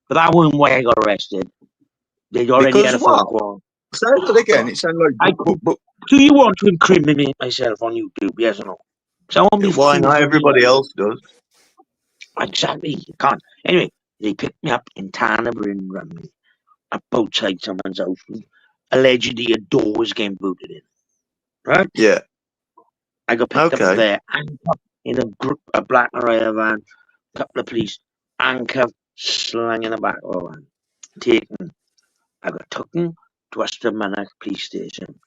But that wasn't why I got arrested. They'd already had a phone call. Say that again. It sounded like. Do you want to incriminate myself on YouTube? Yes or no? Because I won't be. Why not? Everybody else does. Exactly. You can't. Anyway, they picked me up in Tannerbryn, Rumley, up outside someone's house. Allegedly, a door was getting booted in. Right? Yeah. I got picked up there, handcuffed in a black Mariah van, couple of police, handcuffed, slung in the back of a van, taken. I got taken to Ystrad police station.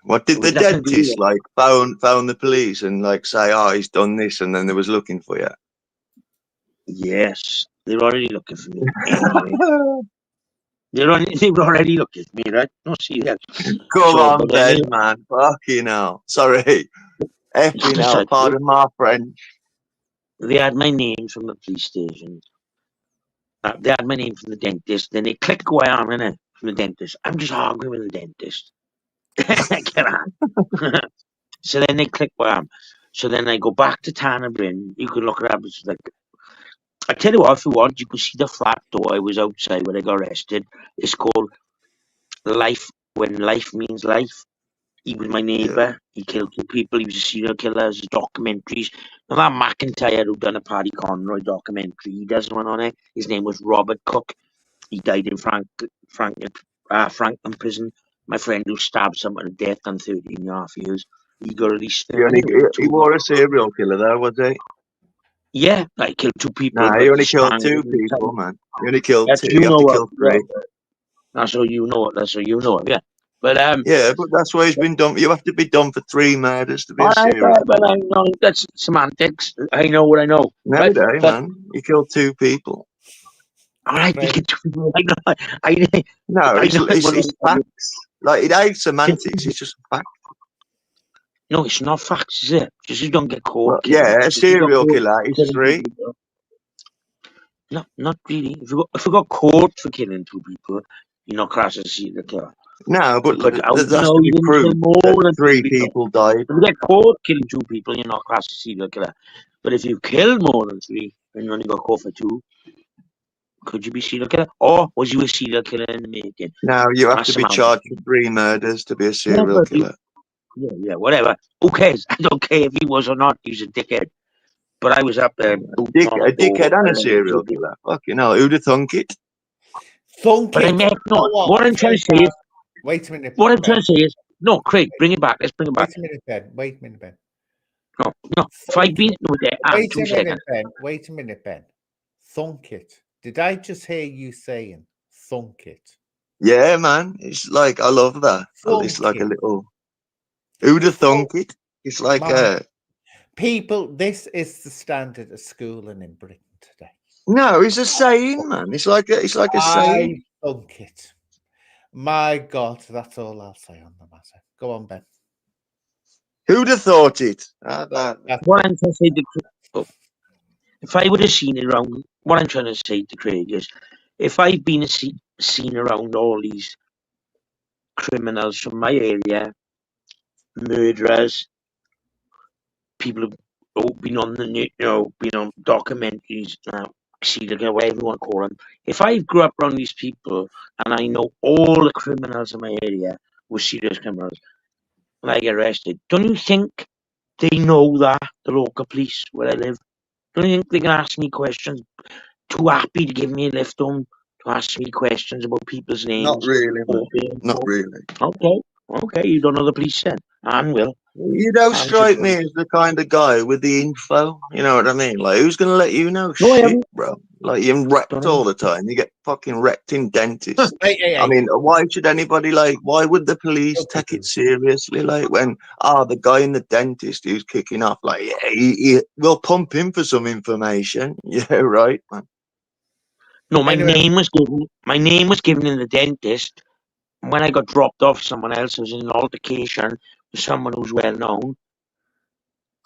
What did the dentist like? Found the police and like say, "Oh, he's done this," and then they was looking for you. Yes, they're already looking for me. Anyway. They were already looking at me, right? No, see that. Come on, Ben, man. Fucking hell. Sorry. Effing hell. Pardon my French. They had my name from the police station. They had my name from the dentist. Then they click away on it from the dentist. I'm just arguing with the dentist. Get on. So then they click away on. So then I go back to Tannerbryn. You can look it up. It's like, I tell you what, if you want, you can see the flat door. I was outside when I got arrested. It's called Life When Life Means Life. He was my neighbour. Yeah. He killed 2 people. He was a serial killer. There's documentaries. Now that McIntyre who done a Paddy Conroy documentary, he does one on it. His name was Robert Cook. He died in Franklin prison. My friend who stabbed someone to death on 13.5 years. He got released. He was a serial killer there, was he? Yeah, I killed 2 people. Nah, he only killed 2 people, man. He only killed 2. You have to kill 3. That's how you know it. That's how you know it, yeah. But yeah, but that's why he's been done. You have to be done for 3 murders to be a serial killer. But I know that's semantics. I know what I know. No, man. He killed 2 people. All right, Right. I know. No, it's facts. Like, it ain't semantics. It's just facts. No, it's not facts, is it? Just you don't get caught. Well, yeah, a serial killer is 3. No, not really. If you got caught for killing 2 people, you're not classed as a serial killer. No, but that's to be proved that 3 people died. If you get caught killing 2 people, you're not classed as a serial killer. But if you killed more than 3 and you only got caught for 2, could you be a serial killer? Or was you a serial killer in the making? No, you have to be charged for 3 murders to be a serial killer. Yeah, whatever. Who cares? I don't care if he was or not. He's a dickhead. But I was up there. A dickhead and a serial killer. Fucking hell, who'd have thunk it? But I meant, no, what I'm trying to say is... Wait a minute. What I'm trying to say is... No, Craig, bring it back. Let's bring it back. Wait a minute, Ben. No. If I've been with that... Wait a minute, Ben. Thunk it. Did I just hear you saying thunk it? Yeah, man. It's like, I love that. It's like a little... Who'd have thunk it? It's like people, this is the standard of schooling in Britain today. No, it's a saying, man. It's like a saying. I thunk it. My God, that's all I'll say on the matter. Go on, Ben. Who'd have thought it? What I'm trying to say to if I would have seen it around, what I'm trying to say to Craig is, if I've been seen around all these criminals from my area, murderers, people who've been on the been on documentaries, whatever you want to call them. If I grew up around these people and I know all the criminals in my area were serious criminals, and I get arrested, don't you think they know that, the local police where I live? Don't you think they can ask me questions? Too happy to give me a lift home to ask me questions about people's names? Not really, man. Not really. Okay, you don't know the police then. And will. You don't strike me as the kind of guy with the info. You know what I mean? Like, who's gonna let you know shit, bro? Like, you're wrecked all the time. You get fucking wrecked in dentists. I mean, why should anybody, like, why would the police take it seriously? Like, when, the guy in the dentist who's kicking off, like, yeah, we'll pump him for some information. Yeah, right, man. No, my name was given in the dentist. When I got dropped off, someone else was in an altercation with someone who's well known.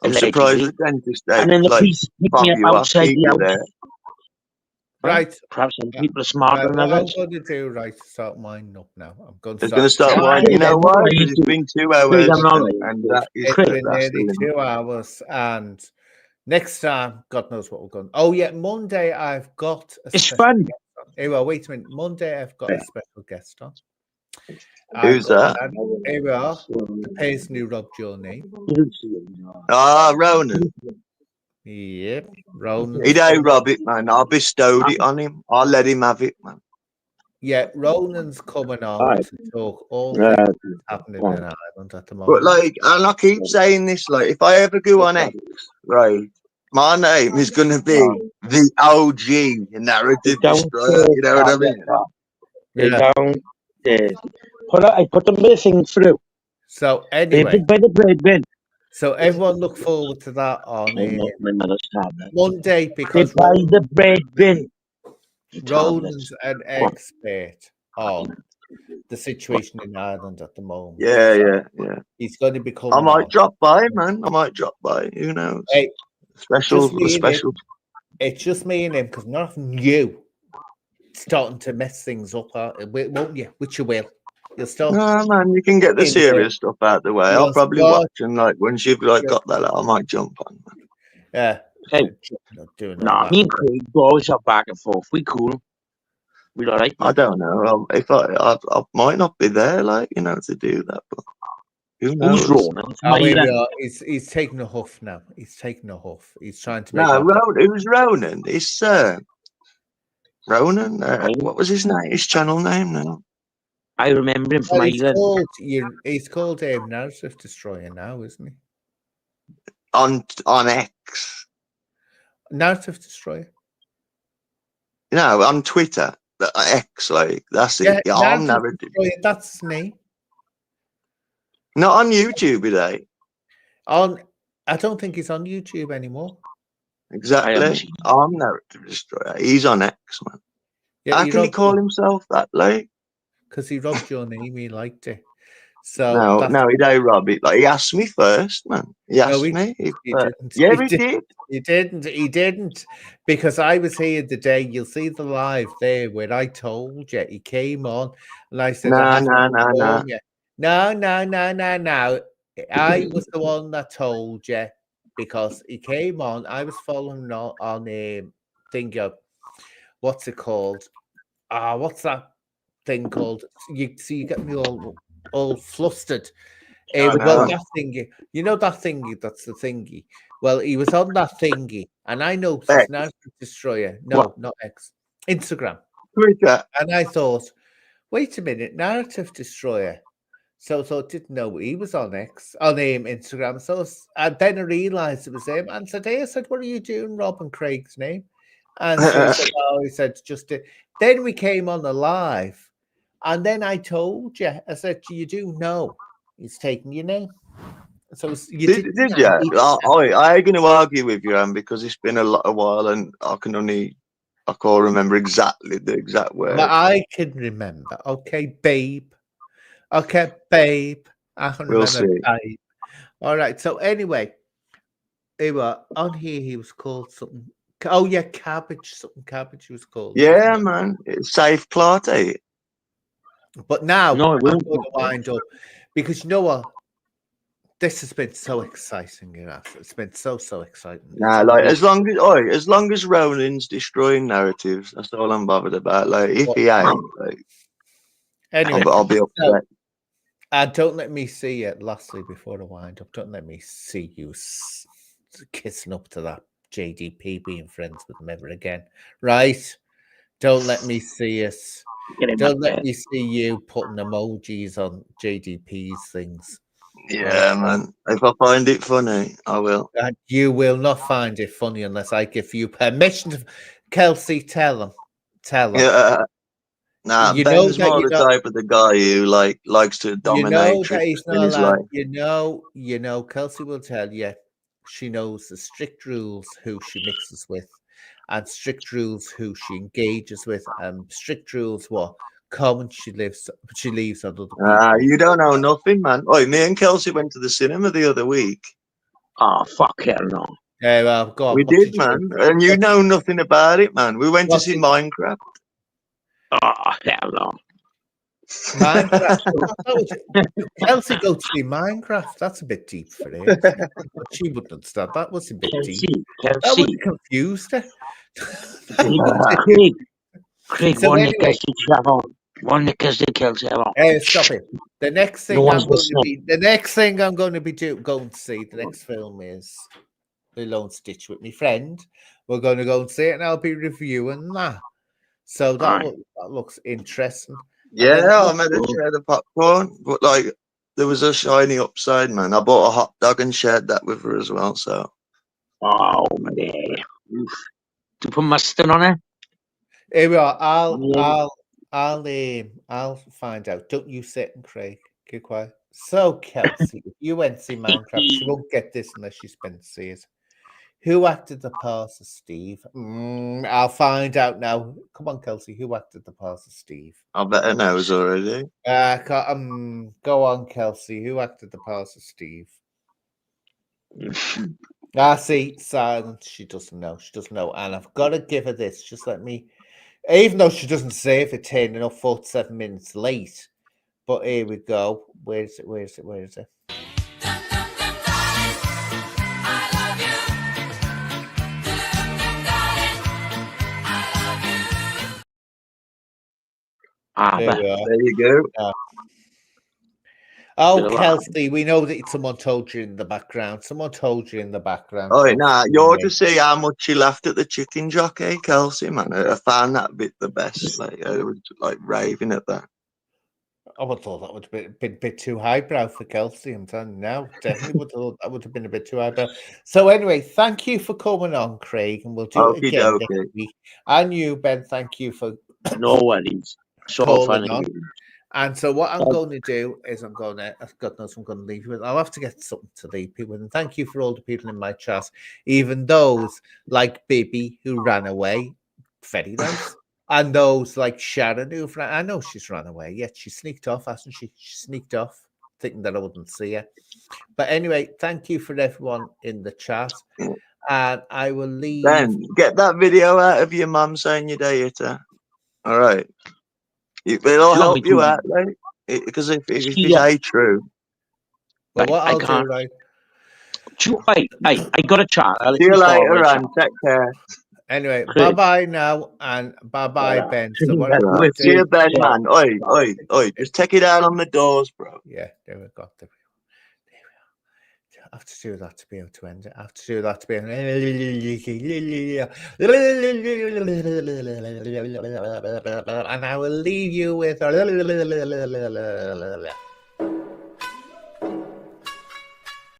I'm surprised the dentist. And then the police picked me up outside the house. There. Right. Perhaps some people are smarter than others. What I'm going to do, right, to start winding up now. I'm going to start winding. You know why? It's been 2 hours. And that is nearly 2 hours. And next time, God knows what we're going to. Oh, yeah, Monday I've got it's fun. Hey, well, wait a minute. Monday I've got a special guest on. Who's that? Here we are. The person who robbed your name. Ah, Ronan. Yep, Ronan. He don't rob it, man. I bestowed it on him. I let him have it, man. Yeah, Ronan's coming on Alright. to talk all Yeah. things that's happening in Ireland at the moment. But like, and I keep saying this, like, if I ever go on X, right, my name is gonna be the OG narrative destroyer. You know what I mean? They Yeah. don't. I put the thing through. So They anyway, put by the bread bin. so everyone look forward to that on Monday They because buy the bread bin. Ronan's an expert on the situation in Ireland at the moment. Yeah. He's going to be coming I might on. drop by, man. I might drop by. Who knows? Hey, Special, just me and special. It's just me and him because not you starting to mess things up, won't you? Which you will. You'll start. No, man, you can get the in serious stuff out the way. I'll probably watch and like once you've like got that, I might jump on. Man. Yeah. Hey, Not doing nah, me and Craig always have back and forth. We cool. We all right. I don't know. If I might not be there, like you know, to do that, but who knows? Who's Ronan? Oh, here we are. He's taking a huff now. He's taking a huff. He's trying to make. No, who's Ronan? It's Ronan. What was his name? His channel name now? I remember him from Ireland. He's called Narrative Destroyer now, isn't he? On X. Narrative Destroyer. No, on Twitter. X, like that's it. Yeah, I'm Narrative Destroyer, that's his name. Not on YouTube, is he? I don't think he's on YouTube anymore. Exactly. I'm Narrative Destroyer. He's on X, man. Yeah, how can he call himself that, like? Because he robbed your name, he liked it. So no, he don't rob it. Like he asked me first, man. He asked me. He didn't. Yeah, he did. He didn't. Because I was here the day, you'll see the live there where I told you he came on and I said, No. I was the one that told you because he came on. I was following on a thing of what's it called? What's that thing called? You get me all flustered. Well, that thingy, you know that thingy. That's the thingy. Well, he was on that thingy, and I noticed Narrative Destroyer. No, not X. Instagram. Twitter. And I thought, wait a minute, Narrative Destroyer. So I didn't know he was on Instagram. So and then I realised it was him. And today I said, "What are you doing, Rob?" Craig's name. And so he said, "Just." Then we came on the live. And then I told you, I said, you do know he's taking your name. So you did you? I ain't going to argue with you, Anne, because it's been a while and I can't remember exactly the exact word. But I can remember. Okay, babe. I can remember, see. babe. All right. So anyway, on here he was called something. Oh yeah, Cabbage. Something Cabbage he was called. Yeah, man. It's safe plot, eh? But now I'm going to wind up because you know what? This has been so exciting, It's been so exciting. Nah, like as long as Ronan's destroying narratives, that's all I'm bothered about. Like if he ain't, like anyway, I'll be upset. Don't let me see it. Lastly, before I wind up, don't let me see you kissing up to that JDP, being friends with him ever again, right? Don't let me see us. Don't let me see you putting emojis on JDP's things. Yeah, man. If I find it funny, I will. And you will not find it funny unless I give you permission. Kelsey, tell him. Yeah. Nah, you Ben's more the type of the guy who likes to dominate. You know, Kelsey will tell you she knows the strict rules who she mixes with, and strict rules who she engages with, and strict rules what comments she leaves on other people. You don't know nothing, man. Oh, me and Kelsey went to the cinema the other week. Oh, fuck hell no. Yeah, well, go on. We did, man. And you know nothing about it, man. We went to see Minecraft. Oh, hell no. Minecraft. Kelsey go to see Minecraft. That's a bit deep for her. She wouldn't understand. That was a bit deep. That would confuse her. Craig, one anyway, One knickers they kills ever. Hey, stop it. The next thing No one's I'm going to listening. be, the next thing I'm going to be going to see, the next film is Lilo and Stitch with my friend. We're going to go and see it, and I'll be reviewing that. So that, Aye. that looks interesting. Yeah, then- I made a share the popcorn, but like there was a shiny upside, man. I bought a hot dog and shared that with her as well. So Oh, yeah. Oof. To put mustard on it? Here we are. Yeah. I'll find out. Don't you sit and Craig. Keep quiet. So Kelsey, if you went to see Minecraft, she won't get this unless she's been to see it. Who acted the part of Steve? I'll find out now. Come on, Kelsey. Who acted the part of Steve? I better knows already. Go on, Kelsey. Who acted the part of Steve? See, silence. She doesn't know. She doesn't know. And I've got to give her this. Just let me, even though she doesn't say if it's turning up 47 minutes late. But here we go. Where is it? Where is it? Where is it? There we are. There you go. Oh, Bit of Kelsey, we know that someone told you in the background. Someone told you in the background. Oh, Kelsey, nah, you're yeah. to see how much she laughed at the chicken jockey, Kelsey, man. I found that bit the best. Like, I was like raving at that. I would have thought that would have been a bit too highbrow for Kelsey. I'm telling you now. Definitely would have thought that would have been a bit too highbrow. So anyway, thank you for coming on, Craig, and we'll do it Okie again dokie. next week. And you, Ben, thank you for No worries. So calling funny. on. And so what I'm going to do is I'm going to, God knows I'm going to leave you with. I'll have to get something to leave people with. And thank you for all the people in my chat, even those like Bibi who ran away, very nice. And those like Sharon who I know she's run away, yet she sneaked off, hasn't she? She sneaked off, thinking that I wouldn't see her. But anyway, thank you for everyone in the chat. And I will leave. Ben, get that video out of your mum saying you dare her. All right. It'll She want help me you to. out, right? Because if it's Yeah. true. Well, what I I'll do, can't. right? I got a chat. I'll let See you start later, with a chat. and take care. Anyway, Craig. bye-bye now, and bye-bye, Ben. So what That's I'm Right. going to See you, do, Ben, man. Oi. Just take it out on the doors, bro. yeah, there we go. There we are. I have to do that to be able to end it. I have to do that to be able and I will leave you with